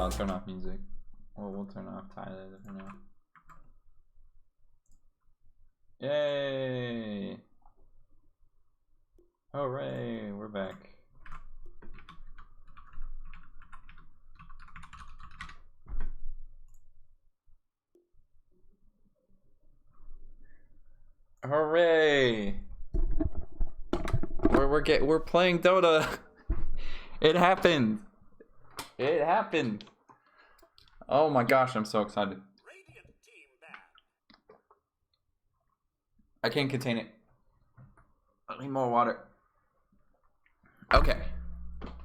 I'll turn off music. Well, we'll turn off Tyler for now. Yay! Hooray! We're back. Hooray! We're playing Dota. It happened. It happened. Oh my gosh, I'm so excited. I can't contain it. I need more water. Okay.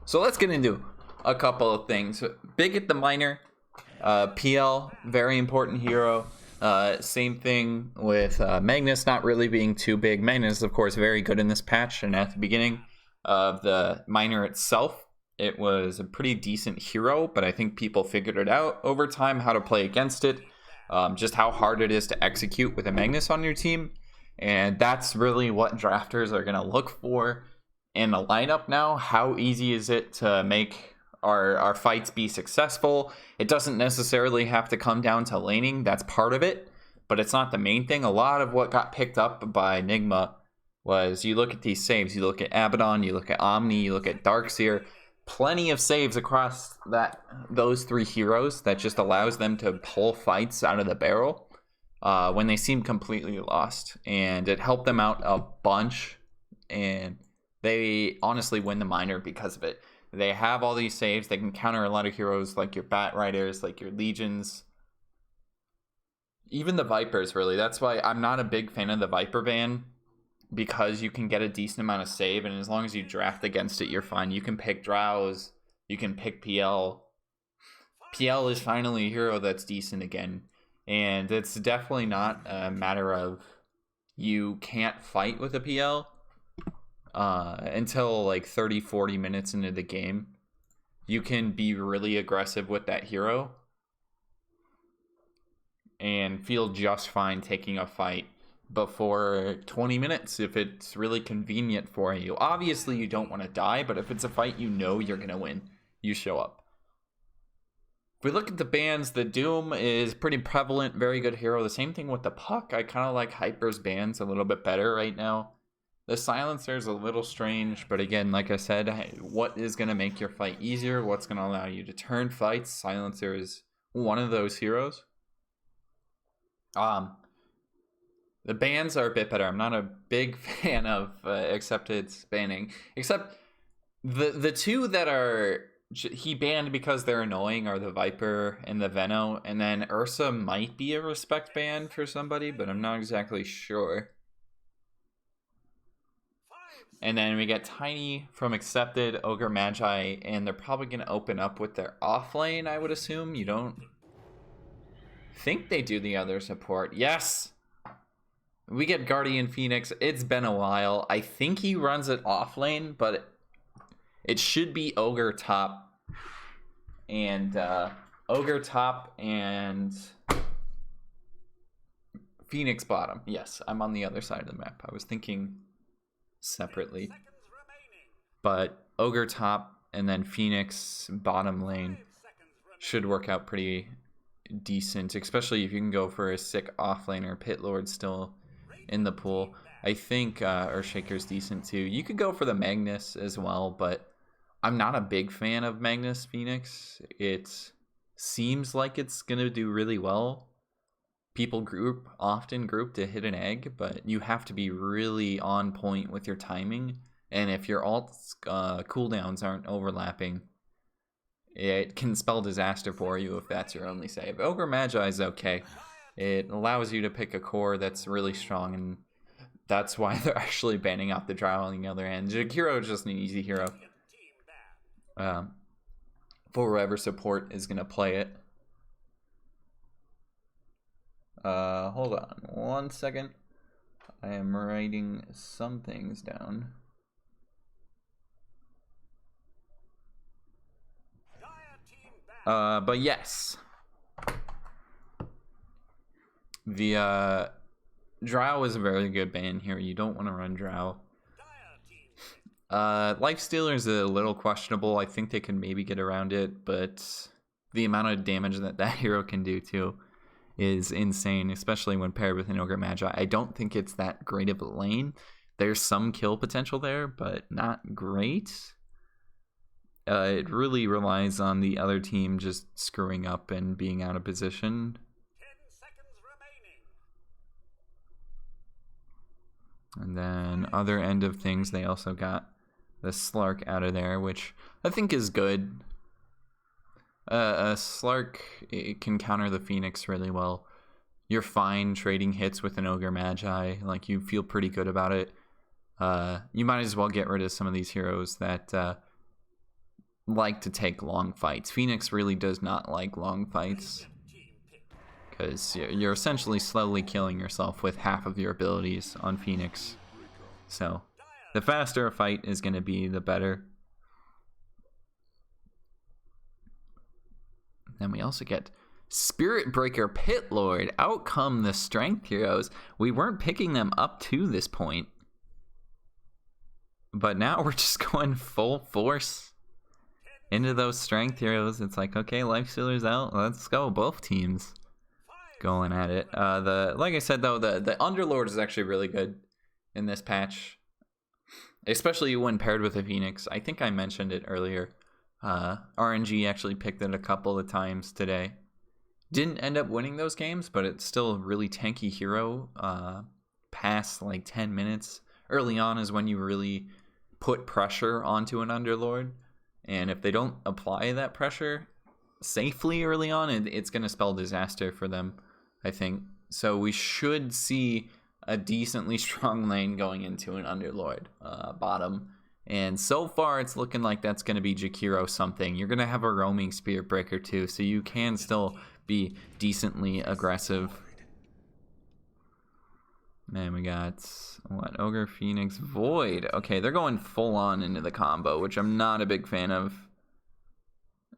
So let's get into a couple of things. Big at the minor. PL, very important hero. Same thing with Magnus not really being too big. Magnus, of course, very good in this patch, and at the beginning of the minor itself, it was a pretty decent hero, but I think people figured it out over time how to play against it, just how hard it is to execute with a Magnus on your team, and that's really what drafters are going to look for in a lineup now. How easy is it to make our fights be successful? It doesn't necessarily have to come down to laning. That's part of it, but it's not the main thing. A lot of what got picked up by Enigma was you look at these saves. You look at Abaddon, you look at Omni, you look at Darkseer. Plenty of saves across those three heroes that just allows them to pull fights out of the barrel when they seem completely lost. And it helped them out a bunch, and they honestly win the minor because of it. They have all these saves. They can counter a lot of heroes like your Bat Riders, like your Legions. Even the Vipers, really. That's why I'm not a big fan of the Viper ban, because you can get a decent amount of save, and as long as you draft against it, you're fine. You can pick Drows. You can pick PL. PL is finally a hero that's decent again. And it's definitely not a matter of you can't fight with a PL. Until like 30-40 minutes into the game, you can be really aggressive with that hero and feel just fine taking a fight before 20 minutes if it's really convenient for you. Obviously you don't want to die, but if it's a fight you know you're gonna win, you show up. If we look at the bans, the Doom is pretty prevalent, very good hero. The same thing with the Puck. I kind of like Hyper's bans a little bit better right now. The Silencer is a little strange, but again, like I said, what is going to make your fight easier? What's going to allow you to turn fights? Silencer is one of those heroes. The bans are a bit better. I'm not a big fan of Xccepted's banning, except the two that are he banned because they're annoying are the Viper and the Veno, and then Ursa might be a respect ban for somebody, but I'm not exactly sure. And then we get Tiny from Xccepted, Ogre Magi, and they're probably going to open up with their off lane, I would assume. You don't think they do the other support. Yes! We get Guardian Phoenix. It's been a while. I think he runs it off lane, but it should be Ogre top. And Ogre top and Phoenix bottom. Yes, I'm on the other side of the map. I was thinking separately, but Ogre top and then Phoenix bottom lane should work out pretty decent, especially if you can go for a sick offlaner. Pit Lord still in the pool. I think Earthshaker's decent too. You could go for the Magnus as well, but I'm not a big fan of Magnus Phoenix. It seems like it's gonna do really well. People often group to hit an egg, but you have to be really on point with your timing. And if your alt's cooldowns aren't overlapping, it can spell disaster for you if that's your only save. Ogre Magi is okay. It allows you to pick a core that's really strong, and that's why they're actually banning out the Drow on the other end. Jakiro is just an easy hero for whoever support is going to play it. Hold on 1 second. I am writing some things down. But yes. The Drow is a very good ban here. You don't want to run Drow. Lifestealer is a little questionable. I think they can maybe get around it, but the amount of damage that that hero can do too is insane, especially when paired with an Ogre Magi. I don't think it's that great of a lane. There's some kill potential there, but not great. It really relies on the other team just screwing up and being out of position. 10 seconds remaining. And then other end of things, they also got the Slark out of there, which I think is good. A Slark, it can counter the Phoenix really well. You're fine trading hits with an Ogre Magi. Like, you feel pretty good about it. You might as well get rid of some of these heroes that like to take long fights. Phoenix really does not like long fights, because you're essentially slowly killing yourself with half of your abilities on Phoenix. So the faster a fight is going to be, the better. Then we also get Spirit Breaker Pit Lord. Out come the strength heroes. We weren't picking them up to this point, but now we're just going full force into those strength heroes. It's like, okay, Lifestealer's out. Let's go. Both teams going at it. Like I said though, the Underlord is actually really good in this patch, especially when paired with a Phoenix. I think I mentioned it earlier. RNG actually picked it a couple of times today. Didn't end up winning those games, but it's still a really tanky hero. Past like 10 minutes early on is when you really put pressure onto an Underlord, and if they don't apply that pressure safely early on, it's going to spell disaster for them, I think. So we should see a decently strong lane going into an Underlord bottom. And so far, it's looking like that's going to be Jakiro something. You're going to have a roaming Spirit Breaker too, so you can still be decently aggressive. And we got, what, Ogre, Phoenix, Void. Okay, they're going full on into the combo, which I'm not a big fan of.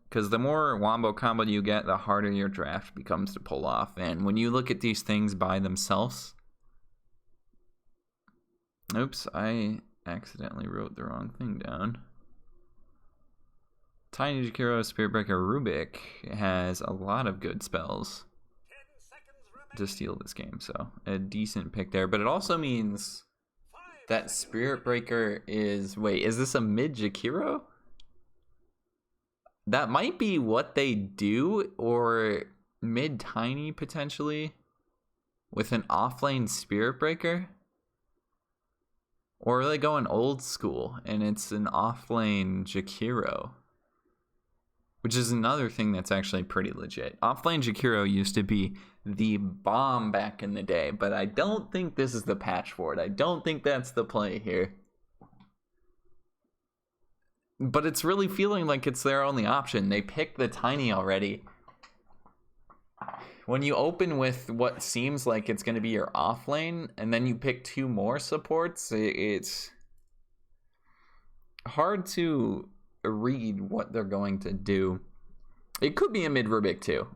Because the more wombo combo you get, the harder your draft becomes to pull off. And when you look at these things by themselves... Oops, I accidentally wrote the wrong thing down. Tiny Jakiro Spirit Breaker Rubik has a lot of good spells to steal this game, so a decent pick there. But it also means that Spirit Breaker is... Wait, is this a mid Jakiro? That might be what they do, or mid Tiny potentially, with an offlane Spirit Breaker. Or are they going old school and it's an offlane Jakiro? Which is another thing that's actually pretty legit. Offlane Jakiro used to be the bomb back in the day, but I don't think this is the patch for it. I don't think that's the play here. But it's really feeling like it's their only option. They picked the Tiny already. When you open with what seems like it's going to be your off lane, and then you pick two more supports, it's hard to read what they're going to do. It could be a mid Rubik too.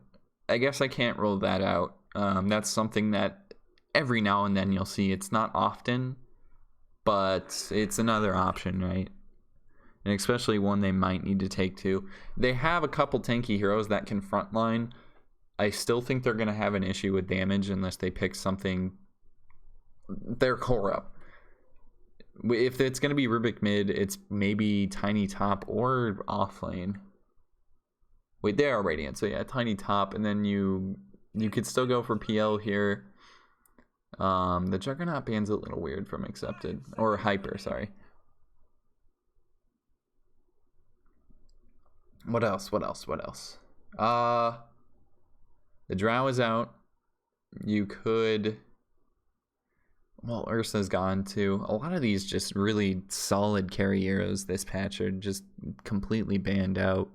I guess I can't rule that out. That's something that every now and then you'll see. It's not often, but it's another option, right? And especially one they might need to take too. They have a couple tanky heroes that can frontline. I still think they're going to have an issue with damage unless they pick something. Their core up. If it's going to be Rubik mid, it's maybe Tiny top or off lane. Wait, they are Radiant, so yeah, Tiny top, and then you could still go for PL here. The Juggernaut ban's a little weird from Xccepted, or Hyper, sorry. What else? The Drow is out. You could... Well, Ursa's gone too. A lot of these just really solid carry heroes this patch are just completely banned out.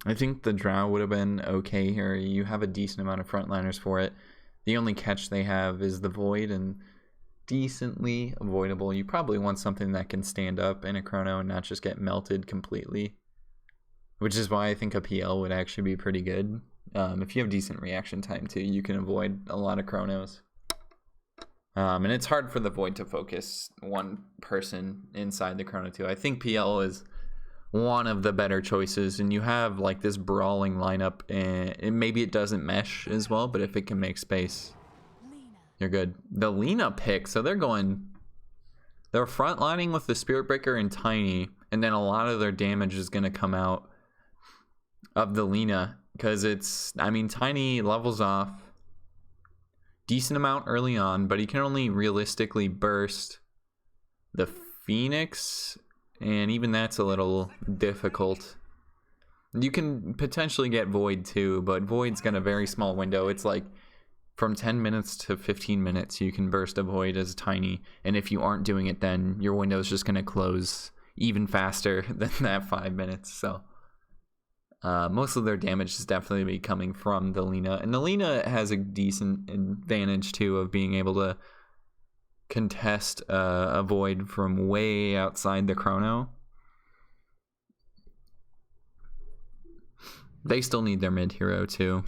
I think the Drow would have been okay here. You have a decent amount of frontliners for it. The only catch they have is the Void, and decently avoidable. You probably want something that can stand up in a chrono and not just get melted completely. Which is why I think a PL would actually be pretty good. If you have decent reaction time too, you can avoid a lot of chronos. And it's hard for the Void to focus one person inside the chrono too. I think PL is one of the better choices, and you have like this brawling lineup, and maybe it doesn't mesh as well, but if it can make space, you're good. The Lena pick, so they're frontlining with the Spirit Breaker and Tiny, and then a lot of their damage is going to come out of the Lena, because Tiny levels off decent amount early on, but he can only realistically burst the Phoenix, and even that's a little difficult. You can potentially get Void too, but Void's got a very small window. It's like from 10 minutes to 15 minutes you can burst a Void as Tiny, and if you aren't doing it, then your window is just going to close even faster than that 5 minutes. So most of their damage is definitely be coming from the Lena, and the Lena has a decent advantage too of being able to contest a Void from way outside the chrono. They still need their mid hero too,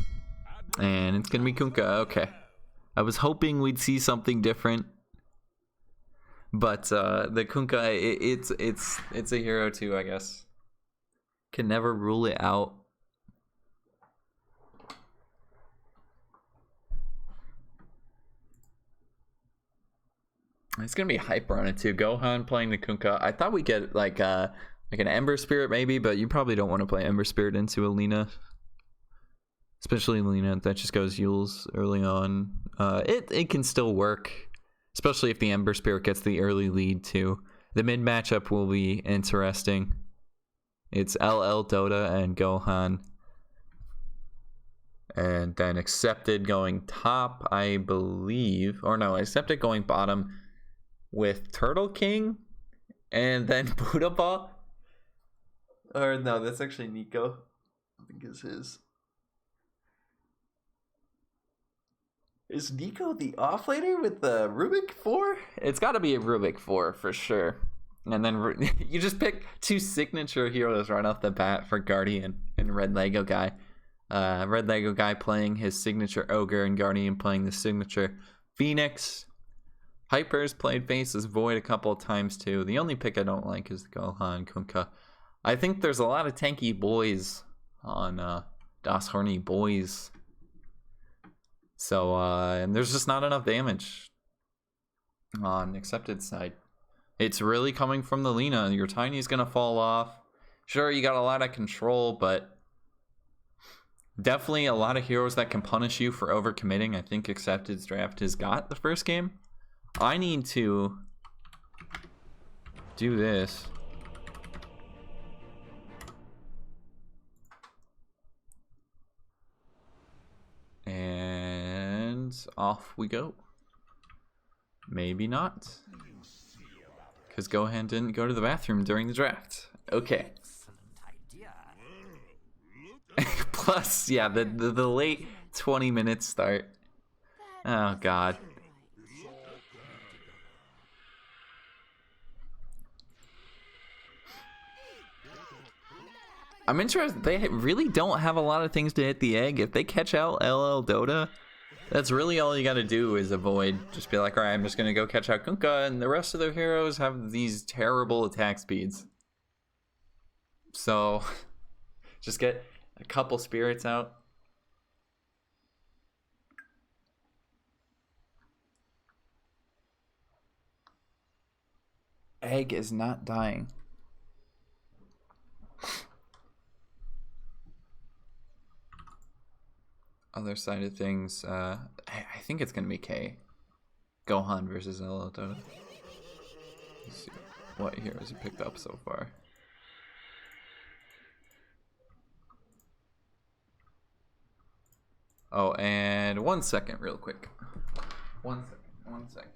and it's gonna be Kunkka. Okay, I was hoping we'd see something different, but the Kunkka, it's a hero too, I guess. Can never rule it out. It's gonna be hyper on it too. Gohan playing the Kunkka. I thought we'd get like an Ember Spirit maybe, but you probably don't want to play Ember Spirit into a Lena, especially Lena that just goes Yules early on. It can still work, especially if the Ember Spirit gets the early lead too. The mid matchup will be interesting. It's LL Dota and Gohan, and then Xccepted going top, I believe, or no, Xccepted going bottom with Turtle King, and then Buddha Ball. Or no, that's actually Nico. I think is his. Is Nico the offlaner with the Rubik 4? It's got to be a Rubik 4 for sure. And then you just pick two signature heroes right off the bat for Guardian and Red Lego Guy. Red Lego Guy playing his signature Ogre, and Guardian playing the signature Phoenix. Hyper's played Faces Void a couple of times too. The only pick I don't like is the Gohan Kunkka. I think there's a lot of tanky boys on Das Horny Boys. So, and there's just not enough damage on Xccepted side. It's really coming from the Lena. Your Tiny's gonna fall off. Sure, you got a lot of control, but definitely a lot of heroes that can punish you for overcommitting. I think Xccepted's draft has got the first game. I need to do this. And off we go. Maybe not. Because Gohan didn't go to the bathroom during the draft. Okay. Plus, yeah, the late 20 minute start. Oh, God. I'm interested. They really don't have a lot of things to hit the egg. If they catch out LL Dota, that's really all you got to do is avoid. Just be like, all right, I'm just going to go catch out Kunkka, and the rest of their heroes have these terrible attack speeds. So, just get a couple spirits out. Egg is not dying. Other side of things, I think it's gonna be K. Gohan versus LL Dota. Let's see what heroes he picked up so far. Oh, and 1 second, real quick. 1 second. 1 second.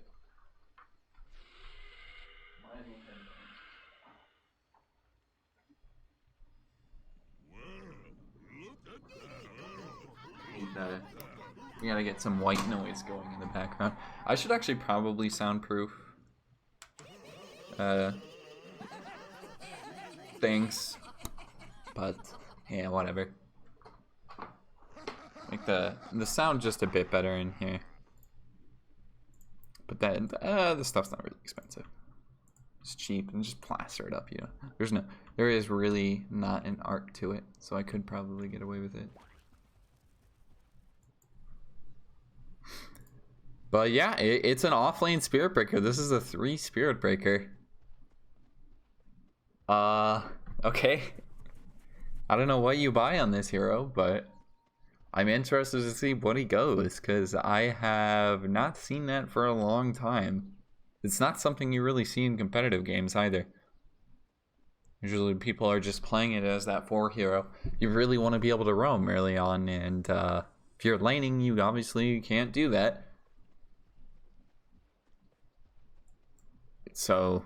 We gotta get some white noise going in the background. I should actually probably soundproof things, but yeah, whatever. Make the sound just a bit better in here. But then the stuff's not really expensive. It's cheap and just plaster it up, you know. There is really not an arc to it, so I could probably get away with it. But yeah, it's an offlane Spirit Breaker. This is a 3 Spirit Breaker. Okay. I don't know what you buy on this hero, but I'm interested to see what he goes, because I have not seen that for a long time. It's not something you really see in competitive games either. Usually people are just playing it as that 4 hero. You really want to be able to roam early on, and if you're laning, you obviously can't do that. So,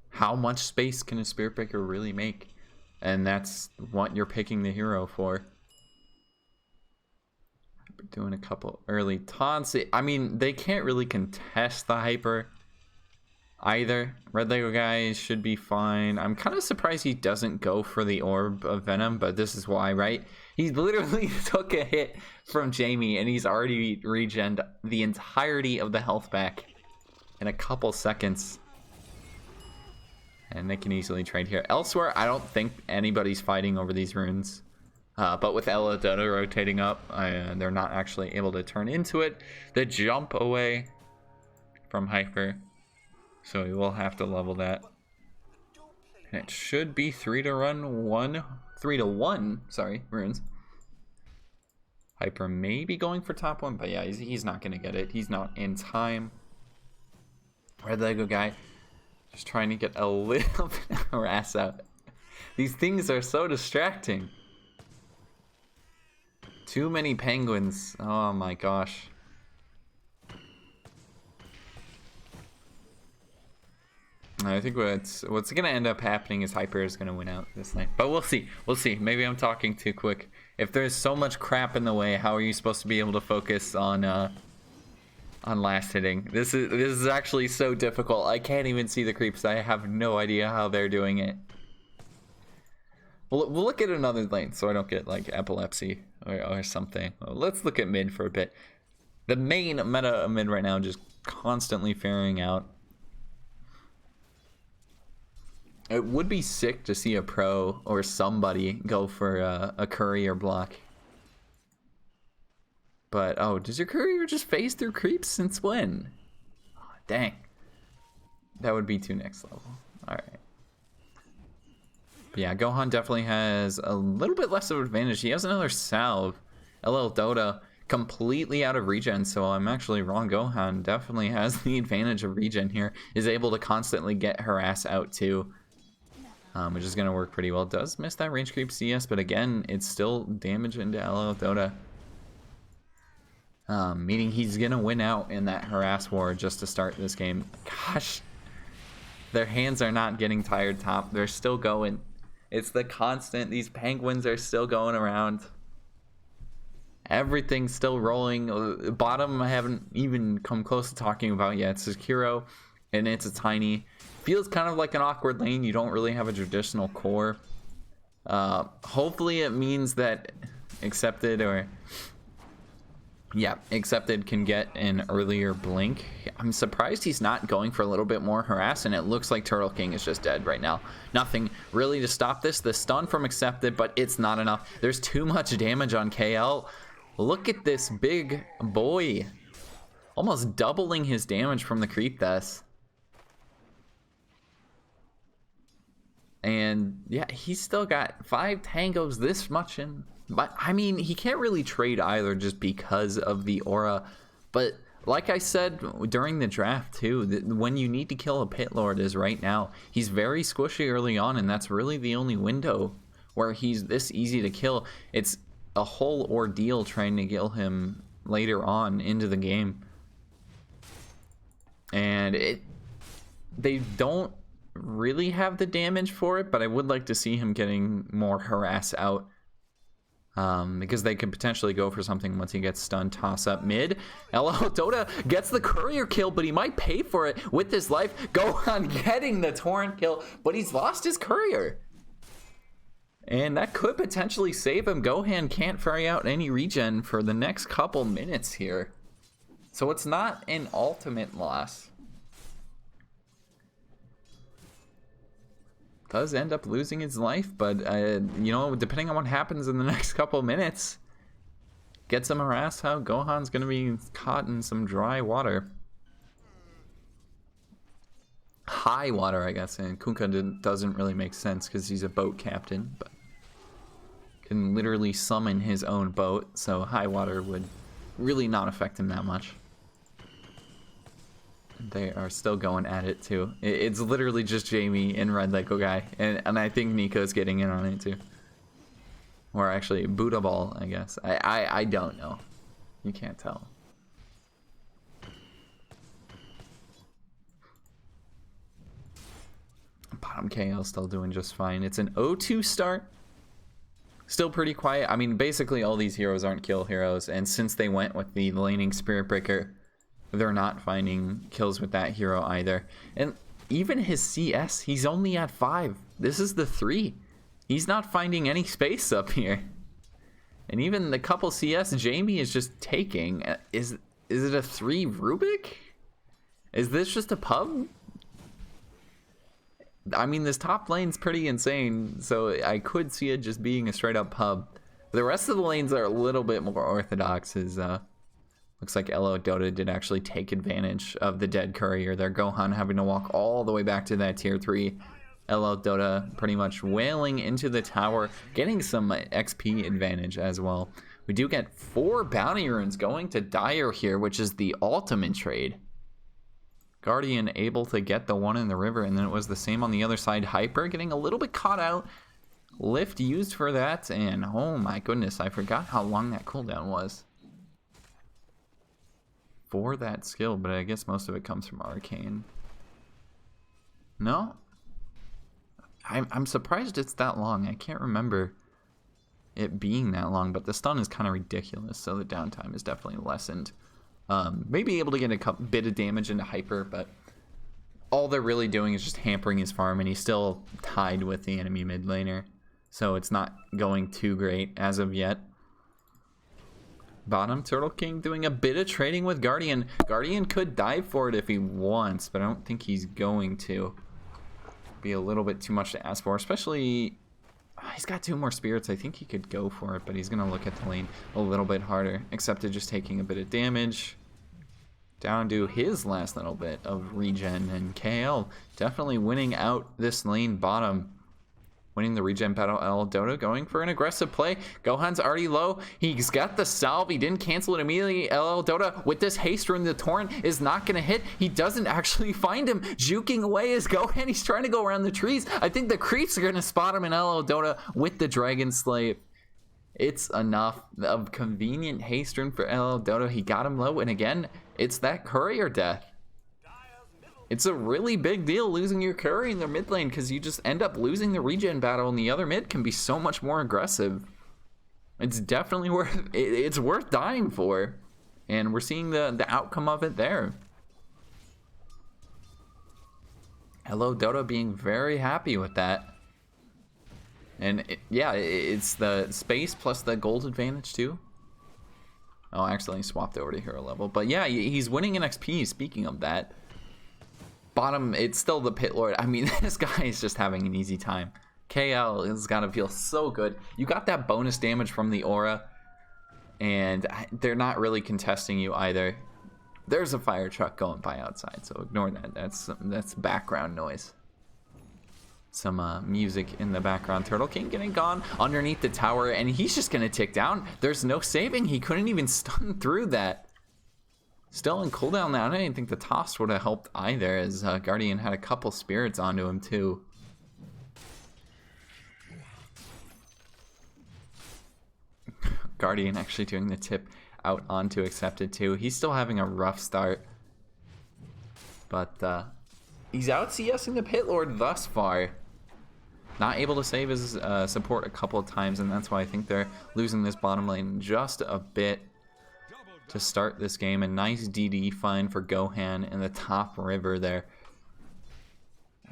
how much space can a Spirit Breaker really make? And that's what you're picking the hero for. Doing a couple early taunts. I mean, they can't really contest the hyper either. Red Lego guy should be fine. I'm kind of surprised he doesn't go for the Orb of Venom, but this is why, right? He literally took a hit from Jamie, and he's already regened the entirety of the health back in a couple seconds. And they can easily trade here. Elsewhere, I don't think anybody's fighting over these runes. But with Ella Dota rotating up, they're not actually able to turn into it. The jump away from Hyper. So we will have to level that. And it should be 3 to 1, sorry, runes. Hyper may be going for top 1, but yeah, he's not going to get it. He's not in time. Red Lego guy just trying to get a little bit of harass out. These things are so distracting. Too many penguins. Oh my gosh. I think what's going to end up happening is Hyper is going to win out this lane. But we'll see. We'll see. Maybe I'm talking too quick. If there's so much crap in the way, how are you supposed to be able to focus on last hitting? This is actually so difficult. I can't even see the creeps. I have no idea how they're doing it. We'll look at another lane so I don't get like epilepsy or something. Let's look at mid for a bit. The main meta of mid right now just constantly fairing out. It would be sick to see a pro or somebody go for a courier block. But, oh, does your courier just phase through creeps since when? Oh, dang. That would be too next level. Alright. But yeah, Gohan definitely has a little bit less of an advantage. He has another salve. LL Dota completely out of regen, so I'm actually wrong. Gohan definitely has the advantage of regen here. Is able to constantly get harass out too. Which is going to work pretty well. Does miss that range creep CS, but again, it's still damage into LL Dota. Meaning he's going to win out in that harass war just to start this game. Gosh, their hands are not getting tired top. They're still going. It's the constant. These penguins are still going around. Everything's still rolling. Bottom I haven't even come close to talking about yet. It's Sekiro, and it's a tiny. Feels kind of like an awkward lane. You don't really have a traditional core. Hopefully it means that Xccepted Xccepted can get an earlier blink. I'm surprised he's not going for a little bit more harass, and it looks like Turtle King is just dead right now. Nothing really to stop this. The stun from Xccepted, but it's not enough. There's too much damage on KL. Look at this big boy. Almost doubling his damage from the creep death. And yeah, he's still got 5 tangos this much in. But I mean, he can't really trade either just because of the aura. But like I said during the draft too, when you need to kill a pit lord is right now. He's very squishy early on, and that's really the only window where he's this easy to kill. It's a whole ordeal trying to kill him later on into the game. And they don't really have the damage for it, but I would like to see him getting more harass out, because they could potentially go for something once he gets stunned. Toss up mid. LL Dota gets the courier kill, but he might pay for it with his life. Gohan getting the torrent kill, but he's lost his courier, and that could potentially save him. Gohan can't ferry out any regen for the next couple minutes here, so it's not an ultimate loss. does end up losing his life, but you know, depending on what happens in the next couple minutes, gets him harassed out, Gohan's gonna be caught in some dry water. High water, I guess, and Kunkka doesn't really make sense because he's a boat captain, but can literally summon his own boat, so high water would really not affect him that much. They are still going at it too. It's literally just Jamie and Red Lego guy, and I think Nico's getting in on it too. Or actually, Buddha Ball, I guess. I don't know. You can't tell. Bottom KL still doing just fine. It's an 0-2 start. Still pretty quiet. I mean, basically all these heroes aren't kill heroes, and since they went with the laning Spirit Breaker, they're not finding kills with that hero either. And even his CS, he's only at 5. This is the 3. He's not finding any space up here. And even the couple CS Jamie is just taking. Is it a 3 Rubik? Is this just a pub? I mean, this top lane's pretty insane, so I could see it just being a straight up pub. The rest of the lanes are a little bit more orthodox. Looks like LO Dota did actually take advantage of the dead courier there. Gohan having to walk all the way back to that tier 3. LO Dota pretty much wailing into the tower, getting some XP advantage as well. We do get 4 bounty runes going to Dire here, which is the ultimate trade. Guardian able to get the one in the river, and then it was the same on the other side. Hyper getting a little bit caught out. Lift used for that, and oh my goodness, I forgot how long that cooldown was for that skill, but I guess most of it comes from Arcane. No? I'm surprised it's that long. I can't remember it being that long, but the stun is kind of ridiculous, so the downtime is definitely lessened. Maybe able to get a bit of damage into Hyper, but all they're really doing is just hampering his farm, and he's still tied with the enemy mid laner, so it's not going too great as of yet. Bottom, Turtle King doing a bit of trading with Guardian. Guardian could dive for it if he wants, but I don't think he's going to. Be a little bit too much to ask for, especially he's got 2 more spirits. I think he could go for it, but he's gonna look at the lane a little bit harder. Xccepted just taking a bit of damage, down to his last little bit of regen, and KL definitely winning out this lane bottom, winning the regen battle. LO Dota going for an aggressive play. Gohan's already low. He's got the salve. He didn't cancel it immediately. LO Dota with this haste rune, the torrent is not going to hit. He doesn't actually find him. Juking away is Gohan. He's trying to go around the trees. I think the creeps are going to spot him in LO Dota with the Dragon Slave. It's enough of convenient haste rune for LO Dota. He got him low, and again, it's that courier death. It's a really big deal losing your courier in the mid lane, because you just end up losing the regen battle, and the other mid can be so much more aggressive. It's definitely worth dying for, and we're seeing the outcome of it there. LO Dota being very happy with that. And it's the space plus the gold advantage too. Oh, I accidentally swapped over to hero level. But yeah, he's winning in XP, speaking of that. Bottom, it's still the Pit Lord. I mean, this guy is just having an easy time. KL has got to feel so good. You got that bonus damage from the aura, and they're not really contesting you either. There's a fire truck going by outside, so ignore that. That's background noise. Some music in the background. Turtle King getting gone underneath the tower, and he's just going to tick down. There's no saving. He couldn't even stun through that. Still in cooldown now. I didn't think the toss would have helped either, as Guardian had a couple spirits onto him too. Guardian actually doing the tip out onto Xccepted too. He's still having a rough start, but he's out CSing the Pit Lord thus far. Not able to save his support a couple of times, and that's why I think they're losing this bottom lane just a bit to start this game. A nice DD find for Gohan in the top river there.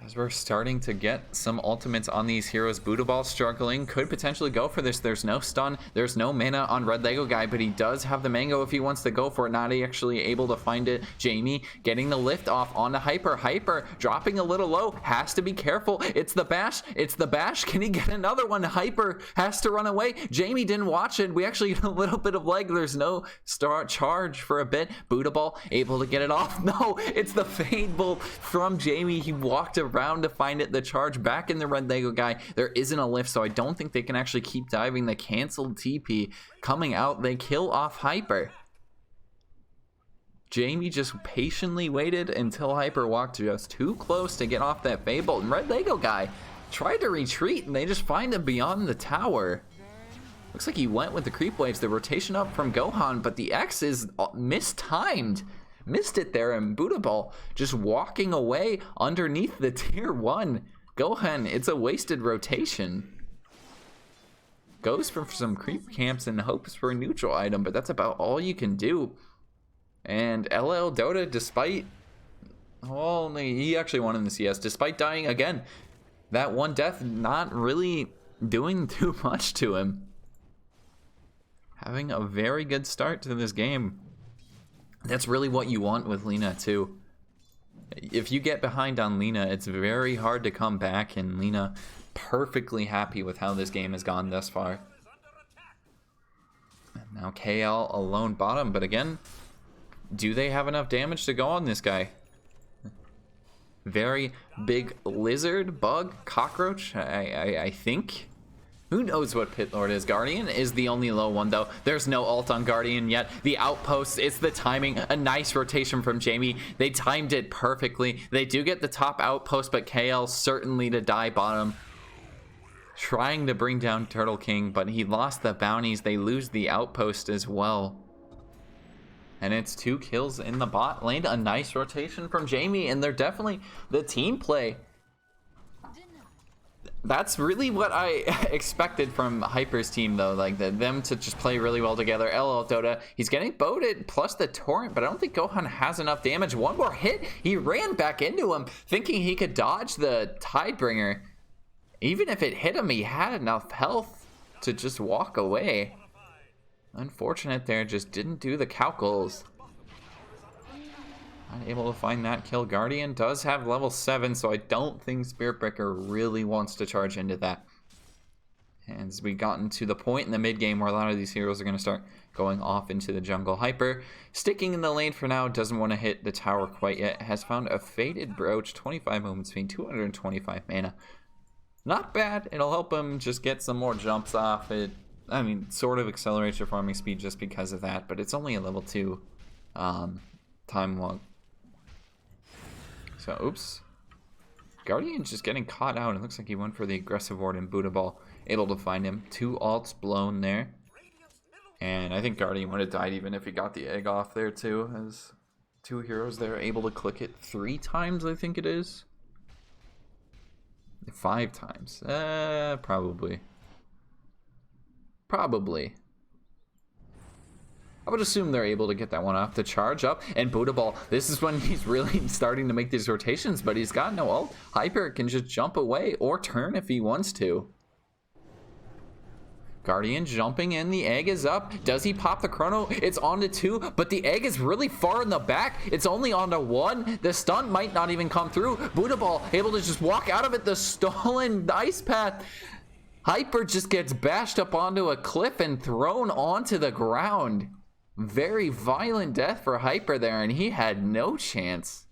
As we're starting to get some ultimates on these heroes, Buddha Ball struggling, could potentially go for this. There's no stun, there's no mana on Red Lego guy, but he does have the mango if he wants to go for it. Not actually able to find it. Jamie getting the lift off onto Hyper. Hyper dropping a little low, has to be careful. It's the bash, it's the bash. Can he get another one? Hyper has to run away. Jamie didn't watch it. We actually get a little bit of leg. There's no start charge for a bit. Buddha Ball able to get it off. No, it's the Fade Bolt from Jamie. He walked around to find it. The charge back in the Red Lego guy. There isn't a lift, so I don't think they can actually keep diving. The canceled TP coming out. They kill off Hyper. Jamie just patiently waited until Hyper walked just too close to get off that Fade Bolt, and Red Lego guy tried to retreat, and they just find him beyond the tower. Looks like he went with the creep waves, the rotation up from Gohan, but the X is mistimed. Missed it there, and Buddha Ball just walking away underneath the tier 1. Gohan, it's a wasted rotation. Goes for some creep camps and hopes for a neutral item, but that's about all you can do. And LL Dota, despite... well, he actually won in the CS, despite dying again. That one death not really doing too much to him. Having a very good start to this game. That's really what you want with Lina too. If you get behind on Lina, it's very hard to come back, and Lina perfectly happy with how this game has gone thus far. And now KL alone bottom, but again, do they have enough damage to go on this guy? Very big lizard, bug, cockroach, I think. Who knows what Pit Lord is? Guardian is the only low one, though. There's no ult on Guardian yet. The outpost, it's the timing. A nice rotation from Jamie. They timed it perfectly. They do get the top outpost, but KL certainly to die bottom. Trying to bring down Turtle King, but he lost the bounties. They lose the outpost as well. And it's 2 kills in the bot lane. A nice rotation from Jamie, and they're definitely the team play. That's really what I expected from Hyper's team, though, like them to just play really well together. LL Dota, he's getting boated plus the torrent, but I don't think Gohan has enough damage. One more hit, he ran back into him, thinking he could dodge the Tidebringer. Even if it hit him, he had enough health to just walk away. Unfortunate there, just didn't do the calculations. Not able to find that kill. Guardian does have level 7, so I don't think Spirit Breaker really wants to charge into that. And as we gotten to the point in the mid game where a lot of these heroes are going to start going off into the jungle. Hyper sticking in the lane for now, doesn't want to hit the tower quite yet. Has found a Faded Brooch, 25 movement speed, 225 mana. Not bad. It'll help him just get some more jumps off. It, I mean, sort of accelerates your farming speed just because of that, but it's only a level 2 time log. So, oops. Guardian's just getting caught out. It looks like he went for the aggressive ward, and Buddha Ball able to find him. 2 ults blown there. And I think Guardian would have died even if he got the egg off there too, as 2 heroes there able to click it 3 times, I think it is. 5 times. Probably. I would assume they're able to get that one off. The charge up, and Buddha Ball, this is when he's really starting to make these rotations, but he's got no ult. Hyper can just jump away or turn if he wants to. Guardian jumping in, the egg is up. Does he pop the chrono? It's on to 2, but the egg is really far in the back. It's only on to 1. The stun might not even come through. Buddha Ball able to just walk out of it. The stolen ice path. Hyper just gets bashed up onto a cliff and thrown onto the ground. Very violent death for Hyper there, and he had no chance.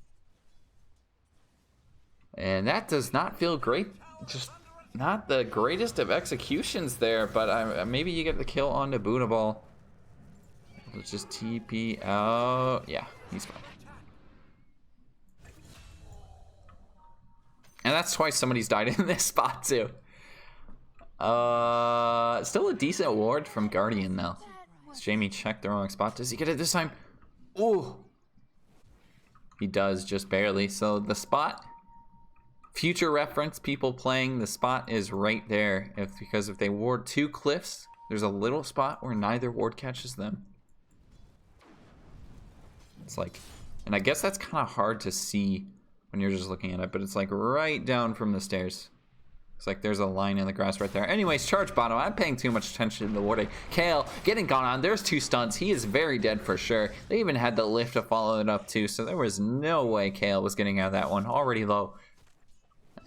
And that does not feel great. Just not the greatest of executions there, but maybe you get the kill onto Buddha Ball. Let's just TP out. Yeah, he's fine. And that's twice somebody's died in this spot too. Still a decent ward from Guardian though. Jamie checked the wrong spot. Does he get it this time? Ooh. He does, just barely. So the spot, future reference, people playing, the spot is right there. Because if they ward 2 cliffs, there's a little spot where neither ward catches them. It's like, and I guess that's kind of hard to see when you're just looking at it, but it's like right down from the stairs. It's like there's a line in the grass right there. Anyways, charge bottom. I'm paying too much attention to the warding. Kale getting gone on. There's 2 stunts. He is very dead for sure. They even had the lift to follow it up too, so there was no way Kale was getting out of that one. Already low.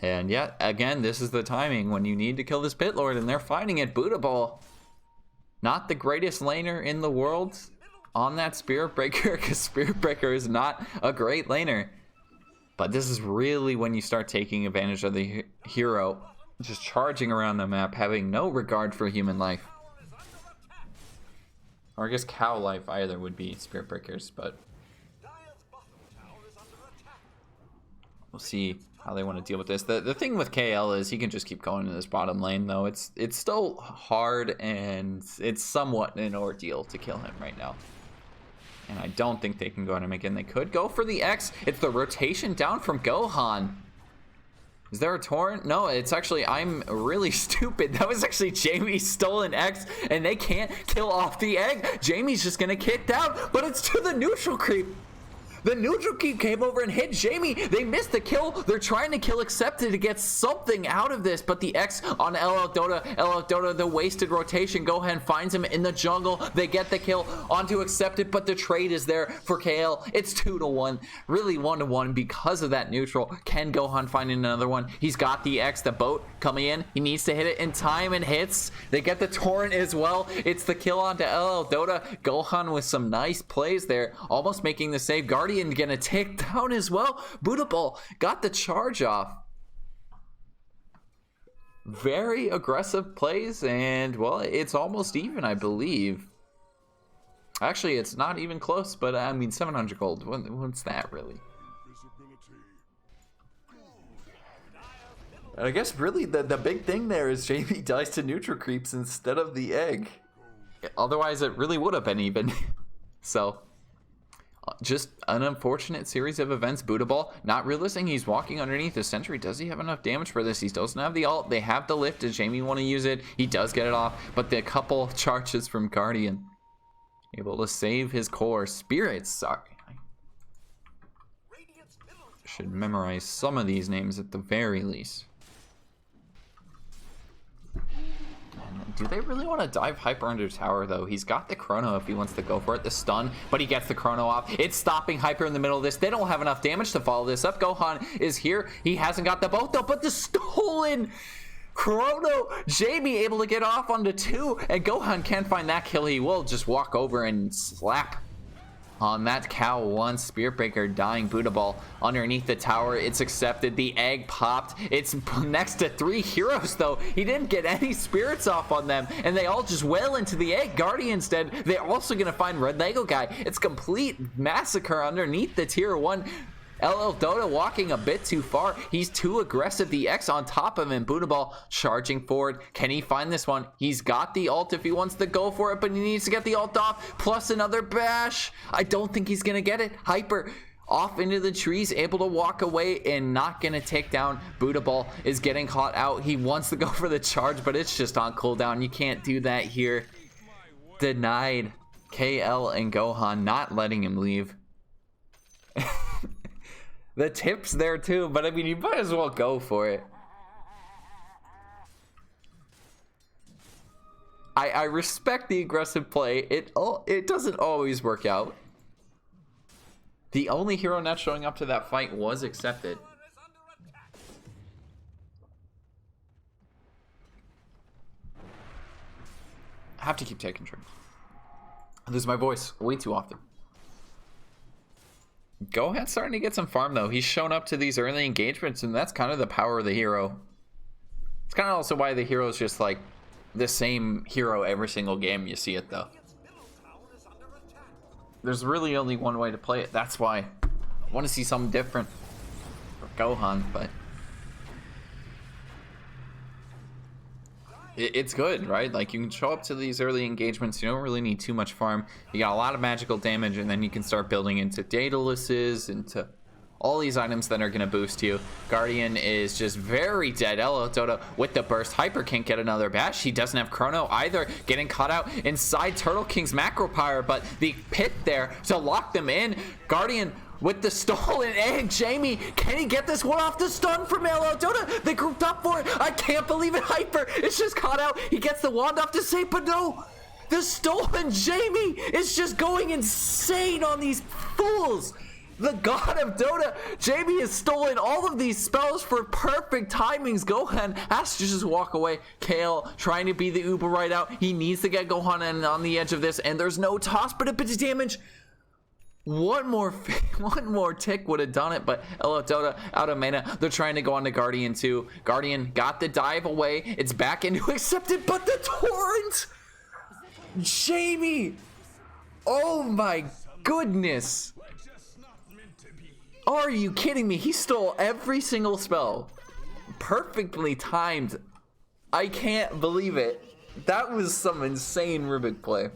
And yet, again, this is the timing when you need to kill this pit lord, and they're finding it. Buddha Ball, not the greatest laner in the world on that Spirit Breaker, because Spirit Breaker is not a great laner. But this is really when you start taking advantage of the hero, just charging around the map, having no regard for human life. Or I guess cow life either would be Spirit Breakers, but we'll see how they want to deal with this. The thing with KL is he can just keep going in this bottom lane, though. It's still hard, and it's somewhat an ordeal to kill him right now. And I don't think they can go on him again. They could go for the X. It's the rotation down from Gohan. Is there a torrent? No, it's actually, I'm really stupid. That was actually Jamie's stolen X, and they can't kill off the egg. Jamie's just gonna kick down, but it's to the neutral creep. The neutral creep came over and hit Jamie. They missed the kill. They're trying to kill Xccepted to get something out of this, but the X on LL Dota, the wasted rotation. Gohan finds him in the jungle. They get the kill onto Xccepted, but the trade is there for KL. It's 2-1, really 1-1 because of that neutral. Can Gohan find another one? He's got the X, the boat coming in. He needs to hit it in time and hits. They get the torrent as well. It's the kill onto LL Dota. Gohan with some nice plays there, almost making the save. Guardian gonna take down as well. Buddha Ball got the charge off. Very aggressive plays, and well, it's almost even, I believe. Actually, it's not even close, but I mean, 700 gold. What's that really? And I guess really the big thing there is Jamie dies to neutral creeps instead of the egg. Otherwise, it really would have been even. So just an unfortunate series of events. Buddha Ball not realizing he's walking underneath the sentry. Does he have enough damage for this? He doesn't have the ult. They have the lift. Does Jamie want to use it? He does get it off, but the couple charges from Guardian able to save his core. Spirits, sorry, I should memorize some of these names at the very least. Do they really want to dive Hyper under tower, though? He's got the chrono if he wants to go for it. The stun, but he gets the chrono off. It's stopping Hyper in the middle of this. They don't have enough damage to follow this up. Gohan is here. He hasn't got the boat, though, but the stolen chrono. Jamie able to get off onto 2, and Gohan can't find that kill. He will just walk over and slap on that cow once. Spirit Breaker dying. Buddha Ball underneath the tower. It's accepted. The egg popped. It's next to 3 heroes, though. He didn't get any spirits off on them, and they all just wail into the egg. Guardian's dead. They're also gonna find Red Lego guy. It's complete massacre underneath the tier 1. LL Dota walking a bit too far. He's too aggressive. The X on top of him. Buddha Ball charging forward. Can he find this one? He's got the ult if he wants to go for it, but he needs to get the ult off. Plus another bash. I don't think he's going to get it. Hyper off into the trees, able to walk away and not going to take down. Buddha Ball is getting caught out. He wants to go for the charge, but it's just on cooldown. You can't do that here. Denied. KL and Gohan not letting him leave. The tip's there too, but I mean, you might as well go for it. I respect the aggressive play. It doesn't always work out. The only hero not showing up to that fight was Xccepted. I have to keep taking turns. I lose my voice way too often. Gohan's starting to get some farm, though. He's shown up to these early engagements, and that's kind of the power of the hero. It's kind of also why the hero is just like the same hero every single game you see it, though. There's really only one way to play it. That's why I want to see something different for Gohan, but it's good, right? Like, you can show up to these early engagements. You don't really need too much farm. You got a lot of magical damage, and then you can start building into Daedalus, into all these items that are going to boost you. Guardian is just very dead. LL Dota with the burst. Hyper can't get another bash. He doesn't have chrono either. Getting caught out inside Turtle King's macro power, but the pit there to lock them in. Guardian with the stolen egg. Jamie, can he get this one off the stun from LL Dota? They grouped up for it. I can't believe it. Hyper, it's just caught out. He gets the wand off to save, but no. The stolen Jamie is just going insane on these fools. The god of Dota, Jamie has stolen all of these spells for perfect timings. Gohan has to just walk away. Kale trying to be the Uber right out. He needs to get Gohan in on the edge of this, and there's no toss, but a bit of damage. One more tick would have done it, but LL Dota out of mana. They're trying to go on to Guardian too. Guardian got the dive away. It's back into Xccepted, but the torrent! Jamie! Oh my goodness! Are you kidding me? He stole every single spell. Perfectly timed. I can't believe it. That was some insane Rubik play.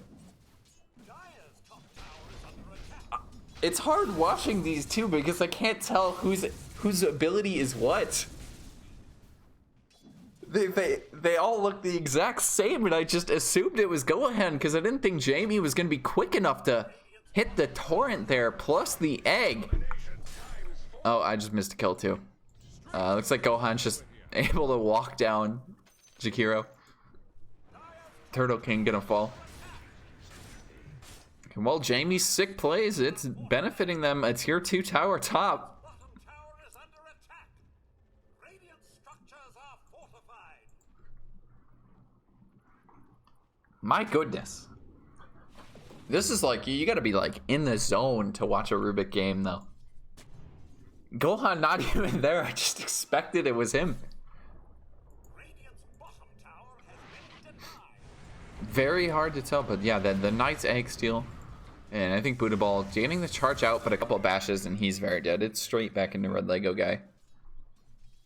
It's hard watching these two because I can't tell whose ability is what. They all look the exact same, and I just assumed it was Gohan because I didn't think Jamie was going to be quick enough to hit the torrent there, plus the egg. Oh, I just missed a kill too. Looks like Gohan's just able to walk down Jakiro. Turtle King gonna fall. Okay, well, Jamie's sick plays, it's benefiting them. A tier 2 tower top. Bottom tower is under attack. Radiant structures are fortified. My goodness. This is like, you gotta be like in the zone to watch a Rubik game though. Gohan not even there, I just expected it was him. Radiant's bottom tower has been denied. Very hard to tell, but yeah, the Knight's egg steal. And I think Buddha Ball getting the charge out, but a couple of bashes and he's very dead. It's straight back into Red Lego guy.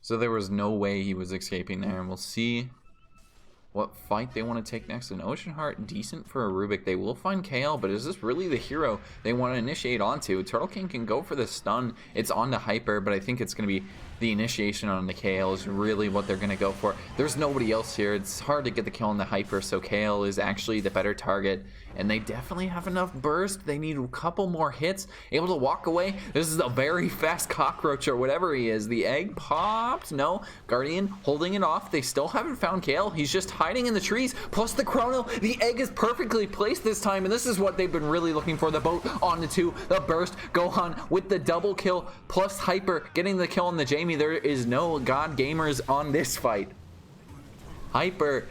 So there was no way he was escaping there, and we'll see what fight they want to take next. An Ocean Heart, decent for a Rubik. They will find KL, but is this really the hero they want to initiate onto? Turtle King can go for the stun. It's on to Hyper, but I think it's going to be the initiation on the KL is really what they're going to go for. There's nobody else here. It's hard to get the kill on the Hyper, so KL is actually the better target. And they definitely have enough burst. They need a couple more hits. Able to walk away. This is a very fast cockroach or whatever he is. The egg popped. No. Guardian holding it off. They still haven't found Kale. He's just hiding in the trees. Plus the chrono. The egg is perfectly placed this time. And this is what they've been really looking for. The boat on the 2. The burst. Gohan with the double kill. Plus Hyper getting the kill on the Jamie. There is no God gamers on this fight. Hyper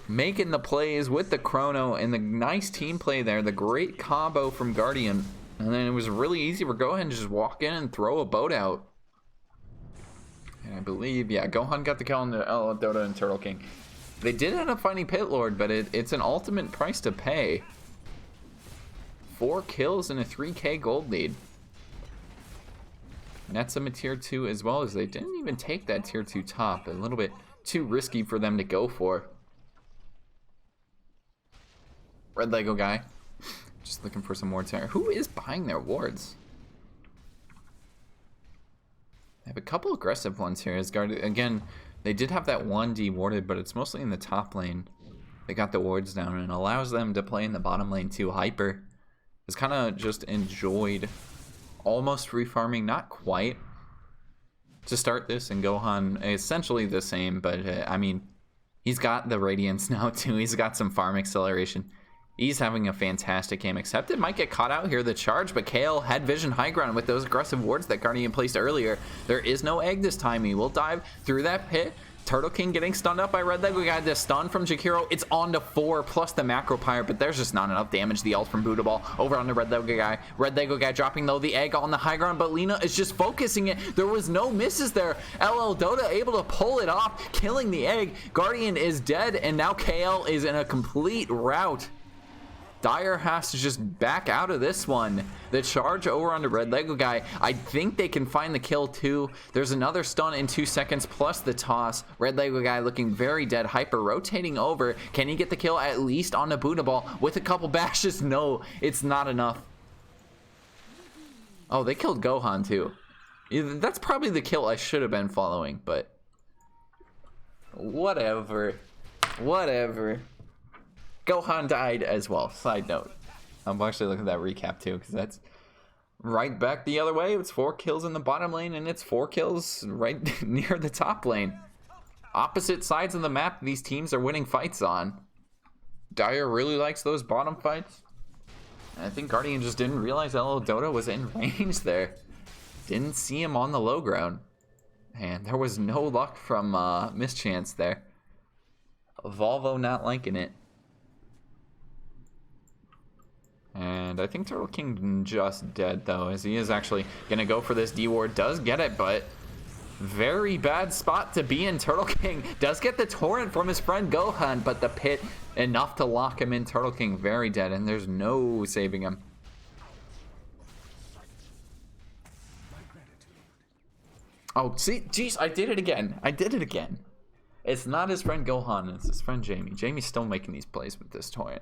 making the plays with the chrono and the nice team play there, the great combo from Guardian, and then it was really easy for Gohan to just walk in and throw a boat out. And I believe, yeah, Gohan got the kill on the Dota and Turtle King. They did end up finding Pit Lord, but it's an ultimate price to pay. 4 kills and a 3k gold lead. And that's a tier 2 as well, as they didn't even take that tier 2 top. A little bit too risky for them to go for. Red Lego guy. Just looking for some wards here. Who is buying their wards? They have a couple aggressive ones here. As guard again, they did have that one dewarded, but it's mostly in the top lane. They got the wards down and allows them to play in the bottom lane too. Hyper has kind of just enjoyed almost free farming, not quite, to start this, and Gohan essentially the same, but I mean, he's got the Radiance now too. He's got some farm acceleration. He's having a fantastic game. Xccepted might get caught out here, the charge, but Kale had vision high ground with those aggressive wards that Guardian placed earlier. There is no egg this time. He will dive through that pit. Turtle King getting stunned up by Red Lego. We got the stun from Jakiro. It's on to 4 plus the macro pyre, but there's just not enough damage. The ult from Buddha Ball over on the Red Lego guy. Red Lego guy dropping though the egg on the high ground, but Lina is just focusing it. There was no misses there. LL Dota able to pull it off, killing the egg. Guardian is dead, and now KL is in a complete rout. Dyer has to just back out of this one. The charge over on the Red Lego guy. I think they can find the kill too. There's another stun in 2 seconds plus the toss. Red Lego guy looking very dead. Hyper rotating over. Can he get the kill at least on the Buddha Ball with a couple bashes? No, it's not enough. Oh, they killed Gohan too. That's probably the kill I should have been following, but whatever. Whatever. Gohan died as well. Side note. I'm actually looking at that recap too, because right back the other way. It's 4 kills in the bottom lane, and it's 4 kills right near the top lane. Opposite sides of the map these teams are winning fights on. Dyer really likes those bottom fights. And I think Guardian just didn't realize Dota was in range there. Didn't see him on the low ground. And there was no luck from Mischance there. Volvo not liking it. And I think Turtle King just dead though, as he is actually going to go for this D-Ward. Does get it, but very bad spot to be in. Turtle King does get the torrent from his friend Gohan, but the pit enough to lock him in. Turtle King very dead, and there's no saving him. Oh, see, jeez, I did it again. It's not his friend Gohan, it's his friend Jamie. Jamie's still making these plays with this torrent.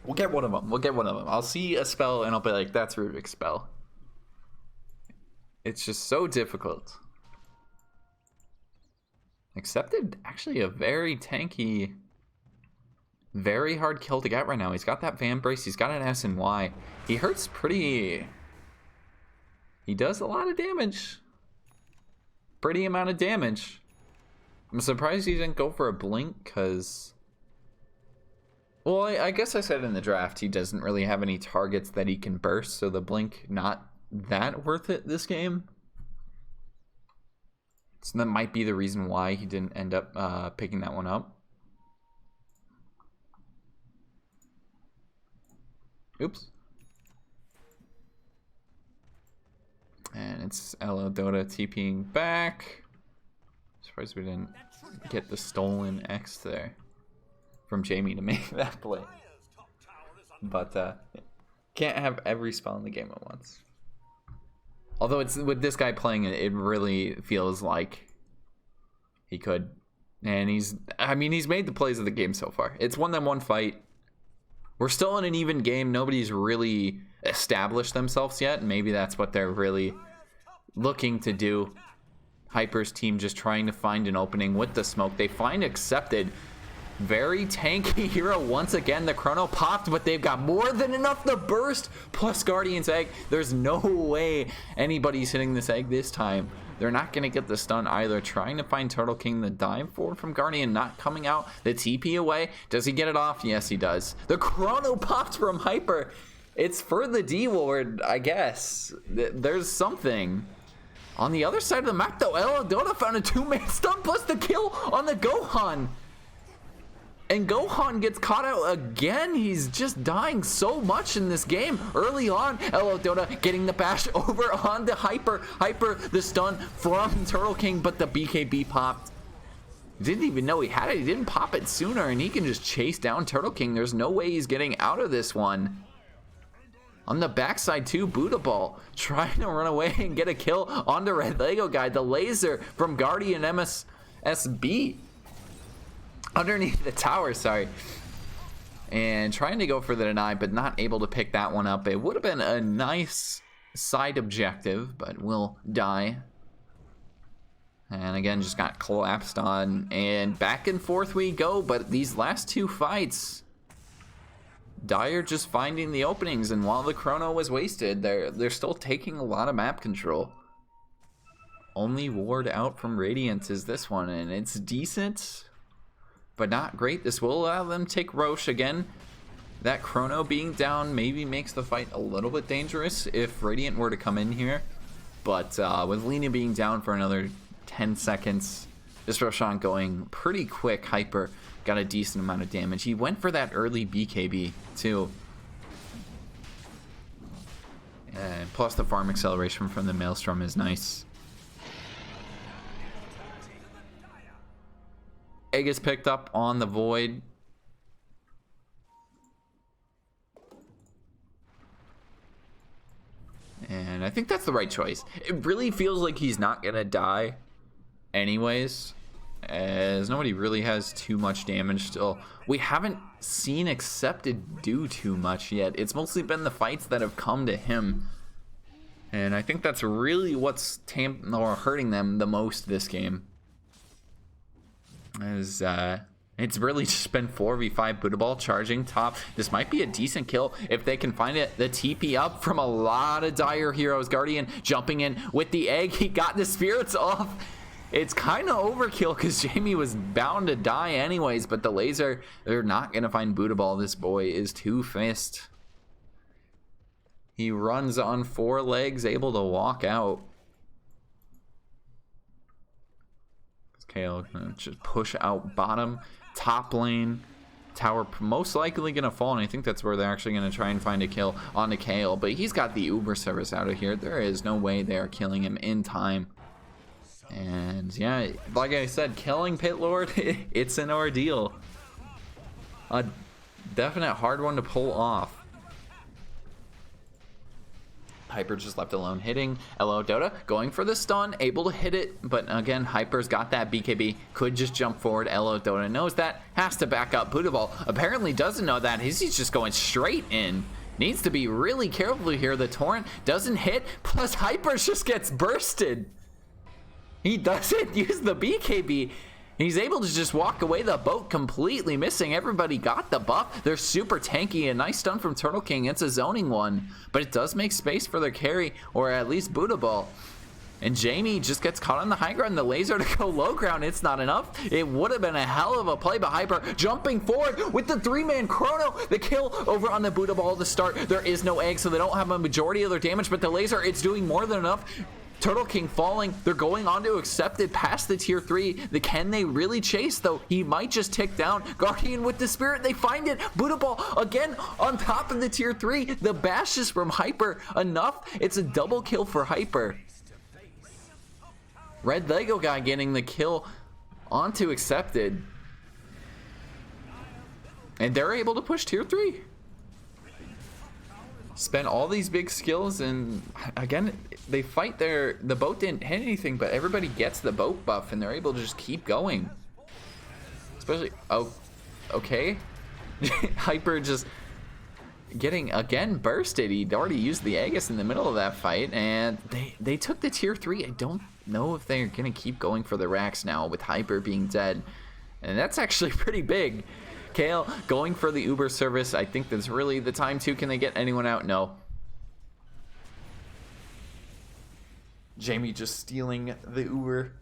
We'll get one of them. I'll see a spell and I'll be like, that's Rubik's spell. It's just so difficult. Xccepted, actually a very tanky, very hard kill to get right now. He's got that Van Brace, he's got an S and Y. He hurts pretty... He does a lot of damage. Pretty amount of damage. I'm surprised he didn't go for a blink, because... Well, I guess I said in the draft he doesn't really have any targets that he can burst, so the blink not that worth it this game. So that might be the reason why he didn't end up picking that one up. Oops. And it's Dota TPing back. Surprised we didn't get the stolen X there from Jamie to make that play. But can't have every spell in the game at once. Although it's with this guy playing it, it really feels like he could. And he's made the plays of the game so far. It's 1-on-1 fight. We're still in an even game. Nobody's really established themselves yet. Maybe that's what they're really looking to do. Hyper's team just trying to find an opening with the smoke. They find Xccepted. Very tanky hero once again. The chrono popped, but they've got more than enough to burst. Plus Guardian's egg. There's no way anybody's hitting this egg this time. They're not going to get the stun either. Trying to find Turtle King. The dive forward from Guardian not coming out. The TP away. Does he get it off? Yes, he does. The chrono popped from Hyper. It's for the D-Ward, I guess. There's something. On the other side of the map, though, Dota found a 2-man stun plus the kill on the Gohan. And Gohan gets caught out again. He's just dying so much in this game. Early on, Dota getting the bash over on the Hyper. Hyper, the stun from Turtle King, but the BKB popped. Didn't even know he had it. He didn't pop it sooner, and he can just chase down Turtle King. There's no way he's getting out of this one. On the backside too, Buddha Ball trying to run away and get a kill on the Red Lego guy. The laser from Guardian MSSB underneath the tower, sorry. And trying to go for the deny, but not able to pick that one up. It would have been a nice side objective, but will die. And again, just got collapsed on. And back and forth we go, but these last two fights, Dyer just finding the openings, and while the chrono was wasted, they're still taking a lot of map control. Only ward out from Radiant is this one, and it's decent, but not great. This will allow them to take Roche again. That chrono being down maybe makes the fight a little bit dangerous if Radiant were to come in here. But with Lina being down for another 10 seconds, this Roshan going pretty quick. Hyper got a decent amount of damage. He went for that early BKB too. And plus the farm acceleration from the Maelstrom is nice. Egg is picked up on the Void. And I think that's the right choice. It really feels like he's not gonna die anyways, as nobody really has too much damage still. We haven't seen Xccepted do too much yet. It's mostly been the fights that have come to him. And I think that's really what's hurting them the most this game. As It's really just been 4v5 Buddha Ball charging top. This might be a decent kill if they can find it. The TP up from a lot of dire heroes. Guardian jumping in with the egg. He got the spirits off. It's kind of overkill because Jamie was bound to die anyways, but the laser, they're not going to find Buddha Ball. This boy is two-fist. He runs on 4 legs, able to walk out. Kale gonna just push out bottom. Top lane, tower most likely gonna fall, and I think that's where they're actually gonna try and find a kill on the Kale, but he's got the Uber service out of here. There is no way they are killing him in time. And yeah, like I said, killing Pit Lord, it's an ordeal. A definite hard one to pull off. Hyper just left alone hitting. LO Dota going for the stun, able to hit it, but again, Hyper's got that BKB, could just jump forward. LO Dota knows that, has to back up. Buddha Ball apparently doesn't know that. He's just going straight in. Needs to be really careful here. The torrent doesn't hit, plus Hyper just gets bursted. He doesn't use the BKB. He's able to just walk away. The boat completely missing. Everybody got the buff. They're super tanky. A nice stun from Turtle King. It's a zoning one, but it does make space for their carry, or at least Buddha Ball. And Jamie just gets caught on the high ground. The laser to go low ground, it's not enough. It would have been a hell of a play, but Hyper jumping forward with the 3-man chrono. The kill over on the Buddha Ball to start. There is no egg, so they don't have a majority of their damage, but the laser, it's doing more than enough. Turtle King falling. They're going on to Xccepted past the tier 3. Can they really chase though? He might just tick down. Guardian with the spirit. They find it. Buddha Ball again on top of the tier 3. The bashes from Hyper enough. It's a double kill for Hyper. Red Lego guy getting the kill onto Xccepted. And they're able to push tier 3. Spent all these big skills, and again, they fight the boat didn't hit anything, but everybody gets the boat buff, and they're able to just keep going. Especially, oh, okay. Hyper just getting, again, bursted. He'd already used the Aegis in the middle of that fight, and they took the tier 3. I don't know if they're going to keep going for the racks now with Hyper being dead. And that's actually pretty big. Kale going for the Uber service. I think that's really the time to. Can they get anyone out? No. Jamie just stealing the Uber.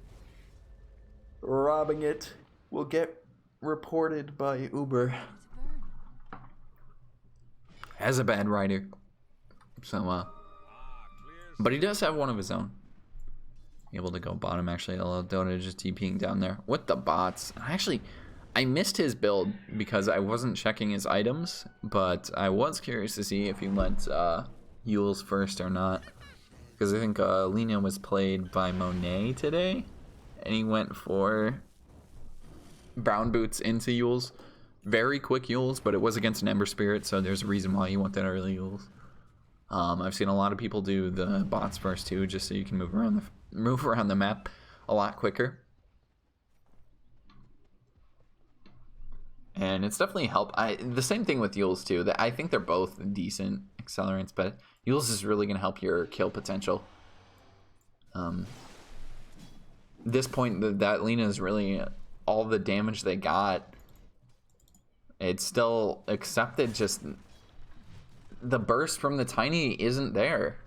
Robbing it. Will get reported by Uber. As a bad rider. So, but he does have one of his own. Able to go bottom, actually. Dota just TPing down there with the bots. I missed his build because I wasn't checking his items, but I was curious to see if he went Yules first or not. Because I think Lina was played by Monet today, and he went for Brown Boots into Yules. Very quick Yules, but it was against an Ember Spirit, so there's a reason why you want that early Yules. I've seen a lot of people do the bots first too, just so you can move around the map a lot quicker. And it's definitely helped. The same thing with Yules too. I think they're both decent accelerants, but Yules is really going to help your kill potential. This point, that Lina is really all the damage they got. It's still Xccepted. Just the burst from the Tiny isn't there.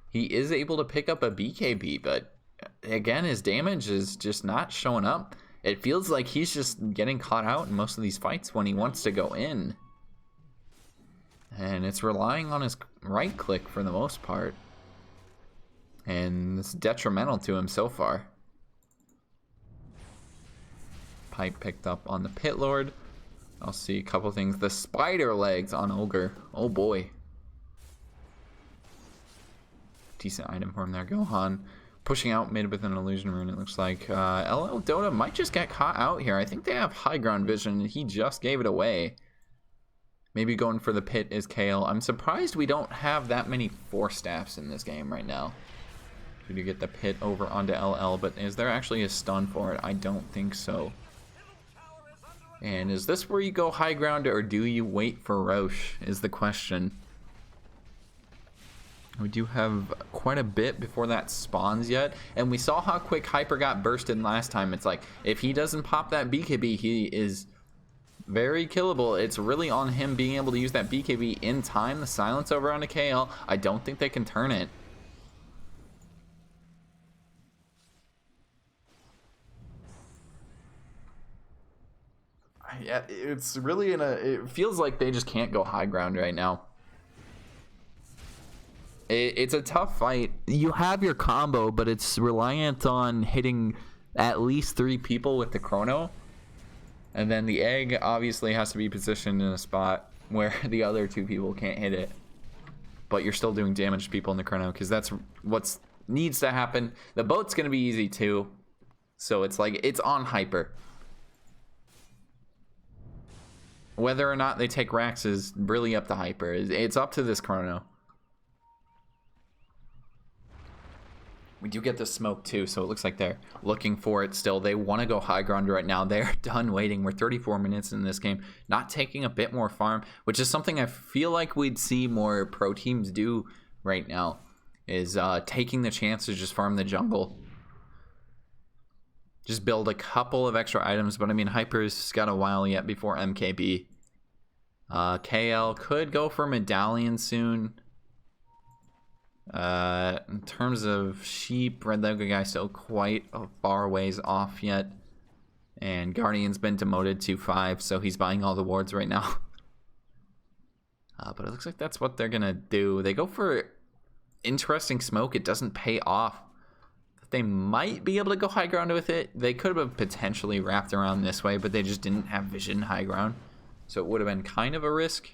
He is able to pick up a BKB, but again, his damage is just not showing up. It feels like he's just getting caught out in most of these fights when he wants to go in. And it's relying on his right click for the most part. And it's detrimental to him so far. Pipe picked up on the Pit Lord. I'll see a couple things. The spider legs on Ogre. Oh boy. Decent item from there. Gohan. Pushing out mid with an illusion rune, it looks like. LL Dota might just get caught out here. I think they have high ground vision, and he just gave it away. Maybe going for the pit is Kale. I'm surprised we don't have that many 4-staffs in this game right now. Did you get the pit over onto LL, but is there actually a stun for it? I don't think so. And is this where you go high ground, or do you wait for Roche, is the question. We do have quite a bit before that spawns yet. And we saw how quick Hyper got bursted last time. It's like, if he doesn't pop that BKB, he is very killable. It's really on him being able to use that BKB in time. The silence over on a KL. I don't think they can turn it. Yeah, it's really it feels like they just can't go high ground right now. It's a tough fight. You have your combo, but it's reliant on hitting at least 3 people with the chrono. And then the egg obviously has to be positioned in a spot where the other 2 people can't hit it. But you're still doing damage to people in the chrono, because that's what needs to happen. The boat's going to be easy too. So it's like, it's on Hyper. Whether or not they take racks is really up to Hyper. It's up to this chrono. We do get the smoke too, so it looks like they're looking for it still. They want to go high ground right now. They're done waiting. We're 34 minutes in this game. Not taking a bit more farm, which is something I feel like we'd see more pro teams do right now, is taking the chance to just farm the jungle. Just build a couple of extra items, but I mean, Hyper's got a while yet before MKB. KL could go for Medallion soon. In terms of Sheep, Red Lego guy still quite a far ways off yet. And Guardian's been demoted to 5, so he's buying all the wards right now. But it looks like that's what they're gonna do. They go for interesting smoke. It doesn't pay off. They might be able to go high ground with it. They could have potentially wrapped around this way, but they just didn't have vision high ground. So it would have been kind of a risk.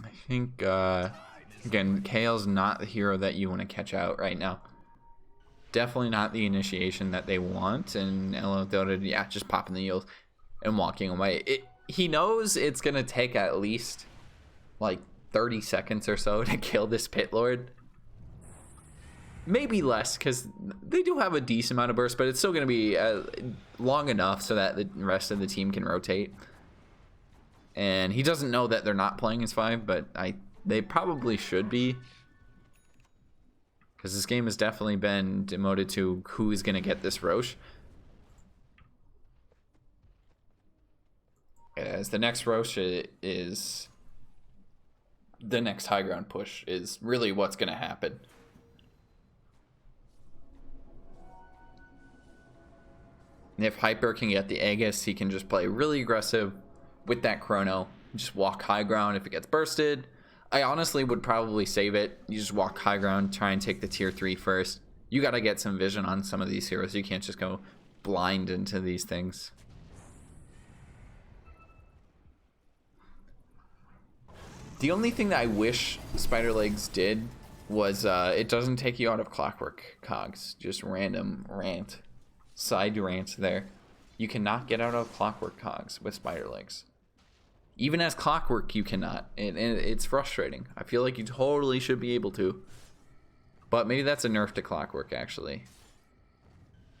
I think, again, Kale's not the hero that you want to catch out right now. Definitely not the initiation that they want. And Elo Dota, yeah, just popping the yield and walking away. He knows it's going to take at least like 30 seconds or so to kill this pit lord. Maybe less, because they do have a decent amount of burst, but it's still going to be long enough so that the rest of the team can rotate. And he doesn't know that they're not playing as 5, but they probably should be, because this game has definitely been demoted to who is going to get this Roche. As the next Roche is the next high ground push is really what's going to happen. And if Hyper can get the Aegis, he can just play really aggressive with that chrono. Just walk high ground if it gets bursted. I honestly would probably save it. You just walk high ground, try and take the tier 3 first. You got to get some vision on some of these heroes. You can't just go blind into these things. The only thing that I wish Spider Legs did was it doesn't take you out of Clockwork cogs. Just random rant. Side rant there. You cannot get out of Clockwork cogs with Spider Legs. Even as Clockwork, you cannot. And it's frustrating. I feel like you totally should be able to. But maybe that's a nerf to Clockwork, actually.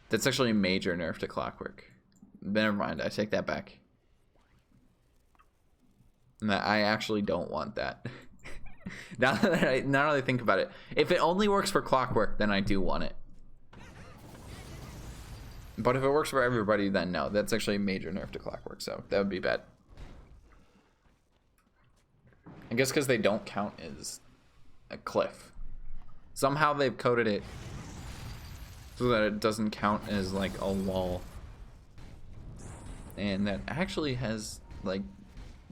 That's actually a major nerf to Clockwork. Never mind, I take that back. I actually don't want that. now that I think about it, if it only works for Clockwork, then I do want it. But if it works for everybody, then no. That's actually a major nerf to Clockwork, so that would be bad. I guess because they don't count as a cliff. Somehow they've coded it so that it doesn't count as like a wall. And that actually has like...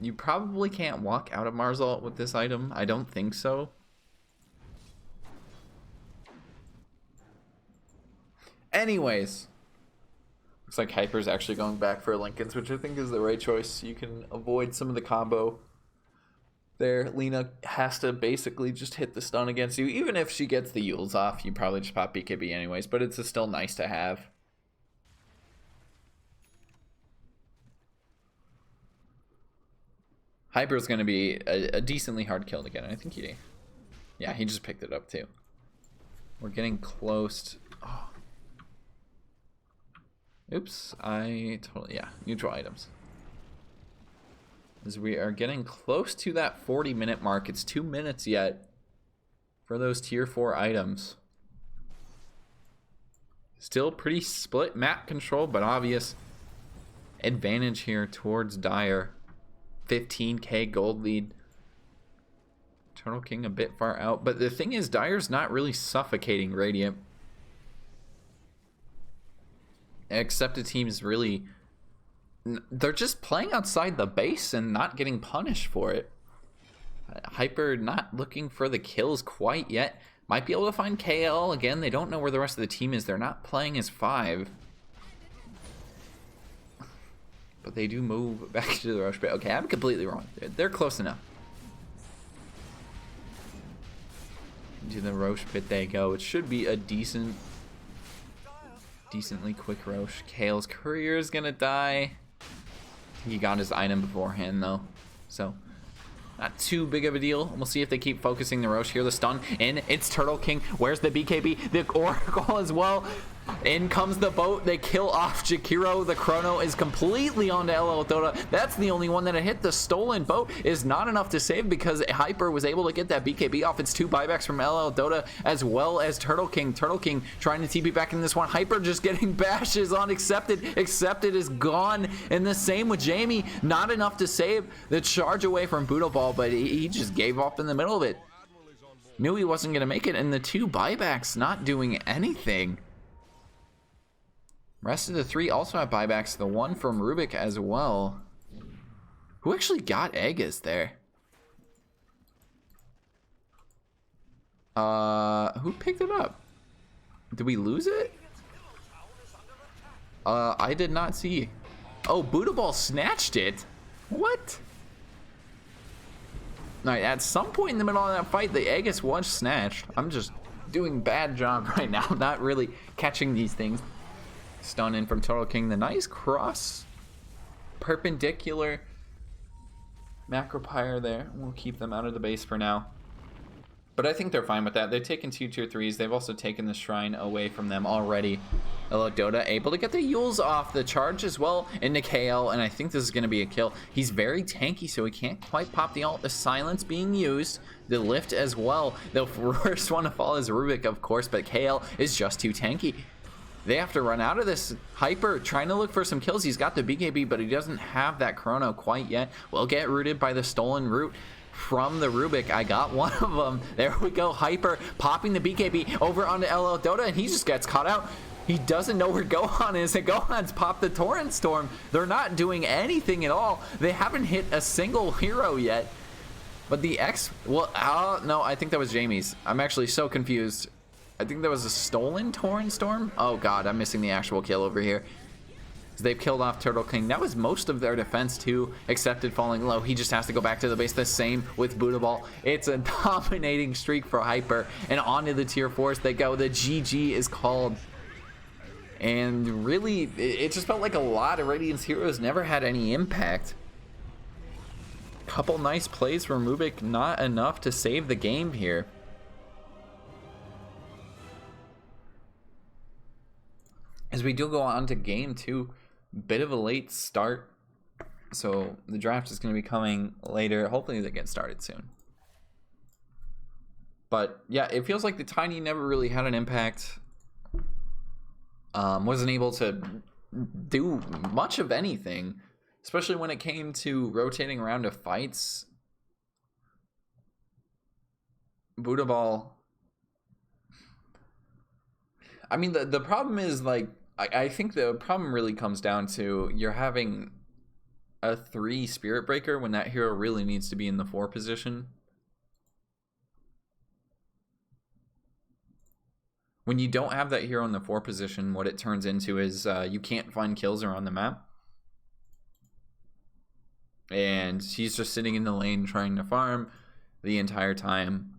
You probably can't walk out of Marzalt with this item. I don't think so. Anyways. Looks like Hyper's actually going back for Lincoln's, which I think is the right choice. You can avoid some of the combo there. Lena has to basically just hit the stun against you. Even if she gets the Yules off, you probably just pop BKB anyways. But it's still nice to have. Hyper's going to be a decently hard kill again. I think he just picked it up too. We're getting close. Oh. Oops, neutral items. as we are getting close to that 40-minute mark. It's 2 minutes yet for those tier 4 items. Still pretty split map control, but obvious advantage here towards Dire. 15k gold lead. Turtle King a bit far out, but the thing is, Dire's not really suffocating Radiant. Xccepted teams really, they're just playing outside the base and not getting punished for it. Hyper not looking for the kills quite yet. Might be able to find KL again. They don't know where the rest of the team is. They're not playing as 5. But they do move back to the rush pit. Okay, I'm completely wrong. They're close enough. To the Roche pit they go. It should be a decently quick Roche. Kale's courier is gonna die. He got his item beforehand though, so not too big of a deal. We'll see if they keep focusing the Roche here. The stun in. It's Turtle King. Where's the BKB? The Oracle as well. In comes the boat. They kill off Jakiro. The Chrono is completely onto LL Dota. That's the only one that hit. The stolen boat is not enough to save because Hyper was able to get that BKB off. It's 2 buybacks from LL Dota as well as Turtle King. Turtle King trying to TP back in this one. Hyper just getting bashes on Xccepted. Xccepted is gone. And the same with Jamie. Not enough to save the charge away from Buddha Ball, but he just gave up in the middle of it. Knew he wasn't going to make it, and the 2 buybacks not doing anything. Rest of the 3 also have buybacks. The one from Rubik as well. Who actually got Aegis there? Who picked it up? Did we lose it? I did not see. Oh, Buddha Ball snatched it. What? Alright, at some point in the middle of that fight, the Aegis was snatched. I'm just doing bad job right now, not really catching these things. Stun in from Turtle King. The nice cross perpendicular Macropyre there. We'll keep them out of the base for now. But I think they're fine with that. They've taken 2 tier 3s. They've also taken the shrine away from them already. LL Dota able to get the Yules off the charge as well into KL, and I think this is going to be a kill. He's very tanky, so he can't quite pop the ult. The silence being used. The lift as well. The first one to fall is Rubik, of course, but KL is just too tanky. They have to run out of this. Hyper trying to look for some kills. He's got the BKB, but he doesn't have that Chrono quite yet. Will get rooted by the stolen root from the Rubik. I got one of them. There we go. Hyper popping the BKB over onto LL Dota, and he just gets caught out. He doesn't know where Gohan is, and Gohan's popped the Torrent Storm. They're not doing anything at all. They haven't hit a single hero yet. But the well, no, I think that was Jamie's. I'm actually so confused. I think that was a stolen Torrent Storm. Oh god, I'm missing the actual kill over here. They've killed off Turtle King. That was most of their defense too. Xccepted falling low. He just has to go back to the base. The same with Buddha Ball. It's a dominating streak for Hyper. And onto the tier 4s they go. The GG is called. And really, it just felt like a lot of Radiant's heroes never had any impact. Couple nice plays from Rubik. Not enough to save the game here. As we do go on to game 2, bit of a late start, so the draft is going to be coming later. Hopefully they get started soon. But yeah, it feels like the Tiny never really had an impact. Wasn't able to do much of anything, especially when it came to rotating around to fights. Buddha Ball. I mean, the problem is, like, I think the problem really comes down to you're having a 3 Spirit Breaker when that hero really needs to be in the 4 position. When you don't have that hero in the 4 position, what it turns into is you can't find kills around the map. And he's just sitting in the lane trying to farm the entire time.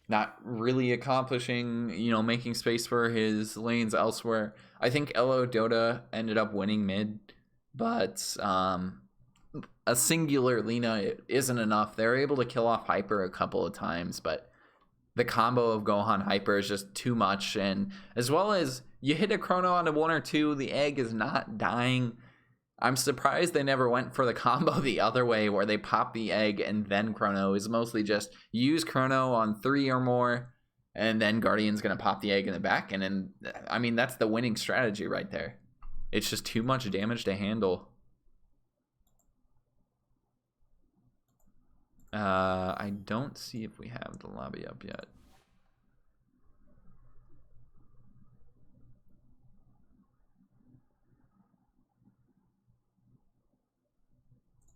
Not really accomplishing, you know, making space for his lanes elsewhere. I think LO Dota ended up winning mid, but a singular Lina isn't enough. They're able to kill off Hyper a couple of times, but the combo of Gohan Hyper is just too much. And as well as you hit a Chrono onto 1 or 2, the egg is not dying. I'm surprised they never went for the combo the other way where they pop the egg and then Chrono. Is mostly just use Chrono on 3 or more, and then Guardian's going to pop the egg in the back. And then, I mean, that's the winning strategy right there. It's just too much damage to handle. I don't see if we have the lobby up yet.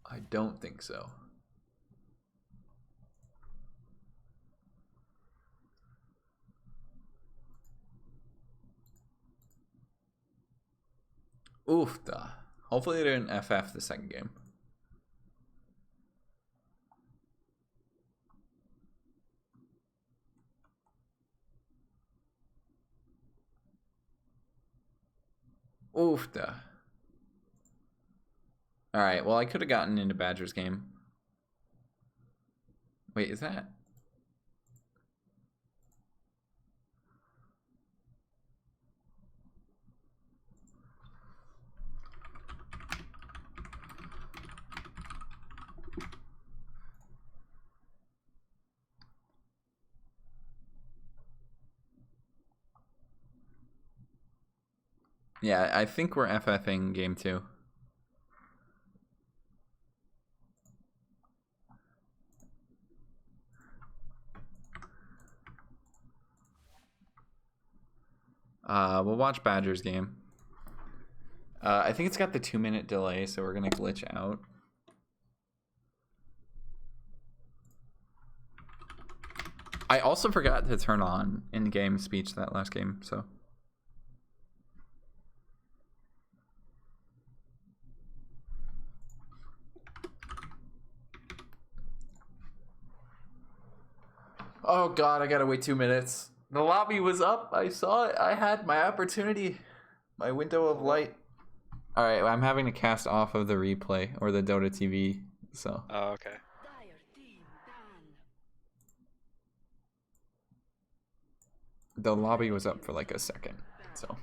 I don't think so. Oof, duh. Hopefully they didn't FF the second game. Oof, duh. Alright, well, I could have gotten into Badger's game. Wait, is that? Yeah, I think we're FFing game 2. We'll watch Badger's game. I think it's got the 2-minute delay, so we're gonna glitch out. I also forgot to turn on in-game speech that last game, so. Oh god, I gotta wait 2 minutes. The lobby was up. I saw it. I had my opportunity. My window of light. Alright, I'm having to cast off of the replay or the Dota TV, so. Oh, okay. The lobby was up for like a second, so.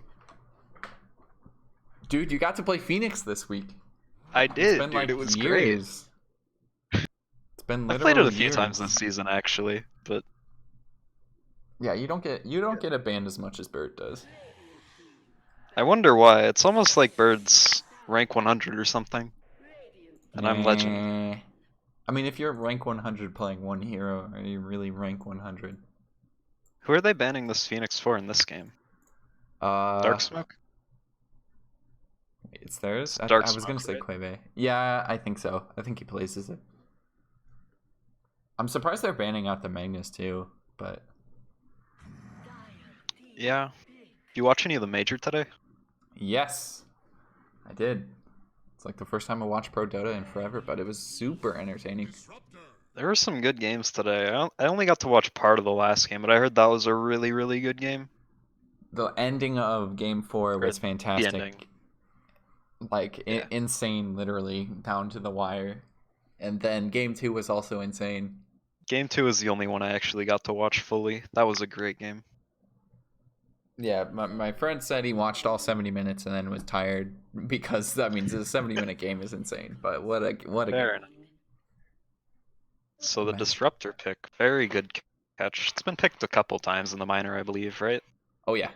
Dude, you got to play Phoenix this week. I did, Been dude. like It was years. great. It's been I've literally played it a few years. times this season, actually, but Yeah, you don't get a banned as much as Bird does. I wonder why. It's almost like Bird's rank 100 or something, and I'm legend. Nah. I mean, if you're rank 100 playing one hero, are you really rank 100? Who are they banning this Phoenix for in this game? Dark Smoke? It's theirs. It's Dark I was gonna Smoke, say right? Queve. Yeah, I think so. I think he places it. I'm surprised they're banning out the Magnus too, but Yeah. You watch any of the Major today? yes, I did. It's like the first time I watched Pro Dota in forever, but it was super entertaining. There were some good games today. I only got to watch part of the last game, but I heard that was a really, really good game. The ending of Game 4 Or was the fantastic. ending. Like Yeah. insane, literally down to the wire. And then Game 2 was also insane. Game 2 is the only one I actually got to watch fully. That was a great game. Yeah, my friend said he watched all 70 minutes and then was tired because that means a 70-minute game is insane. But what a Fair game. enough. So the Man. Disruptor pick, very good catch. It's been picked a couple times in the minor, I believe, right? Oh yeah.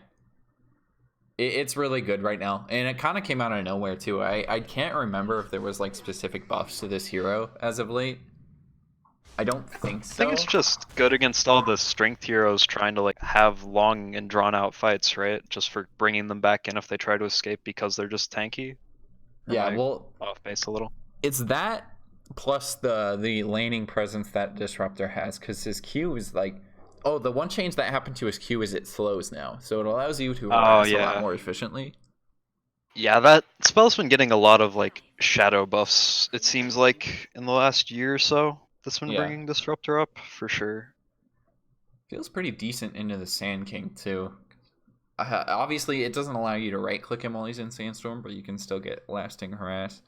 It's really good right now. And it kind of came out of nowhere too. I can't remember if there was like specific buffs to this hero as of late. I don't think so. I think it's just good against all the strength heroes trying to like have long and drawn out fights, right? Just for bringing them back in if they try to escape because they're just tanky. Or Yeah, am I well, off base a little. it's that plus the laning presence that Disruptor has, because his Q is like, oh, the one change that happened to his Q is it slows now, so it allows you to harass a lot yeah. more efficiently. Yeah, that spell's been getting a lot of like shadow buffs, it seems like, in the last year or so. That's been Yeah. bringing Disruptor up, for sure. Feels pretty decent into the Sand King too. Obviously, it doesn't allow you to right click him while he's in Sandstorm, but you can still get lasting harass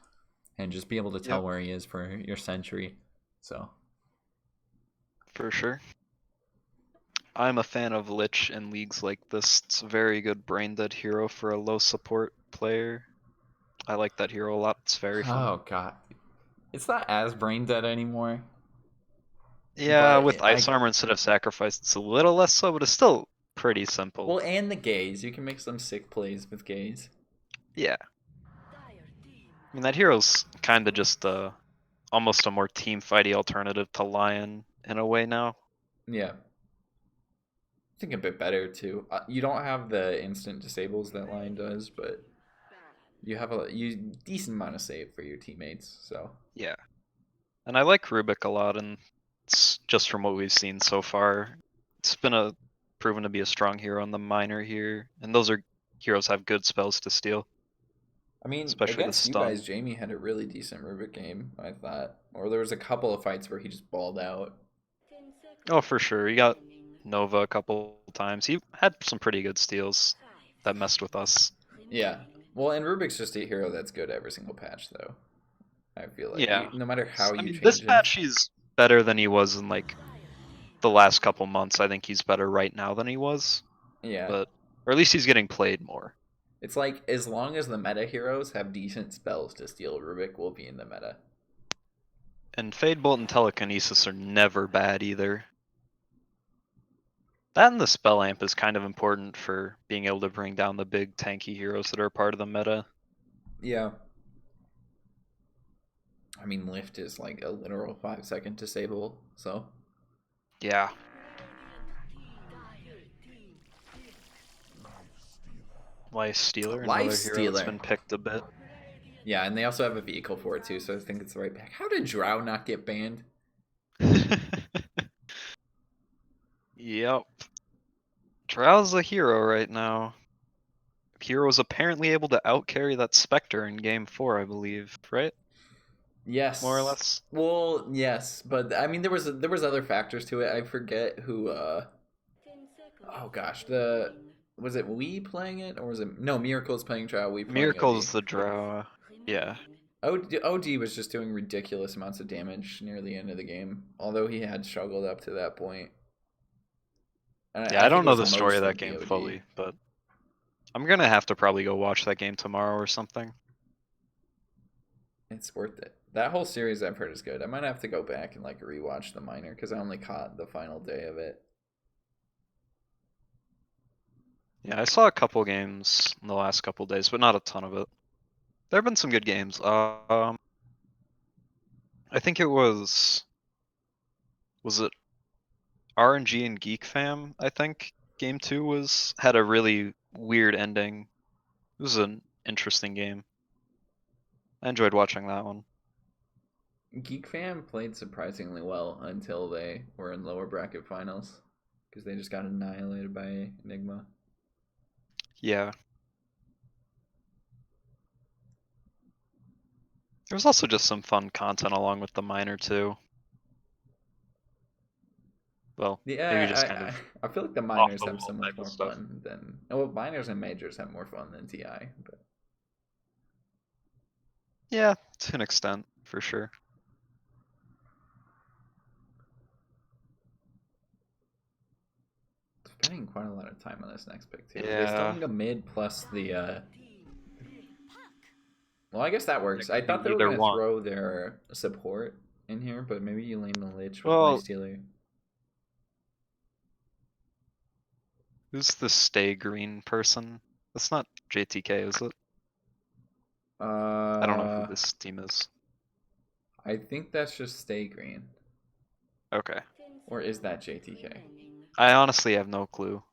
and just be able to tell Yep. where he is for your sentry. So For sure. I'm a fan of Lich in leagues like this. It's a very good brain dead hero for a low support player. I like that hero a lot. It's very fun. Oh god, it's not as brain dead anymore. Yeah, But with ice armor instead of sacrifice, it's a little less so, but it's still pretty simple. well, and the gaze, you can make some sick plays with gaze. Yeah. I mean, that hero's kind of just almost a more team fighty alternative to Lion in a way now. Yeah, I think a bit better too. You don't have the instant disables that Lion does, but you have a decent amount of save for your teammates. So Yeah. And I like Rubik a lot, and it's just from what we've seen so far, it's been proven to be a strong hero in the minor here, and those are heroes have good spells to steal, I mean, especially the against you guys, stun. Jamie had a really decent Rubik game, I thought. Or there was a couple of fights where he just balled out. Oh, for sure. He got Nova a couple times. He had some pretty good steals that messed with us. Yeah. Well, and Rubik's just a hero that's good every single patch, though. I feel like Yeah. no matter how I you mean, this change him. patch he's better than he was in like the last couple months. I think he's better right now than he was, Yeah. but or at least he's getting played more. It's like as long as the meta heroes have decent spells to steal, Rubik will be in the meta. And Fade Bolt and Telekinesis are never bad either. That and the spell amp is kind of important for being able to bring down the big tanky heroes that are part of the meta. Yeah. I mean, lift is like a literal 5-second disable, so. Yeah. Life Stealer, Life another hero that's Stealer. been picked a bit. Yeah, and they also have a vehicle for it too, so I think it's the right pack. How did Drow not get banned? Yep. Drow's a hero right now. Hero's apparently able to outcarry that Spectre in game 4, I believe, right? More or Yes. less. Well, yes, but I mean there was other factors to it. I forget who oh gosh, the was it we playing it or was it no Miracle's playing Drow, we playing OD. Miracle's the Drow. Yeah. OD was just doing ridiculous amounts of damage near the end of the game, although he had struggled up to that point. And Yeah, I I think don't it know was the story of that mostly the game OD. fully, but I'm gonna have to probably go watch that game tomorrow or something. It's worth it. That whole series I've heard is good. I might have to go back and like rewatch the minor because I only caught the final day of it. Yeah, I saw a couple games in the last couple days, but not a ton of it. There have been some good games. I think it was it RNG and Geek Fam, I think game 2 had a really weird ending. It was an interesting game. I enjoyed watching that one. Geek Fam played surprisingly well until they were in lower bracket finals because they just got annihilated by Enigma. Yeah. There was also just some fun content along with the minor too. Well, maybe just kind Yeah, of I feel like the off minors the have so wall much type of more stuff. fun than well, minors and majors have more fun than TI. But Yeah, to an extent, for sure. spending quite a lot of time on this next pick too. They still Yeah, need a mid plus the. Well, I guess that it works. I could be thought they were either gonna one. throw their support in here, but maybe you lane the Lich with Well, Lifestealer. who's the stay green person? That's not JTK, is it? I don't know who Uh, this team is. I think that's just Stay Green, Okay. or is that JTK? I honestly have no clue.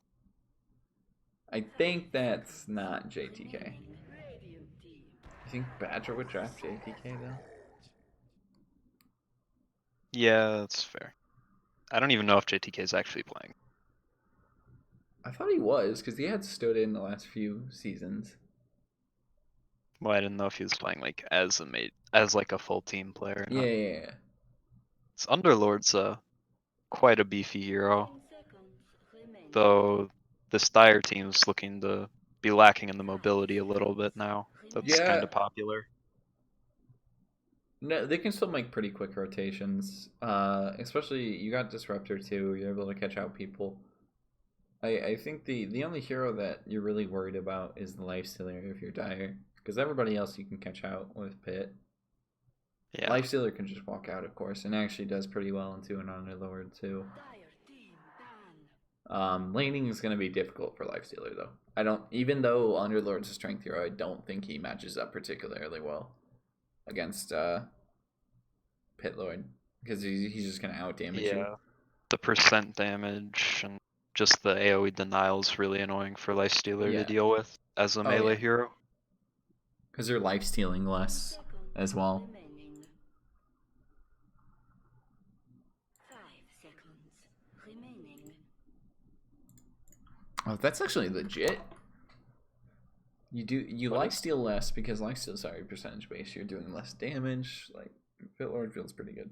I think that's not JTK. You think Badger would draft JTK though? Yeah, that's fair. I don't even know if JTK is actually playing. I thought he was because he had stood in the last few seasons. Well, I didn't know if he was playing like as like a full team player or Yeah, not. yeah, yeah. This Underlord's quite a beefy hero, though this Dire team's looking to be lacking in the mobility a little bit now. That's kind Yeah, of popular. no, they can still make pretty quick rotations. Especially you got Disruptor too. You're able to catch out people. I think the only hero that you're really worried about is the Lifestealer if you're Dire. because everybody else you can catch out with Pit. Yeah. Lifestealer can just walk out, of course, and actually does pretty well into an Underlord too. Laning is going to be difficult for Lifestealer though. I don't, even though Underlord's a strength hero, I don't think he matches up particularly well against Pit Lord, because he's just going to out damage you. The percent damage and just the AoE denial is really annoying for Lifestealer Yeah. to deal with as a melee yeah. hero. Because they're life stealing less as well. Oh, that's actually legit. You What life is- steal less because life steal is already percentage based. You're doing less damage. Like Pitlord feels pretty good.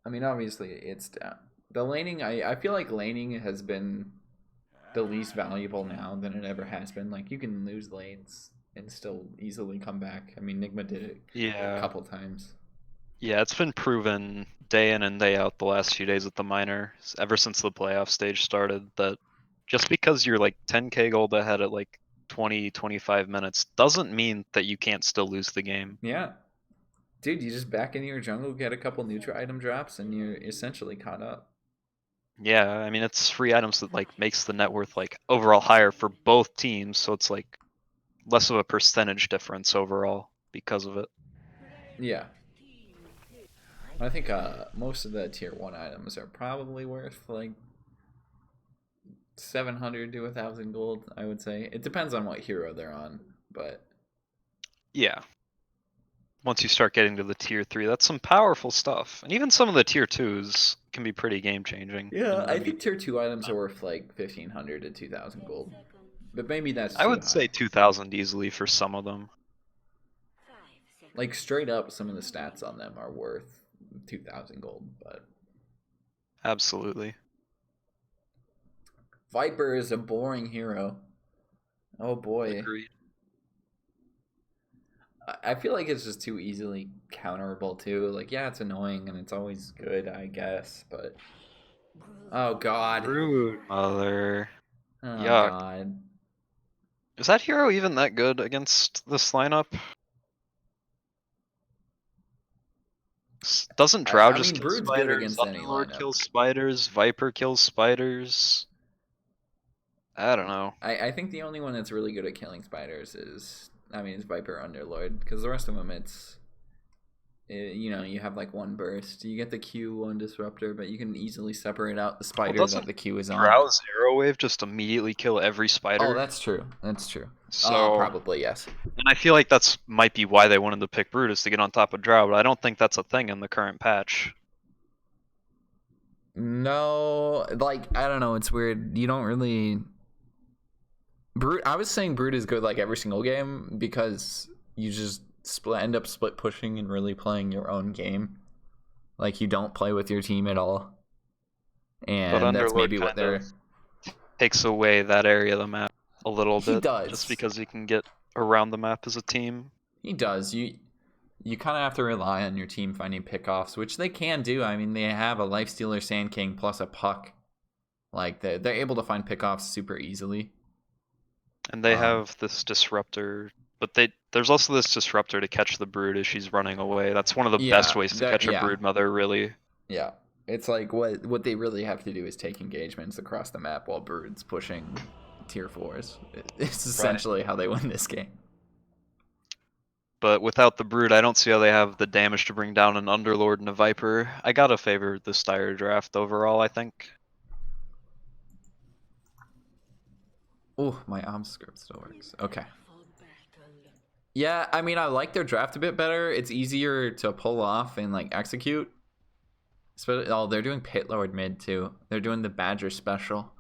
I mean, obviously it's down. The laning, I feel like laning has been the least valuable now than it ever has been. Like you can lose lanes and still easily come back. I mean, Nigma did it a couple times. Yeah, it's been proven day in and day out the last few days at the minor, ever since the playoff stage started, that just because you're like 10k gold ahead at like 20, 25 minutes doesn't mean that you can't still lose the game. Yeah. Dude, you just back into your jungle, get a couple neutral item drops, and you're essentially caught up. Yeah, I mean it's free items that like makes the net worth like overall higher for both teams, so it's like less of a percentage difference overall because of it. Yeah. I think most of the tier 1 items are probably worth like 700 to 1,000 gold, I would say. It depends on what hero they're on, but Yeah. Once you start getting to the tier 3, that's some powerful stuff. And even some of the tier 2s can be pretty game changing. yeah, I think tier 2 items are worth like 1,500 to 2,000 gold. But maybe that's I too would high. say 2,000 easily for some of them. Like straight up, some of the stats on them are worth 2,000 gold, but Absolutely. Viper is a boring hero. Oh boy. Agreed. I feel like it's just too easily counterable too. Like, yeah, it's annoying and it's always good, I guess, but oh god. Rude mother. Oh Yuck. god. Is that hero even that good against this lineup? Doesn't Drow I just mean, kill Brood's good spiders? against any Underlord lineup. kills spiders? Viper kills spiders? I don't know. I think the only one that's really good at killing spiders is Viper Underlord, because the rest of them you have like one burst. You get the Q on Disruptor, but you can easily separate out the spider that Doesn't the Q is on. Drow's Arrow Wave just immediately kill every spider? Oh, that's true. That's true. So Probably, yes. And I feel like that's might be why they wanted to pick Brutus to get on top of Drow, but I don't think that's a thing in the current patch. No, like, I don't know. It's weird. You don't really... I was saying Brood is good like every single game because you just end up split pushing and really playing your own game. Like, you don't play with your team at all. But And that's Underlord maybe what kinda they're... takes away that area of the map a little He bit. does. Just because you can get around the map as a team. He does. You kind of have to rely on your team finding pickoffs, which they can do. I mean, they have a Lifestealer Sand King plus a Puck. Like, they're able to find pickoffs super easily. And they have this disruptor, but there's also this disruptor to catch the brood as she's running away. That's one of the best ways to catch a brood mother, really. Yeah. It's like what they really have to do is take engagements across the map while Brood's pushing tier 4s. It's essentially how they win this game. But without the brood, I don't see how they have the damage to bring down an Underlord and a Viper. I gotta favor the Styre draft overall, I think. Oh, my arm script still works. Okay. Yeah, I mean, I like their draft a bit better. It's easier to pull off and like execute. Oh, they're doing Pit Lord mid too. They're doing the Badger special.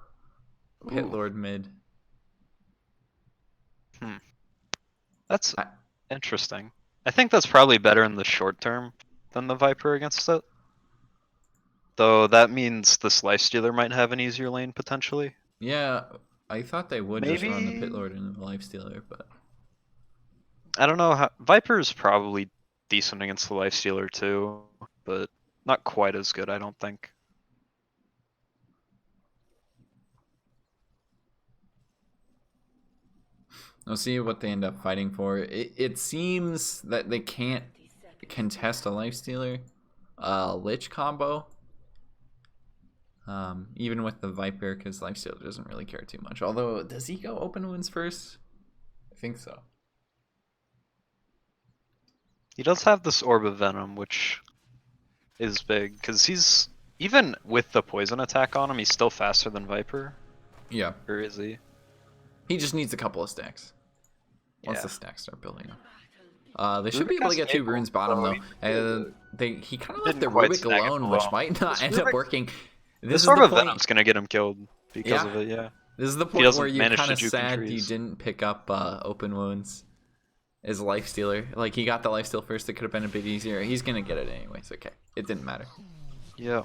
Pit Lord mid. That's interesting. I think that's probably better in the short term than the Viper against it. Though that means this Lifestealer might have an easier lane potentially. Yeah, I thought they would just run the Pit Maybe. Lord and the Lifestealer, but I don't know how Viper's probably decent against the Lifestealer too, but not quite as good, I don't think. We'll see what they end up fighting for. It seems that they can't contest a Lifestealer Lich combo. Even with the Viper, because Lifestealer doesn't really care too much. Although, does he go open wounds first? I think so. He does have this Orb of Venom, which is big, because he's, even with the poison attack on him, he's still faster than Viper. Yeah. Or is he? He just needs a couple of stacks. Once Yeah. the stacks start building up. They should be able to get 2 runes bottom, though. He kind of left the Rubik alone, which might not end up working. This Orb of Venom's going to get him killed because of it, yeah. This is the point where you're kind of sad you didn't pick up open wounds as Lifestealer. Like, he got the lifesteal first, it could have been a bit easier. He's going to get it anyways, okay. It didn't matter. Yeah.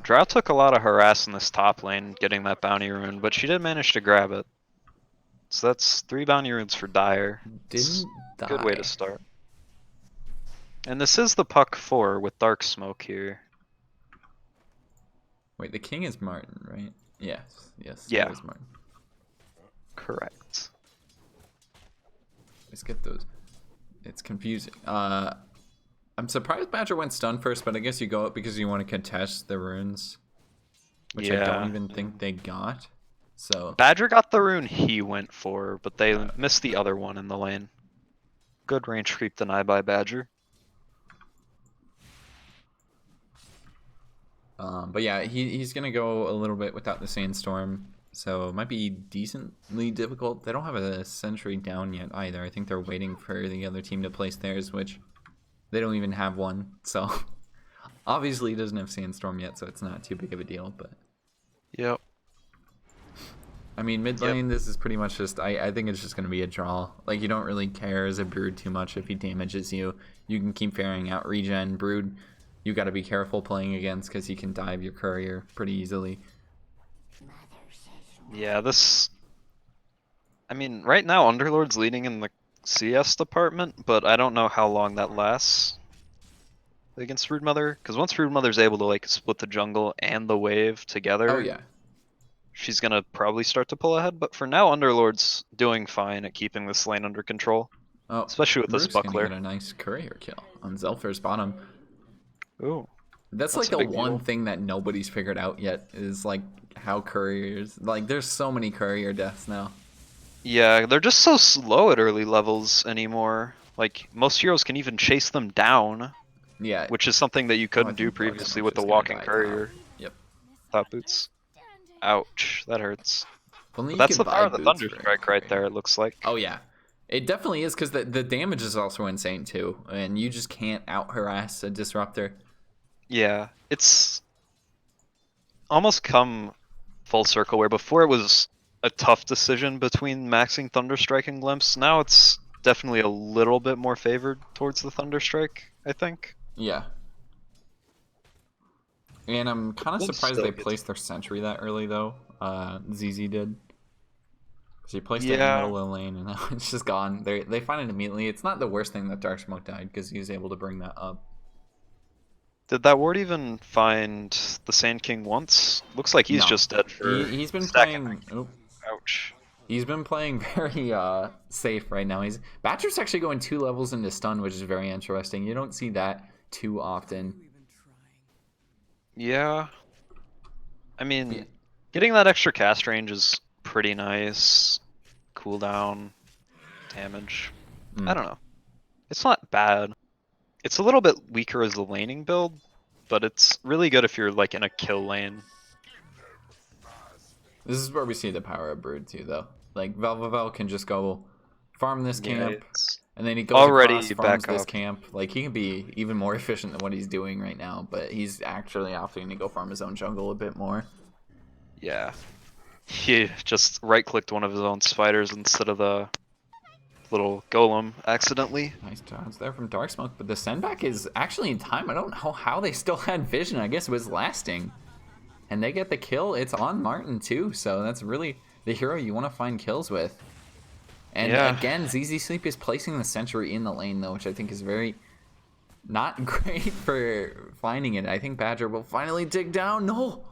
Drow took a lot of harass in this top lane getting that bounty rune, but she did manage to grab it. So that's 3 bounty runes for Dire. Didn't die. Good way to start. And this is the Puck 4 with Dark Smoke here. Wait, the king is Martin, right? Yes, yes. Yeah. It is Martin. Correct. Let's get those. It's confusing. I'm surprised Badger went stun first, but I guess you go up because you want to contest the runes, which I don't even think they got. So Badger got the rune he went for, but they missed the other one in the lane. Good range creep denied by Badger. But yeah, he's gonna go a little bit without the Sandstorm, so it might be decently difficult. They don't have a sentry down yet either. I think they're waiting for the other team to place theirs, which they don't even have one. So obviously he doesn't have Sandstorm yet, so it's not too big of a deal. But yep. I mean, mid lane, this is pretty much just, I think it's just going to be a draw. Like, you don't really care as a Brood too much if he damages you. You can keep ferrying out regen. Brood, you got to be careful playing against because he can dive your courier pretty easily. Yeah, this... I mean, right now Underlord's leading in the CS department, but I don't know how long that lasts against Broodmother. Because once Broodmother's able to, like, split the jungle and the wave together... Oh, yeah. She's gonna probably start to pull ahead, but for now, Underlord's doing fine at keeping this lane under control. Oh, especially with this buckler. Get a nice courier kill on Zelfer's bottom. Ooh, that's like the one thing that nobody's figured out yet is like how couriers. Like, there's so many courier deaths now. Yeah, they're just so slow at early levels anymore. Like, most heroes can even chase them down. Yeah, which is something that you couldn't do previously with the walking courier. Yep. Top boots. Ouch, that hurts. But that's the power of the Thunderstrike right there, it looks like. Oh yeah, it definitely is, because the damage is also insane too, and you just can't out-harass a Disruptor. Yeah, it's almost come full circle, where before it was a tough decision between maxing Thunderstrike and Glimpse, now it's definitely a little bit more favored towards the Thunderstrike, I think. Yeah. And I'm kind of surprised they placed their sentry that early, though. ZZ did. So he placed it in the middle of the lane, and now it's just gone. They find it immediately. It's not the worst thing that Dark Smoke died, because he was able to bring that up. Did that ward even find the Sand King once? Looks like he's just dead for... He's been playing... Oh. Ouch. He's been playing very safe right now. Badger's actually going 2 levels into stun, which is very interesting. You don't see that too often. Yeah. I mean, getting that extra cast range is pretty nice. Cooldown, damage. I don't know. It's not bad. It's a little bit weaker as a laning build, but it's really good if you're like in a kill lane. This is where we see the power of Brood too, though. Like, Velvavel can just go farm this camp, and then he goes across, farms this camp. Like, he can be even more efficient than what he's doing right now, but he's actually opting to go farm his own jungle a bit more. Yeah. He just right-clicked one of his own spiders instead of the little golem accidentally. Nice dodge there from Darksmoke, but the send back is actually in time. I don't know how they still had vision. I guess it was lasting. And they get the kill. It's on Martin too, so that's really the hero you want to find kills with. And again, ZZ Sleep is placing the sentry in the lane though, which I think is very not great for finding it. I think Badger will finally dig down. No!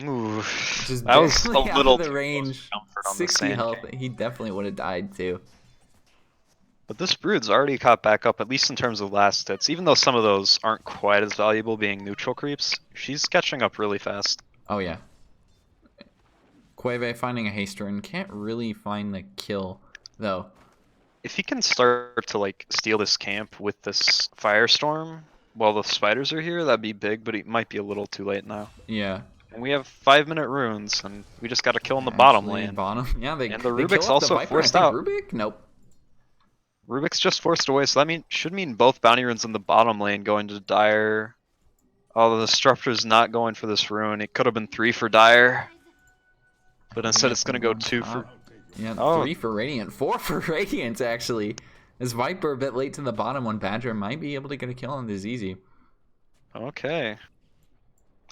Ooh, Just that was a little the range. effort on the 60 Sand health. King. He definitely would have died too. But this Brood's already caught back up, at least in terms of last hits. Even though some of those aren't quite as valuable being neutral creeps, she's catching up really fast. Oh yeah. Quave finding a haste rune. Can't really find the kill though. If he can start to like steal this camp with this firestorm while the spiders are here, that'd be big, but it might be a little too late now. Yeah. And we have 5-minute runes, and we just gotta kill in the bottom Actually, lane. Bottom. Yeah, they And the they Rubik's kill off the also Viper. forced I think out. Rubik? Nope. Rubik's just forced away, so that should mean both bounty runes in the bottom lane going to Dire. Oh, the Disruptor's not going for this rune. It could have been 3 for Dire. But instead it's gonna go 2 for... Yeah, Oh. 3 for Radiant. 4 for Radiant, actually. This Viper a bit late to the bottom when Badger might be able to get a kill on this easy. Okay.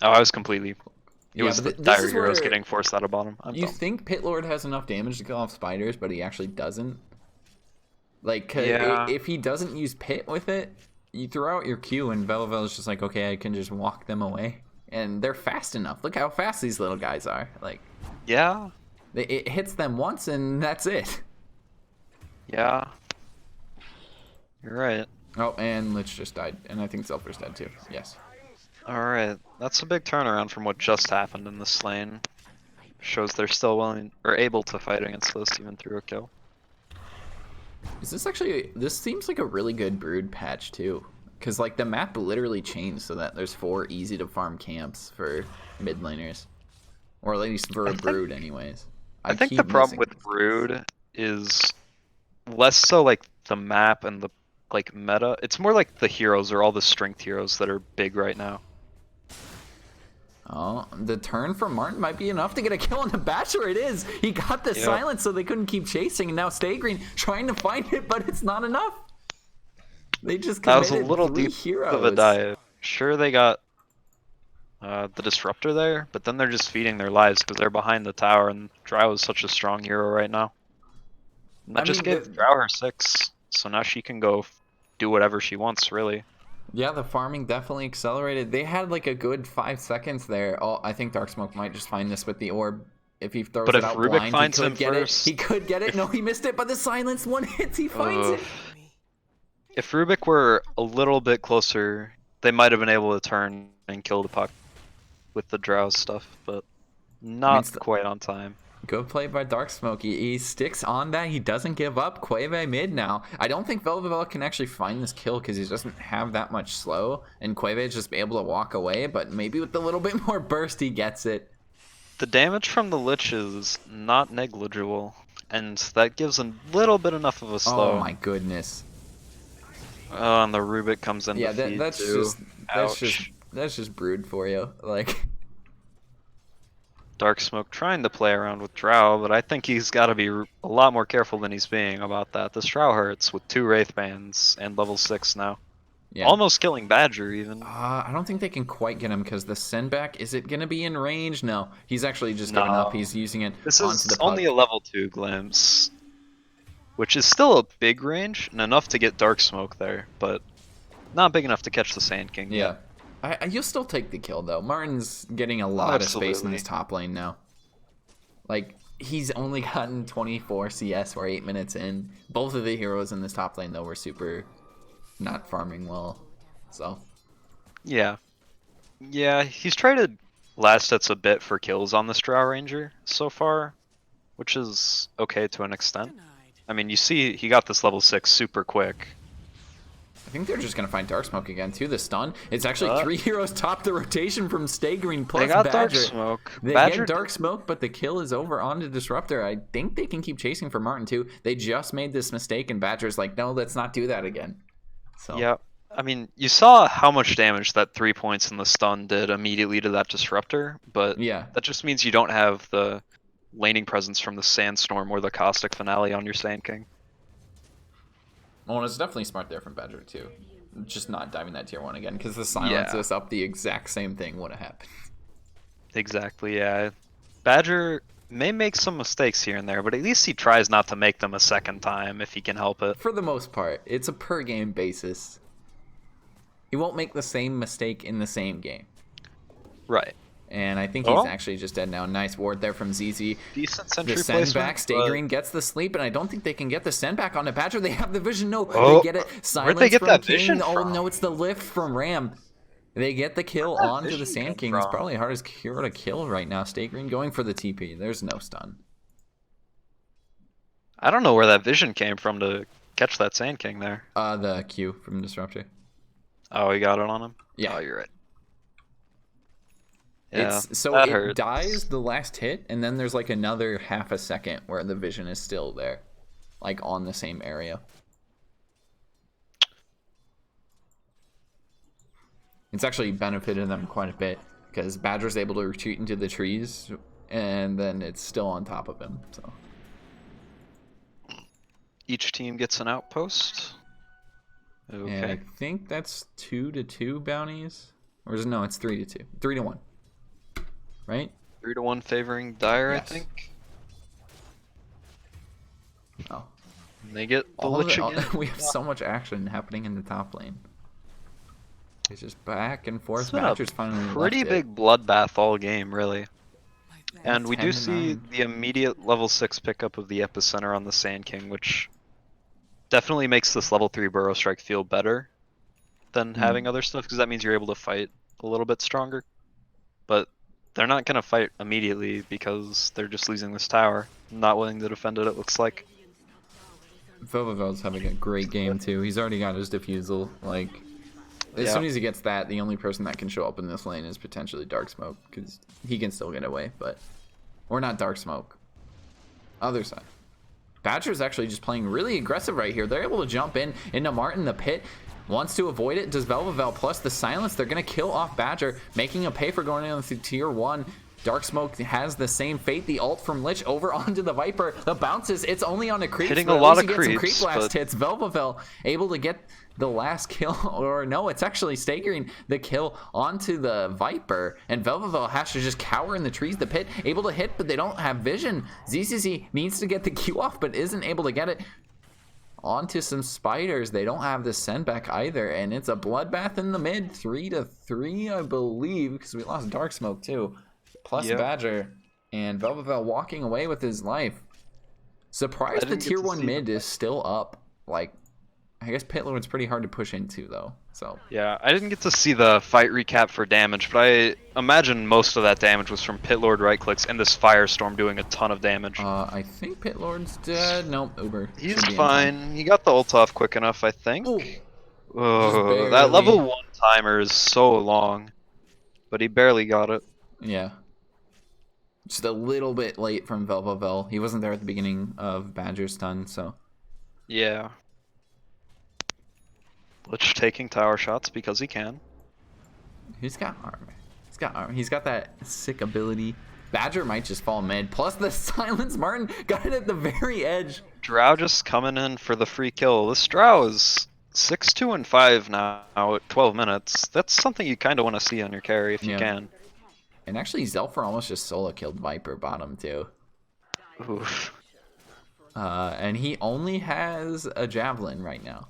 Oh, I was completely... It was the but this Dire is Heroes where getting forced out of bottom. I'm You dumb. think Pit Lord has enough damage to kill off spiders, but he actually doesn't? Like, 'cause Yeah. if he doesn't use Pit with it, you throw out your Q and Velavel's just like, okay, I can just walk them away. And they're fast enough. Look how fast these little guys are. Like, Yeah. it hits them once and that's it. Yeah. You're right. Oh, and Lich just died. And I think Zelfer's dead too. Yes. Alright. That's a big turnaround from what just happened in this lane. Shows they're still willing or able to fight against this even through a kill. Is this actually... This seems like a really good Brood patch too. Because, like, the map literally changed so that there's 4 easy-to-farm camps for mid laners. Or at least for a Brood, anyways. I think the keep problem missing with this. Brood is less so like the map and the like meta. It's more like the heroes or all the strength heroes that are big right now. Oh, the turn from Martin might be enough to get a kill on the Bachelor. It is. He got the Yep. silence so they couldn't keep chasing. And now Stay Green trying to find it, but it's not enough. They just That was committed a little 3 deep heroes. of a dive. Sure, they got the disruptor there, but then they're just feeding their lives because they're behind the tower, and Drow is such a strong hero right now. And that just gave Drow her 6, so now she can go do whatever she wants, really. Yeah, the farming definitely accelerated. They had like a good 5 seconds there. Oh, I think Dark Smoke might just find this with the orb. If he throws But it if out Rubik blind, finds he could him get first- it. He could get it. No, he missed it. But the silence one hits. He finds it. If Rubik were a little bit closer, they might have been able to turn and kill the puck with the Drow stuff, but not quite on time. Good play by Dark Smoke. He sticks on that. He doesn't give up. Quave mid now. I don't think Velvevella can actually find this kill because he doesn't have that much slow. And Quave is just able to walk away. But maybe with a little bit more burst, he gets it. The damage from the Lich is not negligible, and that gives a little bit enough of a slow. Oh my goodness. Oh, and the Rubik comes in. Yeah, to feed that's too. that's just Brood for you. Like. Dark Smoke trying to play around with Drow, but I think he's got to be a lot more careful than he's being about that. This Drow hurts with 2 Wraith Bands and level 6 now. Yeah. Almost killing Badger even. I don't think they can quite get him because the send back, is it going to be in range? No, he's actually just giving up. He's using it This onto is the puck. only a level 2 glimpse, which is still a big range and enough to get Dark Smoke there, but not big enough to catch the Sand King. Yeah. You'll still take the kill, though. Martin's getting a lot of space in this top lane now. Like, he's only gotten 24 CS. We're 8 minutes in. Both of the heroes in this top lane, though, were super not farming well. So. Yeah. Yeah, he's traded last hits a bit for kills on this Drow Ranger so far, which is okay to an extent. I mean, you see he got this level 6 super quick. I think they're just going to find Dark Smoke again, too. The stun. It's actually 3 heroes top the rotation from Stay Green plus They got Badger. Dark Smoke. They Badger get Dark Smoke, but the kill is over onto Disruptor. I think they can keep chasing for Martin, too. They just made this mistake, and Badger's like, no, let's not do that again. So. Yeah. I mean, you saw how much damage that 3 points in the stun did immediately to that Disruptor, but Yeah. that just means you don't have the laning presence from the Sandstorm or the Caustic Finale on your Sand King. Well, it's definitely smart there from Badger, too. Just not diving that tier 1 again, because the silence is up, the exact same thing would have happened. Exactly, yeah. Badger may make some mistakes here and there, but at least he tries not to make them a second time if he can help it. For the most part, it's a per game basis. He won't make the same mistake in the same game. Right. And I think he's Oh. actually just dead now. Nice ward there from ZZ. Decent The sentry send placement. back, Stay Green gets the sleep, and I don't think they can get the send back onto Badger. They have the vision. No, Oh, they get it. Silence where'd they get from that King. vision Oh from? no, it's the lift from Ram. They get the kill Where'd that onto the vision Sand come King. It's from? probably hardest hero to kill right now. Stay Green going for the TP. There's no stun. I don't know where that vision came from to catch that Sand King there. The Q from Disruptor. Oh, he got it on him? Yeah. Oh, you're right. Yeah, It hurts. dies the last hit, and then there's like another half a second where the vision is still there, like on the same area. It's actually benefited them quite a bit because Badger's able to retreat into the trees, and then it's still on top of him. So Each team gets an outpost. Okay. and I think that's 2-2 bounties, or is it, no? It's 3-2, 3-1, right? 3-1 favoring Dire, Yes. I think. Oh, And they get the all of Lich it, again. we have so much action happening in the top lane. It's just back and forth. It's been Badger's a finally pretty left big bloodbath all game, really. And we do 10-9. see the immediate level 6 pickup of the Epicenter on the Sand King, which definitely makes this level 3 Burrow Strike feel better than having other stuff, because that means you're able to fight a little bit stronger. But they're not going to fight immediately because they're just losing this tower. Not willing to defend it, it looks like. Velvevel's having a great game too. He's already got his defusal. Like, as Yeah. soon as he gets that, the only person that can show up in this lane is potentially Dark Smoke, because he can still get away, but... Or not Dark Smoke. Other side. Badger's actually just playing really aggressive right here. They're able to jump in into Martin. The pit wants to avoid it. Does Velvevel plus the silence. They're going to kill off Badger, making him pay for going in through tier 1. Dark Smoke has the same fate. The ult from Lich over onto the Viper. The bounces. It's only on the creeps. Hitting but a at lot least of he gets some creeps, creep blast but- hits. Velvevel able to get the last kill, or no, it's actually Stay Green the kill onto the Viper, and Velvevel has to just cower in the trees. The pit able to hit, but they don't have vision. ZZZ needs to get the Q off, but isn't able to get it onto some spiders. They don't have the send back either, and it's a bloodbath in the mid. 3-3, I believe, because we lost Dark Smoke too, plus Yep. Badger, and Velvevel walking away with his life. Surprised the didn't get tier to 1 see mid is still up. Like, I guess Pit Lord's pretty hard to push into though, so. Yeah, I didn't get to see the fight recap for damage, but I imagine most of that damage was from Pit Lord right clicks and this Firestorm doing a ton of damage. I think Pit Lord's dead. Nope, Uber. He's should be in time. fine. He got the ult off quick enough, I think. Ooh. Oh, that barely. level 1 timer is so long, but he barely got it. Yeah. Just a little bit late from Velvevel. He wasn't there at the beginning of Badger's stun, so. Yeah. Lich taking tower shots because he can. He's got armor. He's got armor. He's got that sick ability. Badger might just fall mid. Plus the silence. Martin got it at the very edge. Drow just coming in for the free kill. This Drow is 6-2-5 now at 12 minutes. That's something you kind of want to see on your carry if you Yeah. can. And actually, Zelfer almost just solo killed Viper bottom too. Oof. And he only has a javelin right now.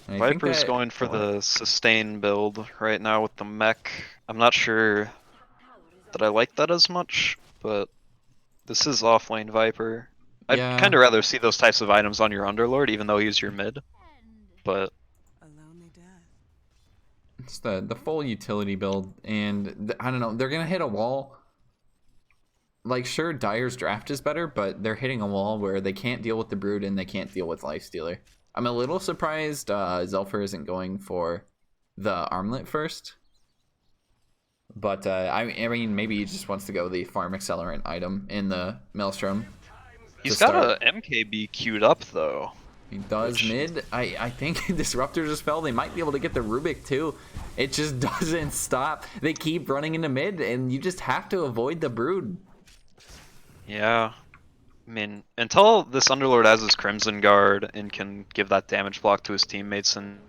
And I think Viper's that- going for the sustain build right now with the mech. I'm not sure that I like that as much, but this is offlane Viper. I'd Yeah. kind of rather see those types of items on your Underlord, even though he's your mid. But A lonely death. It's the full utility build, and I don't know, they're gonna hit a wall. Like, sure, Dire's draft is better, but they're hitting a wall where they can't deal with the Brood and they can't deal with Lifestealer. I'm a little surprised Zelfer isn't going for the armlet first. But, I mean, maybe he just wants to go the farm accelerant item in the Maelstrom. he's to got start. a MKB queued up though. He does Which- mid. I think Disruptor just fell. They might be able to get the Rubik too. It just doesn't stop. They keep running into mid, and you just have to avoid the Brood. Yeah. I mean, until this Underlord has his Crimson Guard and can give that damage block to his teammates, and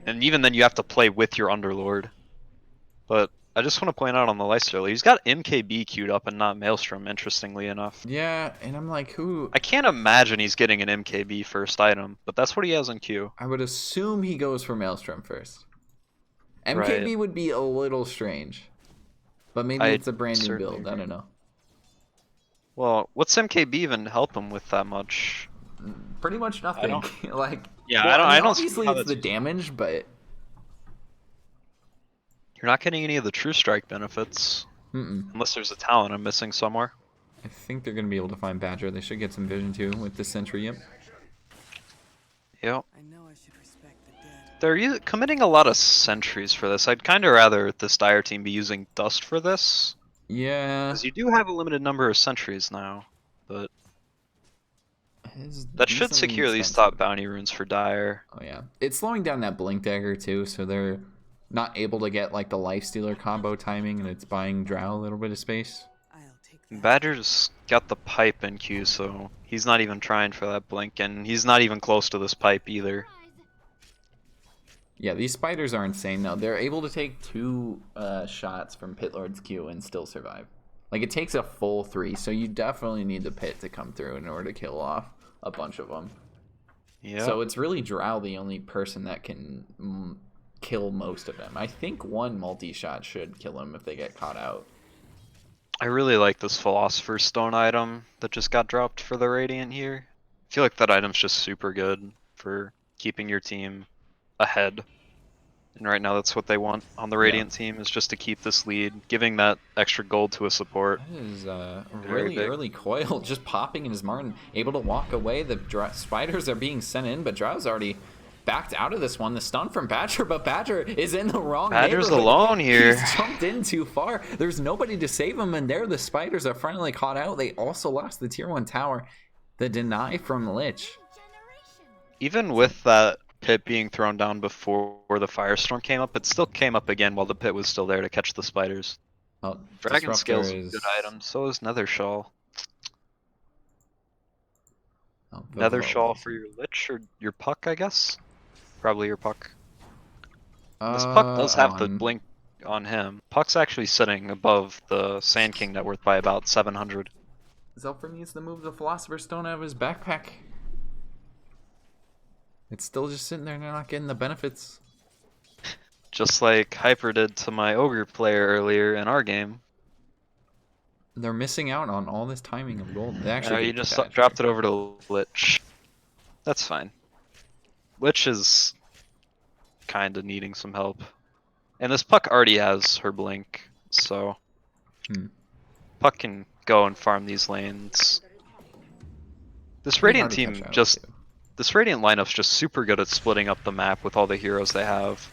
even then you have to play with your Underlord. But I just want to point out on the Lifestealer, he's got MKB queued up and not Maelstrom, interestingly enough. Yeah, and I'm like, who? I can't imagine he's getting an MKB first item, but that's what he has in queue. I would assume he goes for Maelstrom first. MKB Right. would be a little strange. But maybe it's a brand new certainly build. I don't know. Well, what's MKB even help him with that much? Pretty much nothing. don't- Like, Yeah, well, I don't see obviously how it's the that's- damage, but You're not getting any of the true strike benefits. Unless there's a talent I'm missing somewhere. I think they're gonna be able to find Badger. They should get some vision too with the sentry. Yep. Yep. I know I should respect the dead. They're committing a lot of sentries for this. I'd kind of rather this Dire team be using Dust for this. Yeah. Because you do have a limited number of sentries now. But that should decently secure these expensive. top bounty runes for Dire. Oh yeah, it's slowing down that blink dagger too, so they're not able to get like the lifestealer combo timing, and it's buying Drow a little bit of space. I'll take that. Badger's got the pipe in queue, so he's not even trying for that blink, and he's not even close to this pipe either. Yeah, these spiders are insane though. They're able to take 2 shots from Pit Lord's Q and still survive. Like, it takes a full 3, so you definitely need the pit to come through in order to kill off a bunch of them. Yeah. So it's really Drow the only person that can kill most of them. I think 1 multi-shot should kill them if they get caught out. I really like this Philosopher's Stone item that just got dropped for the Radiant here. I feel like that item's just super good for keeping your team ahead. And right now that's what they want on the Radiant team, is just to keep this lead, giving that extra gold to a support. That is Very really big. early coil, just popping in his Martin, able to walk away. The spiders are being sent in, but Drow's already backed out of this one. The stun from Badger, but Badger is in the wrong Badger's neighborhood. alone here. He's jumped in too far. There's nobody to save him, and there the spiders are finally caught out. They also lost the tier 1 tower. The deny from Lich. Even with that pit being thrown down before the firestorm came up, it still came up again while the pit was still there to catch the spiders. Oh, Dragon Disruptor Scale's a is... good item, so is Nether Shawl. Oh, Nether Vivalo. Shawl for your Lich or your Puck, I guess? Probably your Puck. This Puck does have the on- blink on him. Puck's actually sitting above the Sand King net worth by about 700. Zelfer needs to move the Philosopher's Stone out of his backpack. It's still just sitting there and they're not getting the benefits. Just like Hyper did to my Ogre player earlier in our game. They're missing out on all this timing of gold. They actually You get just Badger. dropped it over to Lich. That's fine. Lich is kind of needing some help. And this Puck already has her blink, so Puck can go and farm these lanes. This Pretty Radiant hard to team catch out, just... too. This Radiant lineup's just super good at splitting up the map with all the heroes they have.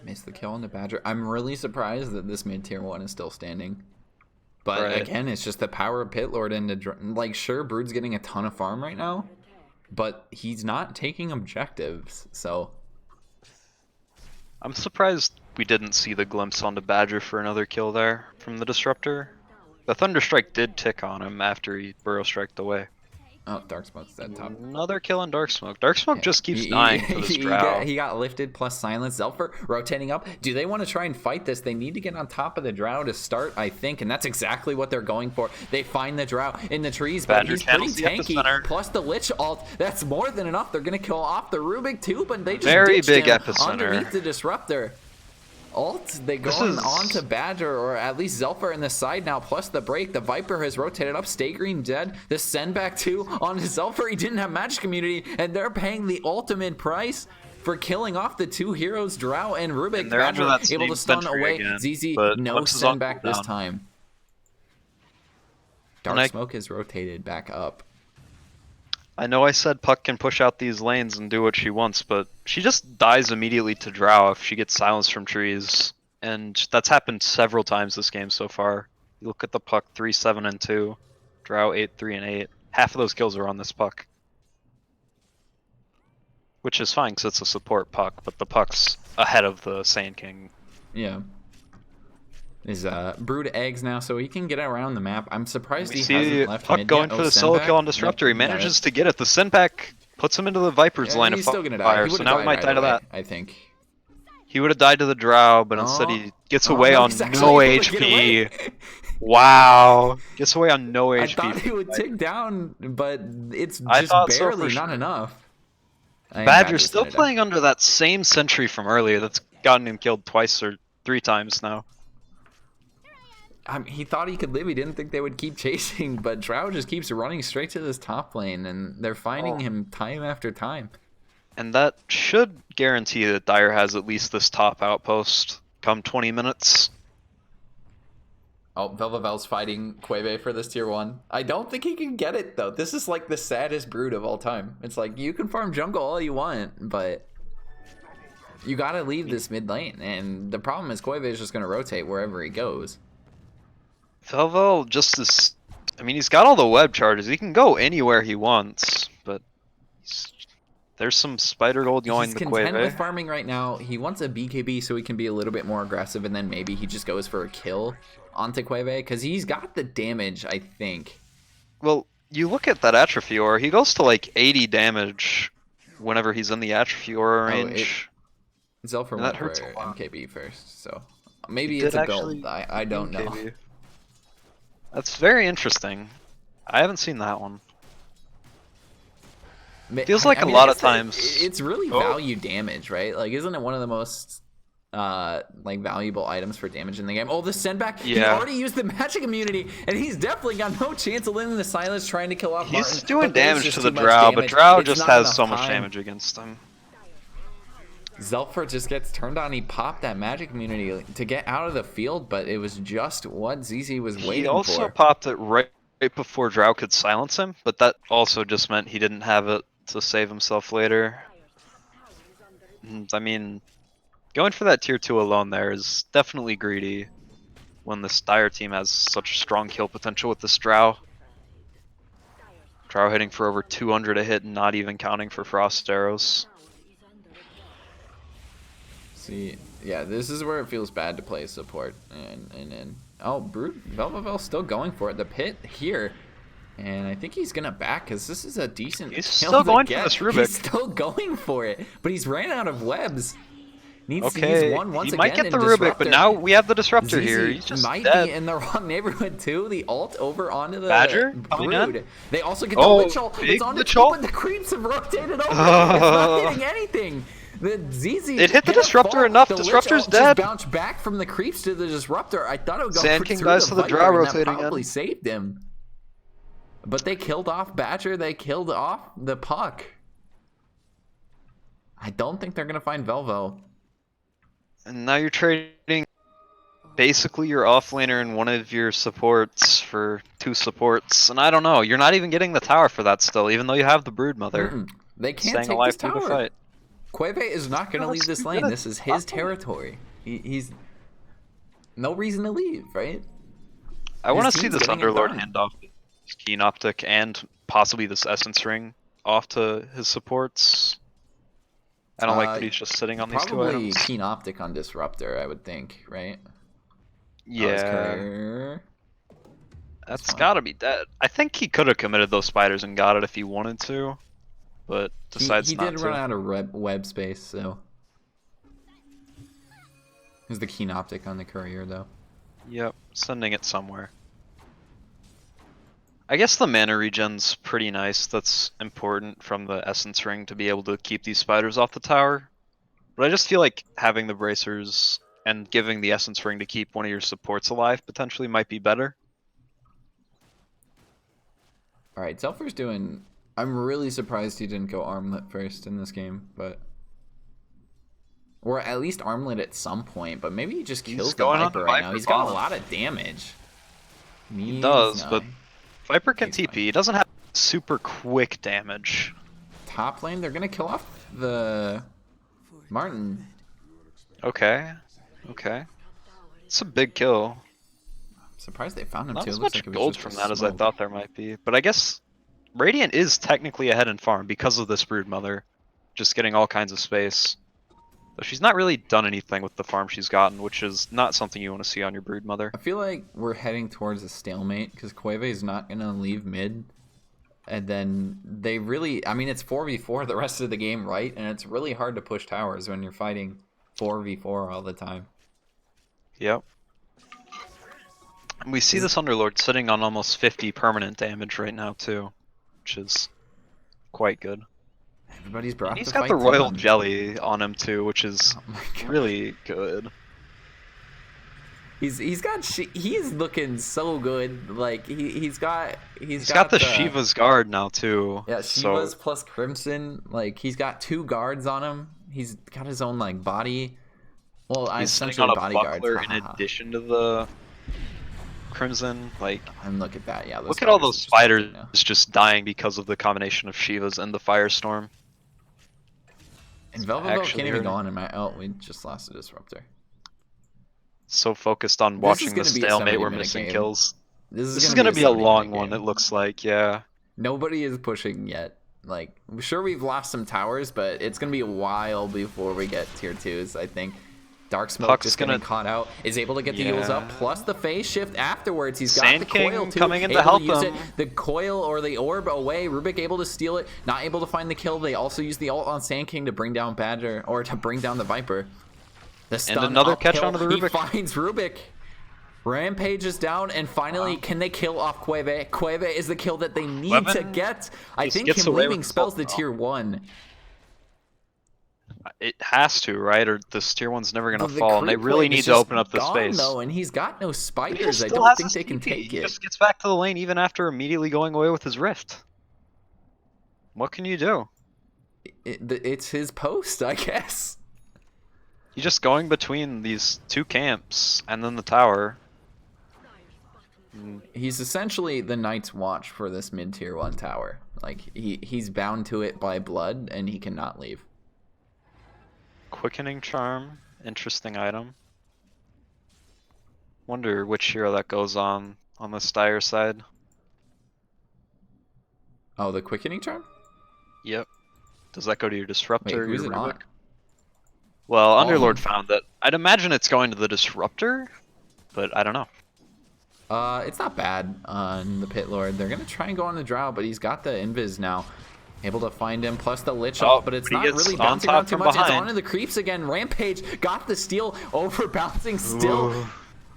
Missed the kill on the Badger. I'm really surprised that this mid tier 1 is still standing. But Right. again, it's just the power of Pit Lord and like, sure, Brood's getting a ton of farm right now, but he's not taking objectives. So I'm surprised we didn't see the glimpse onto Badger for another kill there from the Disruptor. The Thunderstrike did tick on him after he Burrow Striked away. oh, Dark Smoke's dead top. Another kill on Dark Smoke. Dark Smoke just keeps He- dying to this he Drow. he got lifted plus silence. Zelfer rotating up. Do they want to try and fight this? They need to get on top of the Drow to start, I think, and that's exactly what they're going for. They find the Drow in the trees, but Badger he's pretty channels the tanky. epicenter. Plus the Lich ult. That's more than enough. They're going to kill off the Rubik too, but they just Very ditched big him epicenter. underneath the Disruptor. Ult, they go This is- on to Badger, or at least Zelfer in the side now, plus the break. The Viper has rotated up, Stay Green dead. The send back two on Zelfer, he didn't have Magic Community, and they're paying the ultimate price for killing off the 2 heroes, Drow and Rubik. And they're under Badger that able same to stun sentry away. again, ZZ, but no Glimpse is send on back this cooldown. time. Dark And Smoke is rotated back up. I know I said Puck can push out these lanes and do what she wants, but she just dies immediately to Drow if she gets silenced from trees. And that's happened several times this game so far. You look at the Puck 3, 7, and 2. Drow 8, 3, and 8. Half of those kills are on this Puck. Which is fine because it's a support Puck, but the Puck's ahead of the Sand King. Yeah. Is brood eggs now, so he can get around the map. I'm surprised We he see hasn't left Puck mid going yet. for Oh, the solo Sendback? kill on Disruptor. Yep, He got manages it. to get it. The Sendback puts him into the Viper's Yeah, line of he's still gonna die. fire, He so would've now he might right die to away, that. I think. He would have died to the Drow, but instead Oh. he gets Oh, away no, on he's actually no able to get HP. away. Wow. Gets away on no I HP. thought he would tick down, but it's I just thought so barely, for not sure. enough. I think Badger's still gonna die. playing under that same sentry from earlier that's gotten him killed twice or 3 times now. He thought he could live. He didn't think they would keep chasing, but Drow just keeps running straight to this top lane, and they're finding him time after time. And that should guarantee that Dire has at least this top outpost come 20 minutes. Oh, Velvavel's fighting Queve for this tier 1. I don't think he can get it, though. This is like the saddest brood of all time. It's like, you can farm jungle all you want, but you gotta leave this mid lane. And the problem is Queve is just gonna rotate wherever he goes. Velvel just is... I mean, he's got all the web charges. He can go anywhere he wants, but there's some spider gold going He's the content with Queve. farming right now. He wants a BKB so he can be a little bit more aggressive, and then maybe he just goes for a kill onto Queve, because he's got the damage, I think. Well, you look at that Atrophy Aura, he goes to like 80 damage whenever he's in the Atrophy Aura range. Zelfer And went that hurts for a lot. MKB first, so maybe Did it's a actually build. I don't know. MKB. That's very interesting. I haven't seen that one. Feels like I a mean, lot I of guess that times. it's really Oh. value damage, right? Like, isn't it one of the most like valuable items for damage in the game? Oh, the send back. He Yeah. already used the magic immunity, and he's definitely got no chance of landing the silence trying to kill off He's Martin. doing but there's damage just to the too much Drow, but damage. Drow It's just not has enough so much time. damage against him. Zelfer just gets turned on. He popped that magic immunity to get out of the field, but it was just what ZZ was waiting He also for. popped it right before Drow could silence him, but that also just meant he didn't have it to save himself later. And, I mean, going for that tier 2 alone there is definitely greedy when this Dire team has such strong kill potential with this Drow. Drow hitting for over 200 a hit and not even counting for frost arrows. See, yeah, this is where it feels bad to play support. And oh, Brood Velvavel's still going for it. The pit here. And I think he's gonna back, because this is a decent He's kill still to going for get. this Rubik. He's still going for it, but he's ran out of webs. Needs to use Okay, one once he again. might get the and Rubik, Disruptor. but now we have the Disruptor ZZ here. He's just might dead. be in the wrong neighborhood too. The ult over onto the Badger coming in? Brood. They also get the Oh, Lich Ult. big It's on the Lich top, Ult? but the creeps have rotated over. It's not hitting anything. The ZZ It hit the hit a Disruptor fall. enough. The Lich Disruptor's Ult dead. Just bounced back from the creeps to the Disruptor. I thought it would go Sand for King through dies to the Viper, Drow and that rotating probably in. saved him. But they killed off Badger. They killed off the Puck. I don't think they're gonna find Velvo. And now you're trading basically your offlaner and one of your supports for 2 supports. And I don't know, you're not even getting the tower for that still, even though you have the Broodmother They can't staying take alive this through the tower. fight. Queve is not going to No, leave this it's lane. good. This is his territory. He's no reason to leave, right? I want to His see team's this getting it Underlord done. hand off his Keen Optic and possibly this Essence Ring off to his supports. I don't like that he's just sitting on these 2 Probably items. Keen Optic on Disruptor, I would think, right? Yeah, Courier. that's fine. gotta be dead. I think he could have committed those spiders and got it if he wanted to, but decides He not did to. run out of web space, so. There's the Keen Optic on the Courier, though. Yep, sending it somewhere. I guess the mana regen's pretty nice. That's important from the Essence Ring to be able to keep these spiders off the tower. But I just feel like having the bracers and giving the Essence Ring to keep one of your supports alive potentially might be better. Alright, Zelfer's doing... I'm really surprised he didn't go Armlet first in this game, but... Or at least Armlet at some point, but maybe he just He's kills the going on Viper the right now. Viper He's got a bomb. lot of damage. He does, but Viper can He's fine. TP. He doesn't have super quick damage. Top lane, they're gonna kill off the... Martin. Okay, okay. It's a big kill. Surprised they found him Not too. as Looks much like it was gold just from a that as I smoke. thought there might be. But I guess Radiant is technically ahead in farm because of this Broodmother. Just getting all kinds of space. Though she's not really done anything with the farm she's gotten, which is not something you want to see on your Broodmother. I feel like we're heading towards a stalemate because Queve is not gonna leave mid. And then they really, I mean, it's 4v4 the rest of the game, right? And it's really hard to push towers when you're fighting 4v4 all the time. Yep. We see this Underlord sitting on almost 50 permanent damage right now too, which is quite good. Everybody's brought He's the got fight the to royal them. jelly on him too, which is Oh my God. really good. He's got he is looking so good. Like he's got He's got the Shiva's guard now too. yeah, So Shiva's plus Crimson. Like he's got 2 guards on him. He's got his own like body. Well, he's sitting essentially on a bodyguards. buckler Ha, in ha, ha. addition to the Crimson. Like, And look at that. Yeah, look at all those spiders now. just dying because of the combination of Shiva's and the Firestorm. And Velvet actually can't even go hurting. on in my. Oh, we just lost a disruptor. So focused on This is watching the gonna be a stalemate, we're 70-minute missing game. kills. This This is gonna be a 70-minute long one. game. It looks like, yeah. Nobody is pushing yet. Like, I'm sure we've lost some towers, but it's gonna be a while before we get tier 2s, I think. Dark Smoke Puck's just gonna- getting caught out, is able to get the heals up, Yeah. plus the phase shift afterwards. He's got Sand the coil King too, coming in to able help use him. it. The coil or the orb away, Rubik able to steal it, not able to find the kill. They also use the ult on Sand King to bring down Badger, or to bring down the Viper. The stun another catch uphill, onto the Rubik. He finds Rubik. Rampage is down, and finally, can they kill off Cueve? Cueve is the kill that they need to Levin get. I just think gets him away leaving with the spells the ult, though. tier 1. It has to, right? Or this tier 1's never gonna The fall, and they creep really wave need is to just open up the gone, space. though, and he's got no But he spiders. I still don't has think his they can TP. take He it. just gets back to the lane even after immediately going away with his rift. What can you do? It's his post, I guess. He's just going between these 2 camps and then the tower. He's essentially the Night's Watch for this mid-tier 1 tower. Like, he's bound to it by blood, and he cannot leave. Quickening Charm, interesting item. Wonder which hero that goes on the Styre side. Oh, the Quickening Charm? Yep. Does that go to your Disruptor? Wait, who's your it on? Rubik? Well, Oh. Underlord found that. I'd imagine it's going to the Disruptor, but I don't know. It's not bad on the Pit Lord. They're gonna try and go on the Drow, but he's got the Invis now. Able to find him, plus the Lich Oh, ult, but it's but he not gets really on bouncing top around too from much. It's behind. onto the creeps again. Rampage got the steal, over bouncing still. Ooh.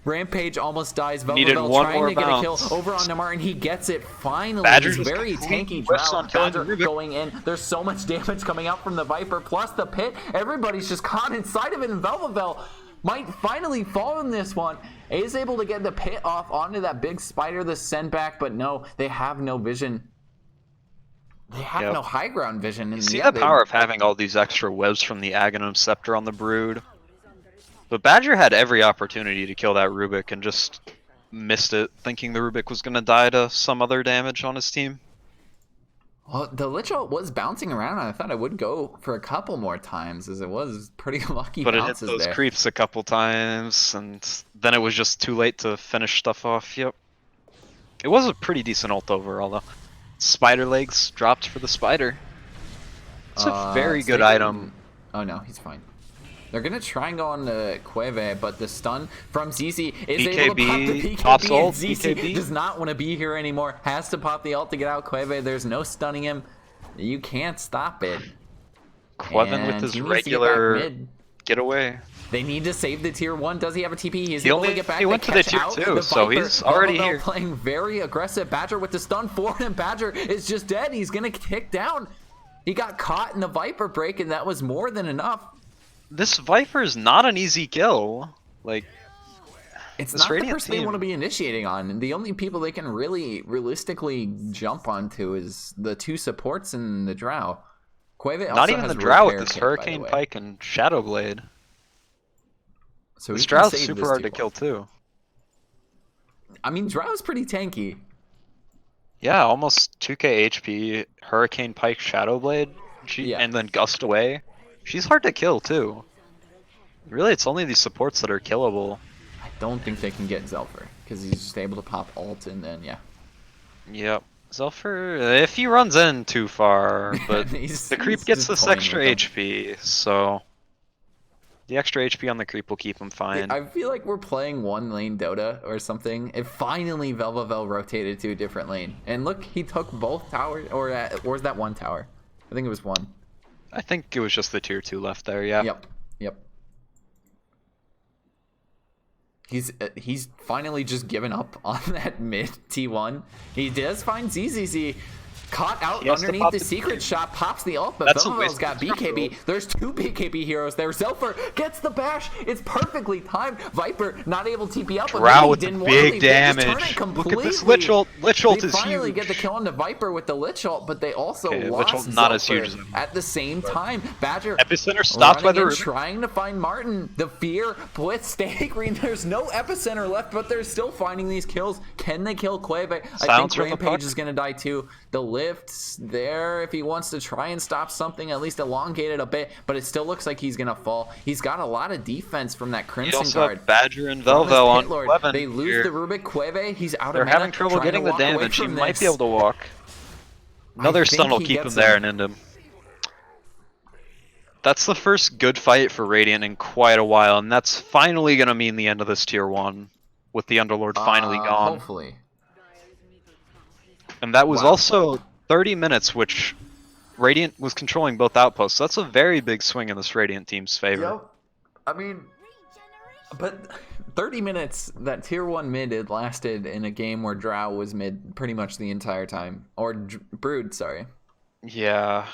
Rampage almost dies. Needed Velvet one trying more to get a kill bounce. over on Namar, and he gets it finally. Badger He's just very completely tanky. whiffs Drow. on killing Badger the Rubik. going in. There's so much damage coming out from the Viper, plus the Pit. Everybody's just caught inside of it, and Velvet might finally fall in this one. Is able to get the Pit off onto that big spider, the send back, but no, they have no vision. They have Yep. no high ground vision. You And see yeah, the power of having all these extra webs from the Aghanim Scepter on the Brood. But Badger had every opportunity to kill that Rubik and just missed it, thinking the Rubik was gonna die to some other damage on his team. Well, the Lich ult was bouncing around. I thought I would go for a couple more times, as it was pretty lucky But it hit bounces those there. creeps a couple times, and then it was just too late to finish stuff off. Yep. It was a pretty decent ult overall, though. Spider legs dropped for the spider. It's a very good item. Oh no, he's fine. They're gonna try and go on the Cueve, but the stun from ZZ is able to pop the BKB, pops PKB, and ult, ZZ BKB. does not want to be here anymore. Has to pop the ult to get out Cueve. There's no stunning him. You can't stop it. Quevin with And his he needs to get back regular mid. getaway. They need to save the tier 1. Does he have a TP? He's He able only- to get back. he went They to the catch tier out 2, the so Viper. he's already Velvet here. Playing very aggressive. Badger with the stun for him. Badger is just dead. He's gonna kick down. He got caught in the Viper break, and that was more than enough. This Viper is not an easy kill. Like, It's This not the Radiant person they team- want to be initiating on. The only people they can really realistically jump onto is the 2 supports and the Drow. Cueve not also even has the Drow with repair this kit, by the Hurricane way. Pike and Shadow Blade. So This he can Drow's save super this hard to tier kill 1. too. I mean, Drow's pretty tanky. Yeah, almost 2k HP, Hurricane Pike, Shadow Blade, Yeah. and then Gust Away. She's hard to kill too. Really, it's only these supports that are killable. I don't think they can get Zelfer, because he's just able to pop ult, and then, yeah. Yep. Zelfer, if he runs in too far, but He's- the creep he's gets just this toying extra with them. HP, so the extra HP on the creep will keep him fine. I feel like we're playing one lane Dota or something. And finally, Velvavel rotated to a different lane. And look, he took both towers, or was that one tower? I think it was one. I think it was just the tier 2 left there, yeah. Yep. He's finally just given up on that mid T1. He does find ZZZ. Caught out He has to underneath pop the the secret BKB. shot, pops the ult, but That's a Velvevel's waste got of disruptor BKB. ult. There's two BKB heroes there. Zelfer gets the bash. It's perfectly timed. Viper not able to TP out, but Drow maybe with the didn't want to big leave. They just turn damage. it completely. Look at this Lich ult. Lich ult They is finally huge. get the kill on the Viper with the Lich ult, but they also Okay, Lich lost ult not as huge Zelfer as him. at the same time. Badger Epicenter stopped by running the in, Ruben. trying to find Martin. The fear with Stay Green. There's no epicenter left, but they're still finding these kills. Can they kill Quave? I Silence think from the Rampage puck. is going to die too. The lift's there if he wants to try and stop something, at least elongate it a bit, but it still looks like he's going to fall. He's got a lot of defense from that You Crimson also Guard. have Badger and From this Velvel on Pit Lord. 11 They lose here. the Rubik Quave. He's out They're of mana, having trouble trying to getting the walk away damage. He from might be this. able to walk. Another think stun will he keep him gets there him. and end him. That's the first good fight for Radiant in quite a while, and that's finally going to mean the end of this tier 1, with the Underlord finally gone. Hopefully. And that was Wow. also 30 minutes, which Radiant was controlling both outposts. That's a very big swing in this Radiant team's favor. Yep. I mean, but 30 minutes, that tier 1 mid, it lasted in a game where Drow was mid pretty much the entire time. Or Brood, sorry. Yeah.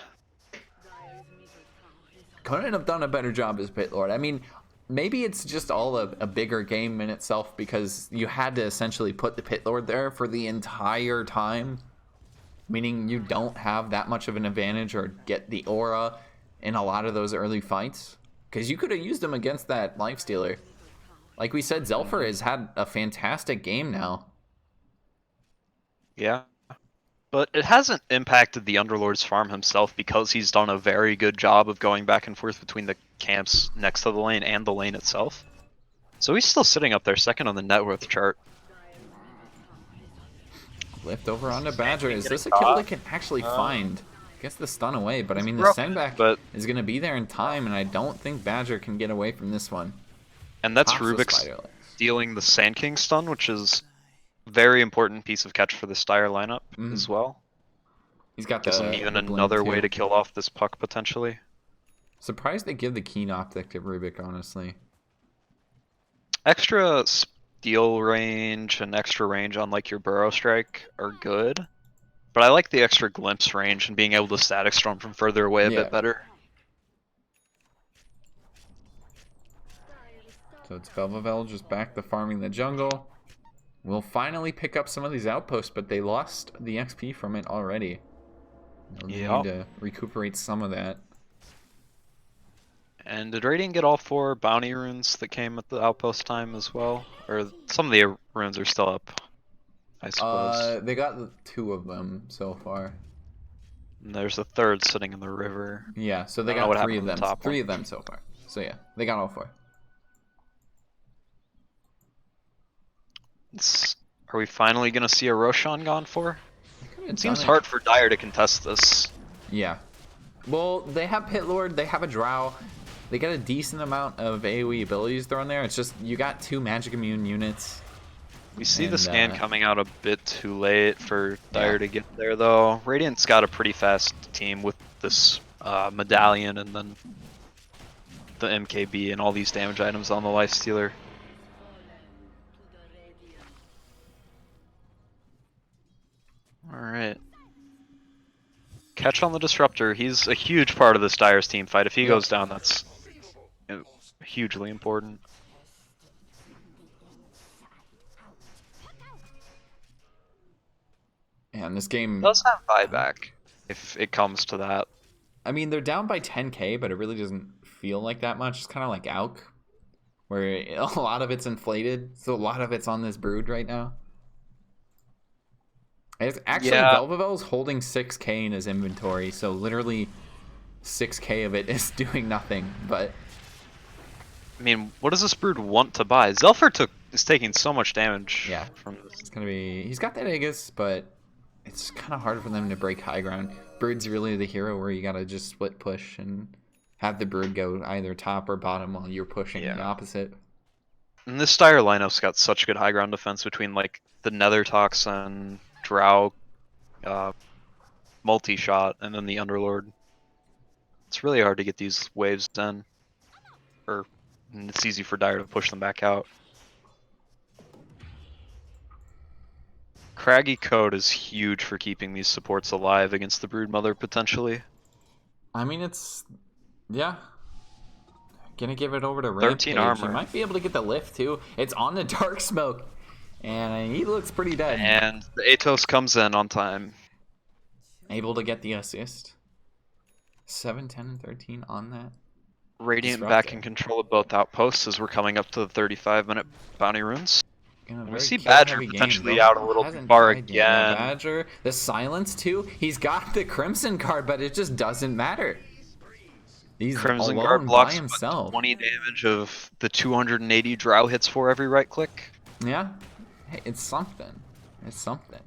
Couldn't have done a better job as Pit Lord. I mean, maybe it's just all a bigger game in itself because you had to essentially put the Pit Lord there for the entire time. Meaning you don't have that much of an advantage or get the aura in a lot of those early fights. Because you could have used him against that Lifestealer. Like we said, Zelfer has had a fantastic game now. Yeah. But it hasn't impacted the Underlord's farm himself because he's done a very good job of going back and forth between the camps next to the lane and the lane itself. So he's still sitting up there second on the net worth chart. Lift over onto Badger. Is this a getting kill caught. they can actually find? Gets the stun away, but I mean the broken, sendback but- is going to be there in time, and I don't think Badger can get away from this one. And that's Pops the Rubik's spider legs. dealing the Sand King stun, which is a very important piece of catch for the Styre lineup as well. He's got Gives him the even blink, another way too. to kill off this puck potentially. Surprised they give the Keen Optic to Rubik, honestly. Extra steal range and extra range on like your Burrow Strike are good, but I like the extra glimpse range and being able to static storm from further away a Yeah. bit better. So it's Velvevel just back to farming the jungle. We'll finally pick up some of these outposts, but they lost the XP from it already. They'll Yep. need to recuperate some of that. And did Radiant get all 4 bounty runes that came at the outpost time as well? Or some of the runes are still up, I suppose. They got 2 of them so far. And there's a third sitting in the river. Yeah, so they I don't know what got 3 happened of to them. the top 3 one. of them so far. So yeah, they got all 4. Are we finally gonna see a Roshan gone for? It seems done it. hard for Dire to contest this. Yeah. Well, they have Pit Lord, they have a Drow. They got a decent amount of AoE abilities thrown there. It's just you got 2 magic immune units. We see the And, scan coming out a bit too late for Dire to get there, though. Radiant's got a pretty fast team with this medallion and then the MKB and all these damage items on the Lifestealer. Alright. Catch on the Disruptor. He's a huge part of this Dire's team fight. If he goes down, that's hugely important. And this game, Does have buyback if it comes to that. I mean, they're down by 10k, but it really doesn't feel like that much. It's kind of like AUK, where a lot of it's inflated, so a lot of it's on this Brood right now. It's actually, Yeah. Velvevel's holding 6k in his inventory, so literally 6k of it is doing nothing, but I mean, what does this Brood want to buy? Zelfer is taking so much damage Yeah. from this. it's gonna be, he's got that Aegis, but it's kind of hard for them to break high ground. Brood's really the hero where you gotta just split push and have the Brood go either top or bottom while you're pushing the opposite. And this Dire lineup's got such good high ground defense between like the Nether Toxin, Drow, multi-shot, and then the Underlord. It's really hard to get these waves done. And it's easy for Dire to push them back out. Craggy Code is huge for keeping these supports alive against the Broodmother, potentially. I mean, yeah. Gonna give it over to 13 Rampage. He armor. might be able to get the lift, too. It's on the Dark Smoke. And he looks pretty dead. And the Atos comes in on time. Able to get the assist. 7, 10, and 13 on that. Radiant Disruptor. back in control of both outposts as we're coming up to the 35-minute bounty runes. In a We very see kill-heavy Badger game, potentially though. out a little Hasn't too far died yet. Yeah, again. Badger, the silence too. He's got the Crimson card, but it just doesn't matter. He's Crimson alone Guard blocks by himself. 20 damage of the 280 Drow hits for every right click. Yeah, hey, it's something. It's something.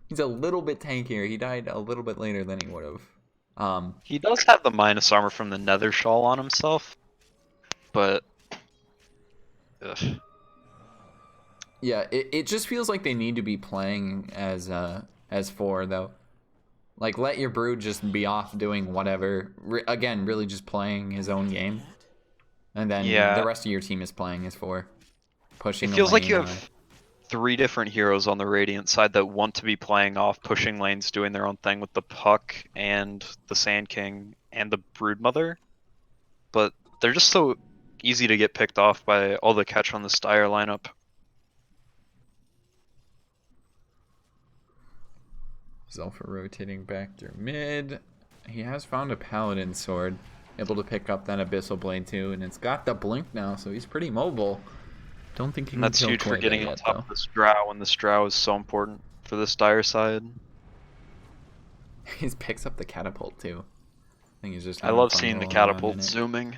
He's a little bit tankier. He died a little bit later than he would have. He does have the minus armor from the Nether Shawl on himself, but ugh. Yeah, it just feels like they need to be playing as 4 though. Like, let your Brood just be off doing whatever. Again, really just playing his own game. And then Yeah. the rest of your team is playing as 4. Pushing It the feels like lane, you have 3 different heroes on the Radiant side that want to be playing off, pushing lanes, doing their own thing with the Puck and the Sand King and the Broodmother. But they're just so easy to get picked off by all the catch on the Styre lineup. Zelfa rotating back through mid. He has found a Paladin sword. Able to pick up that Abyssal Blade too, and it's got the blink now, so he's pretty mobile. Don't think he can And that's kill huge for Corvette getting on yet, top though. of this Drow, and this Drow is so important for this Styre side. He picks up the catapult too. I think he's just. I having love fun seeing the rolling around in catapult it. zooming.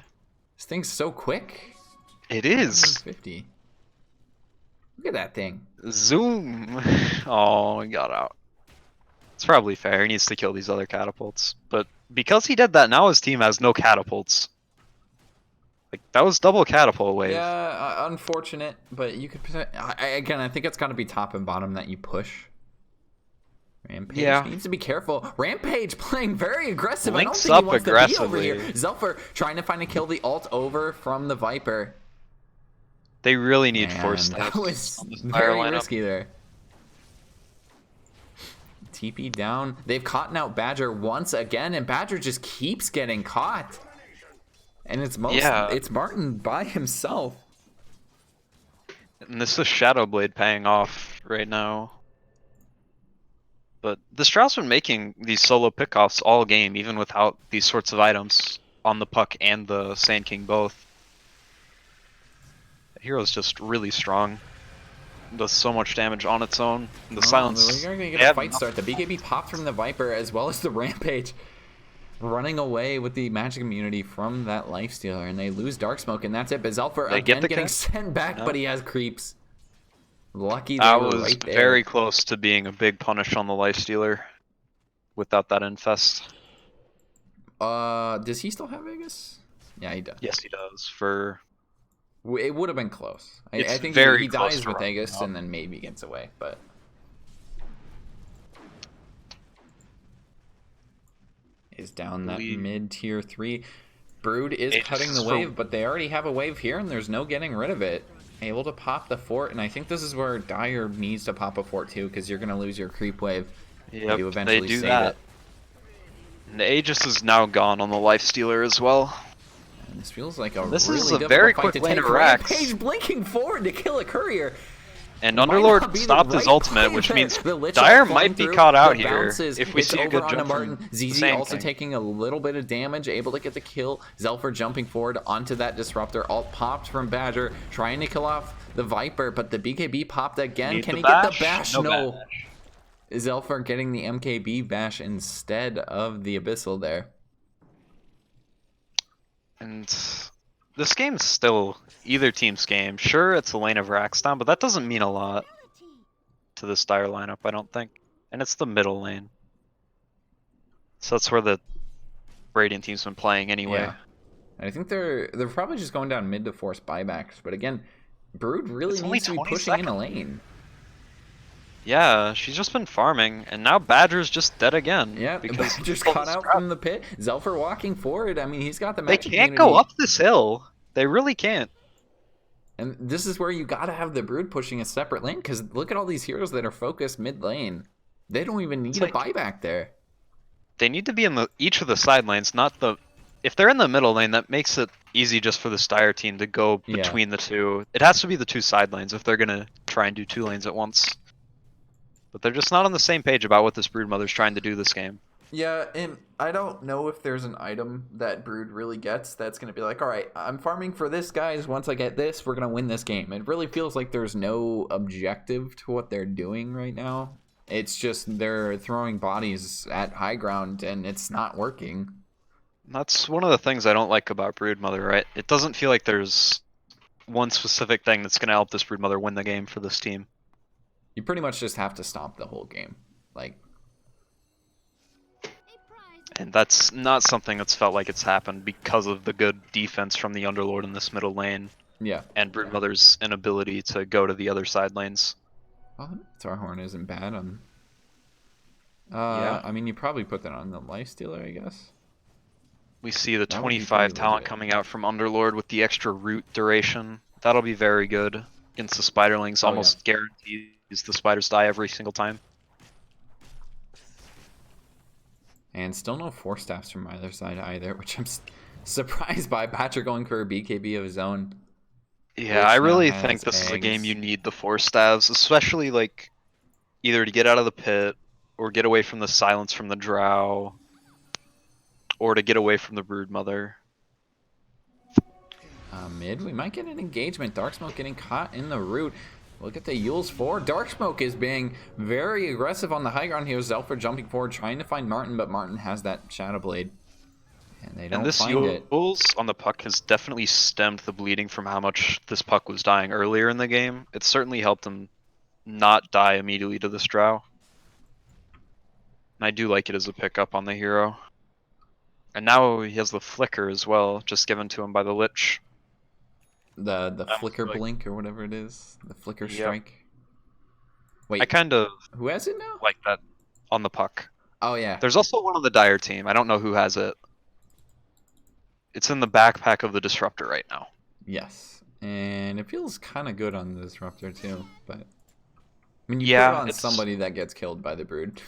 This thing's so quick. It is! 50. Look at that thing. Zoom! Oh, he got out. It's probably fair. He needs to kill these other catapults. But because he did that, now his team has no catapults. Like, that was double catapult wave. Yeah, unfortunate, but you could. Again, I think it's got to be top and bottom that you push. Rampage needs to be careful. Rampage playing very aggressive. Links I don't think up he wants to be over aggressively. here. Zelfer trying to find a kill, the ult over from the Viper. They really need Man, force that staffs was on this Styre very lineup. risky there. TP down. They've caught out Badger once again, and Badger just keeps getting caught. And it's it's Martin by himself. And this is Shadow Blade paying off right now. But the Strauss been making these solo pickoffs all game, even without these sorts of items on the Puck and the Sand King both. The hero's just really strong. Does so much damage on its own. And the silence. We're gonna they get a have fight enough- start. The BKB popped from the Viper as well as the Rampage. Running away with the magic immunity from that Lifestealer, and they lose Dark Smoke, and that's it. Bezelfer They get again the getting kill? sent back, No. but he has creeps. Lucky they That were was right there. very close to being a big punish on the Lifestealer without that infest. Does he still have Vegas? Yeah, he does. Yes, he does. For It would have been close. I It's think very he close dies to with running Aegis up. and then maybe gets away, but is down that Believe- mid tier 3. Brood is Aegis cutting the is for- wave, but they already have a wave here, and there's no getting rid of it. Able to pop the fort, and I think this is where Dire needs to pop a fort too, because you're gonna lose your creep wave. Yep, You eventually they do save that. it. And Aegis is now gone on the Lifestealer as well. And this feels like a This really is a difficult very fight quick to lane take. of racks. Rampage blinking forward to kill a courier. And Might not Underlord be the stopped his right ultimate, play which there. means The Lich Dire Ult falling might be through, caught out the here bounces, if we it's see a over good onto jump Martin. from ZZ Sand also King. taking a little bit of damage, able to get the kill. Zelfer jumping forward onto that Disruptor. Ult popped from Badger, trying to kill off the Viper, but the BKB popped again. Need Can the he get the bash? bash? No No. bash. Zelfer getting the MKB bash instead of the Abyssal there. And this game's still either team's game. Sure, it's a lane of Rackstown, but that doesn't mean a lot to this Dire lineup, I don't think. And it's the middle lane. So that's where the Radiant team's been playing anyway. Yeah. And I think they're probably just going down mid to force buybacks, but again, Brood really It's only needs to be 20 pushing in a lane. Yeah, she's just been farming, and now Badger's just dead again. Yeah, because just people caught out scrap. from the pit. Zelfer walking forward. I mean, he's got the They magic can't immunity. go up this hill. They really can't. And this is where you gotta have the Brood pushing a separate lane, because look at all these heroes that are focused mid lane. They don't even need a buyback there. They need to be in each of the side lanes, not the. If they're in the middle lane, that makes it easy just for the Styre team to go between the two. It has to be the two side lanes if they're gonna try and do 2 lanes at once. But they're just not on the same page about what this Broodmother's trying to do this game. Yeah, and I don't know if there's an item that Brood really gets that's going to be like, all right, I'm farming for this, guys. Once I get this, we're going to win this game. It really feels like there's no objective to what they're doing right now. It's just they're throwing bodies at high ground, and it's not working. That's one of the things I don't like about Broodmother, right? It doesn't feel like there's one specific thing that's going to help this Broodmother win the game for this team. You pretty much just have to stomp the whole game. Like, and that's not something that's felt like it's happened because of the good defense from the Underlord in this middle lane. Yeah. And Broodmother's inability to go to the other side lanes. Well, Tarhorn isn't bad on... yeah. I mean, you probably put that on the Lifestealer, I guess. We see the That would be 25 pretty talent legit. coming out from Underlord with the extra root duration. That'll be very good against the Spiderlings. Almost guarantees the spiders die every single time. And still no Force Staffs from either side either, which I'm surprised by. Patrick going for a BKB of his own. Yeah, I really now think has this is a game eggs. you need the Force Staves, especially like either to get out of the pit or get away from the silence from the Drow or to get away from the Broodmother. Mid, we might get an engagement. Darksmoke getting caught in the root. Look at the Yules 4. Darksmoke is being very aggressive on the high ground here. Zelfer jumping forward, trying to find Martin, but Martin has that Shadow Blade. And they don't find it. Yules on the puck has definitely stemmed the bleeding from how much this puck was dying earlier in the game. It certainly helped him not die immediately to this Drow. And I do like it as a pickup on the hero. And now he has the Flicker as well, just given to him by the Lich. The Flicker Blink or whatever it is. The Flicker Strike. Wait, I kind of who has it now? like that on the puck. Oh, yeah. There's also one on the Dire team. I don't know who has it. It's in the backpack of the Disruptor right now. Yes. And it feels kind of good on the Disruptor, too. But, I mean, you Yeah, put it on it's- somebody that gets killed by the Brood,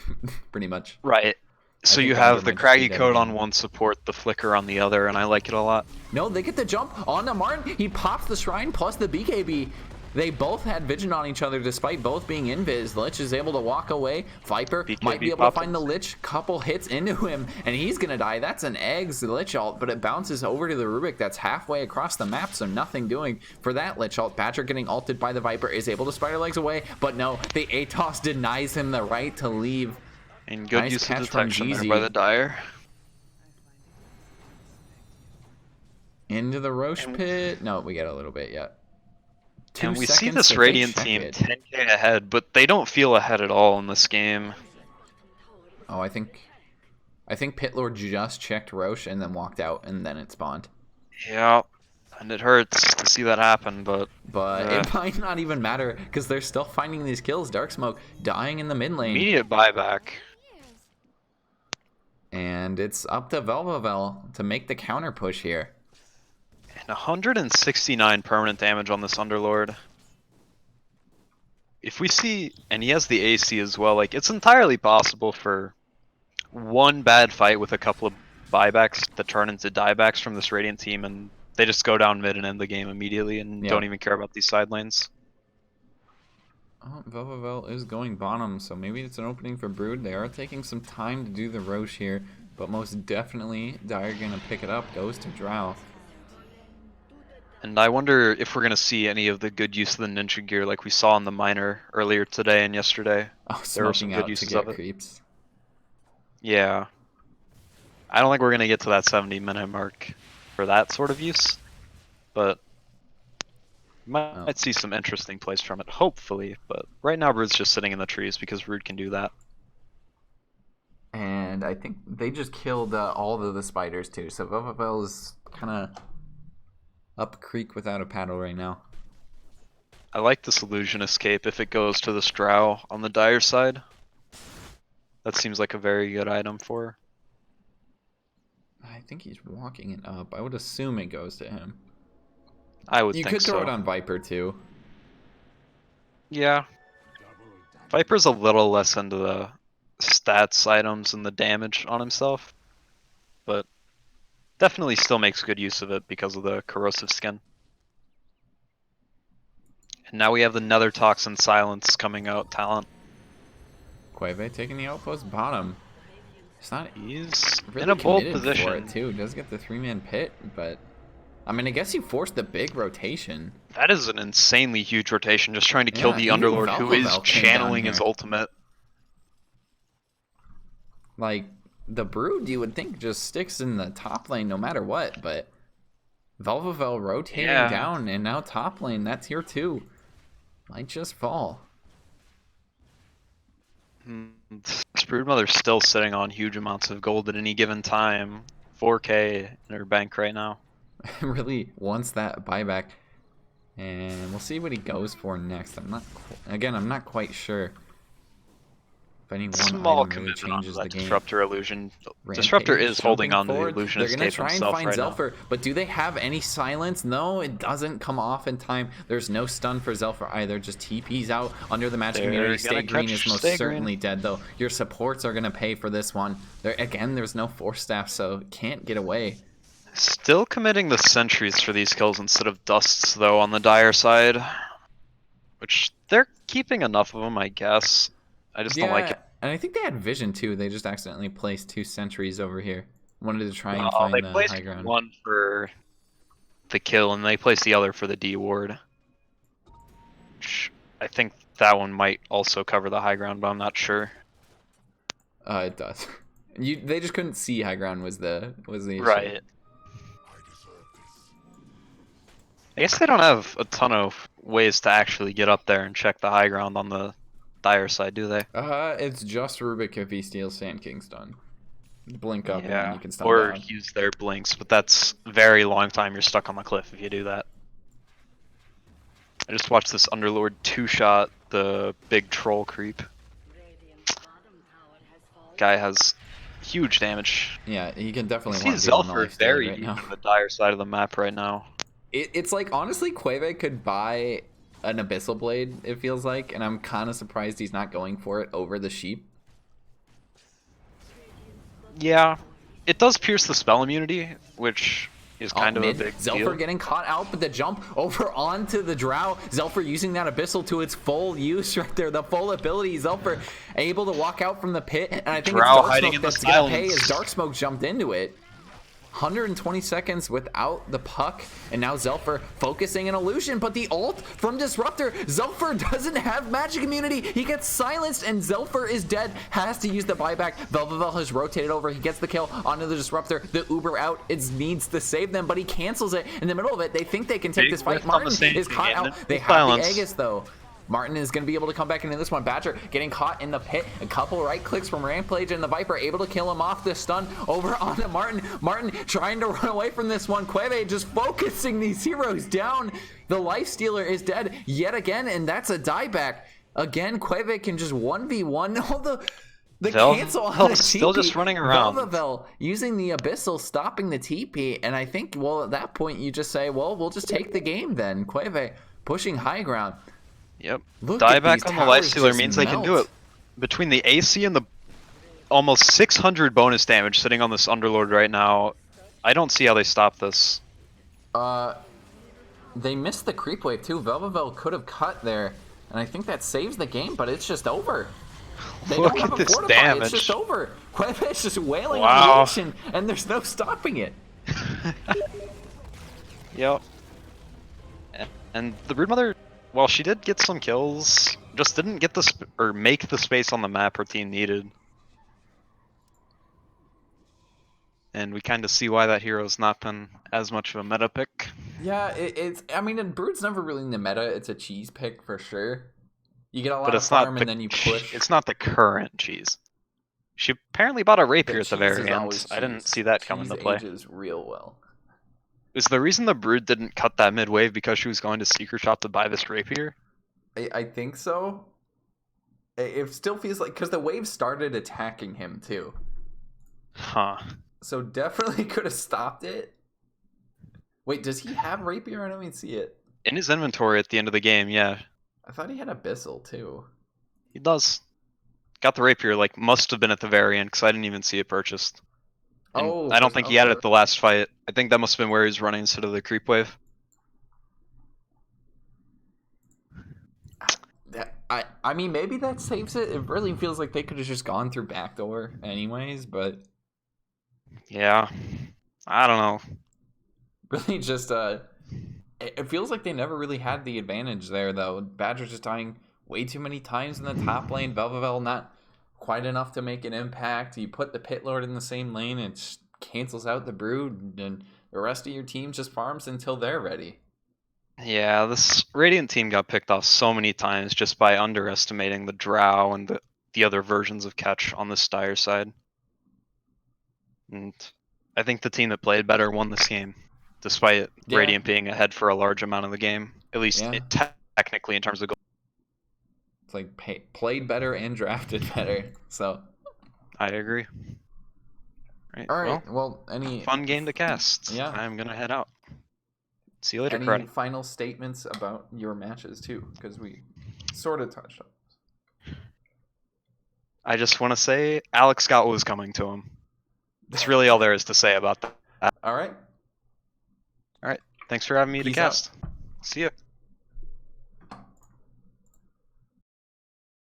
pretty much. Right. So think you that have gear the might just be Craggy dead Coat again. on one support, the Flicker on the other, and I like it a lot. No, they get the jump on the Martin. He pops the Shrine plus the BKB. They both had vision on each other despite both being invis. Lich is able to walk away. Viper BKB might be able to popped find the him. Lich. Couple hits into him, and he's going to die. That's an Eggs Lich ult, but it bounces over to the Rubik that's halfway across the map, so nothing doing for that Lich ult. Patrick getting ulted by the Viper is able to spider legs away, but no, the Atos denies him the right to leave. And good Nice use of catch from detection there Jeezy. by the Dire. Into the Roche pit. No, we got a little bit yet. And we see seconds this to Radiant check team it. 10k ahead, but they don't feel ahead at all in this game. Oh, I think Pitlord just checked Roche and then walked out, and then it spawned. Yeah, and it hurts to see that happen, but It might not even matter because they're still finding these kills. Darksmoke dying in the mid lane, immediate buyback. and it's up to Velvavel to make the counter push here. And 169 permanent damage on this Underlord. If we see, and he has the AC as well, like it's entirely possible for one bad fight with a couple of buybacks to turn into diebacks from this Radiant team, and they just go down mid and end the game immediately and don't even care about these side lanes. Oh, Velvavel is going bottom, so maybe it's an opening for Brood. They are taking some time to do the Roche here, but most definitely Dire gonna pick it up. Goes to Drow. And I wonder if we're going to see any of the good use of the ninja gear like we saw in the minor earlier today and yesterday. Oh, There were some smoking good out to uses get of it. creeps. Yeah. I don't think we're going to get to that 70-minute mark for that sort of use, but might see some interesting plays from it, hopefully. But right now, Brood's just sitting in the trees because Brood can do that. And I think they just killed all of the spiders too, so Velvavel is kind of up creek without a paddle right now. I like this illusion escape if it goes to the Drow on the Dire side. That seems like a very good item for her. I think he's walking it up. I would assume it goes to him. I would You think could throw so. it on Viper too. Yeah. Viper's a little less into the stats items and the damage on himself, but definitely still makes good use of it because of the corrosive skin. And now we have the Nether Toxin Silence coming out talent. Quave taking the outpost bottom. It's not He's really in a bold committed for it position. too. Does get the 3-man pit, but I mean, I guess you forced the big rotation. That is an insanely huge rotation, just trying to kill Yeah, the even Underlord who is Velvavel came down channeling his here. ultimate. Like, the Brood, you would think, just sticks in the top lane no matter what, but Velvavel rotating Yeah. down, and now top lane, that's here too. Might just fall. This Broodmother's still sitting on huge amounts of gold at any given time. 4K in her bank right now. Really wants that buyback. And we'll see what he goes for next. I'm not quite sure if any one Small item really commitment onto changes that the game. Disruptor illusion. Rampage Disruptor is holding jumping on to the forward. illusion They're gonna escape try and himself find right now. Zelfer, but do they have any silence? No, it doesn't come off in time. There's no stun for Zelfer either. Just TP's out under the magic They're immunity. gonna Stay Green catch is most Stay certainly Green. dead though. Your supports are gonna pay for this one. There's no force staff, so can't get away. Still committing the sentries for these kills instead of dusts though on the dire side. Which they're keeping enough of them, I guess. I just don't like it. And I think they had vision too. They just accidentally placed 2 sentries over here. Wanted to try and Well, find they the placed high ground. one for the kill and they placed the other for the D ward. Which I think that one might also cover the high ground, but I'm not sure. It does. They just couldn't see high ground was the issue. Right. I guess they don't have a ton of ways to actually get up there and check the high ground on the dire side, do they? It's just Rubik if he steals Sand King's stun. Blink up and then you can stun or down. use their blinks, but that's very long time you're stuck on the cliff if you do that. I just watched this Underlord 2-shot the big troll creep. Guy has huge damage. Yeah, he can definitely See want to be on the Zelfer lifestealer very right deep now. on the dire side of the map right now. It's like, honestly, Quave could buy an Abyssal Blade, it feels like, and I'm kind of surprised he's not going for it over the sheep. Yeah, it does pierce the spell immunity, which is kind of a big Zelfer deal. getting caught out, but the jump over onto the Drow. Zelfer using that Abyssal to its full use right there, the full ability. Zelfer able to walk out from the pit, and I think Drow it's Dark hiding Smoke in the that's gonna pay silence. as Dark Smoke jumped into it. 120 seconds without the puck, and now Zelfer focusing an illusion, but the ult from Disruptor. Zelfer doesn't have magic immunity. He gets silenced, and Zelfer is dead. Has to use the buyback. Velvavel has rotated over. He gets the kill onto the Disruptor. The Uber out. It needs to save them, but he cancels it in the middle of it. They think they can take Big this fight. whiff on the Martin same is thing, caught and out. then They have silence. the Aegis, though. Martin is going to be able to come back into this one. Badger getting caught in the pit. A couple right clicks from Rampage and the Viper able to kill him off. The stun over onto Martin. Martin trying to run away from this one. Queve just focusing these heroes down. The Lifestealer is dead yet again, and that's a dieback. Again, Queve can just 1v1 all the cancel on the still TP. just running around. Velvavel using the Abyssal, stopping the TP, and I think, well, at that point you just say, well, we'll just take the game then. Queve pushing high ground. Yep. Look at these Dieback on the towers Lifestealer just means they can do melt. it. Between the AC and the almost 600 bonus damage sitting on this Underlord right now, I don't see how they stop this. They missed the creep wave too. Velvavel could have cut there, and I think that saves the game, but it's just over. They Look don't have at a this fortify. damage. It's just over. Queve's just wailing on Wow. the ocean, and there's no stopping it. Yep. And the Broodmother, while she did get some kills, just didn't get the or make the space on the map her team needed. And we kind of see why that hero's not been as much of a meta pick. Yeah, it's. I mean, and Brood's never really in the meta. It's a cheese pick for sure. You get a lot But of it's not farm, the, and then you push. It's not the current cheese. She apparently bought a rapier at the cheese very is end. always I didn't cheese. see that come Cheese into play. ages real well. Is the reason the Brood didn't cut that mid wave because she was going to Secret Shop to buy this rapier? I think so. It still feels like, because the wave started attacking him too. Huh. So definitely could have stopped it. Wait, does he have rapier? I don't even see it. In his inventory at the end of the game, yeah, I thought he had abyssal too. he does. Got the rapier, like, must have been at the very end, because I didn't even see it purchased. And Oh, I don't think he had it at the last fight. I think that must have been where he was running instead of the creep wave. I mean, maybe that saves it. It really feels like they could have just gone through backdoor anyways, but Yeah. I don't know. really just it feels like they never really had the advantage there though. Badger's just dying way too many times in the top lane. Velvevel not quite enough to make an impact. You put the Pit Lord in the same lane, and it just cancels out the Brood, and the rest of your team just farms until they're ready. Yeah, this Radiant team got picked off so many times just by underestimating the Drow and the other versions of Catch on the Styre side. And I think the team that played better won this game, despite Yeah. Radiant being ahead for a large amount of the game, at least Yeah. technically in terms of goal. It's like played better and drafted better. So, I agree. Right. all right. Well, any Fun game to cast. Yeah. I'm gonna head out. See you later, any Cruddy. final statements about your matches too? Because we sort of touched on this. I just want to say Alex got what was coming to him. That's really all there is to say about that. All right. Thanks for having me to Peace out. cast. See ya.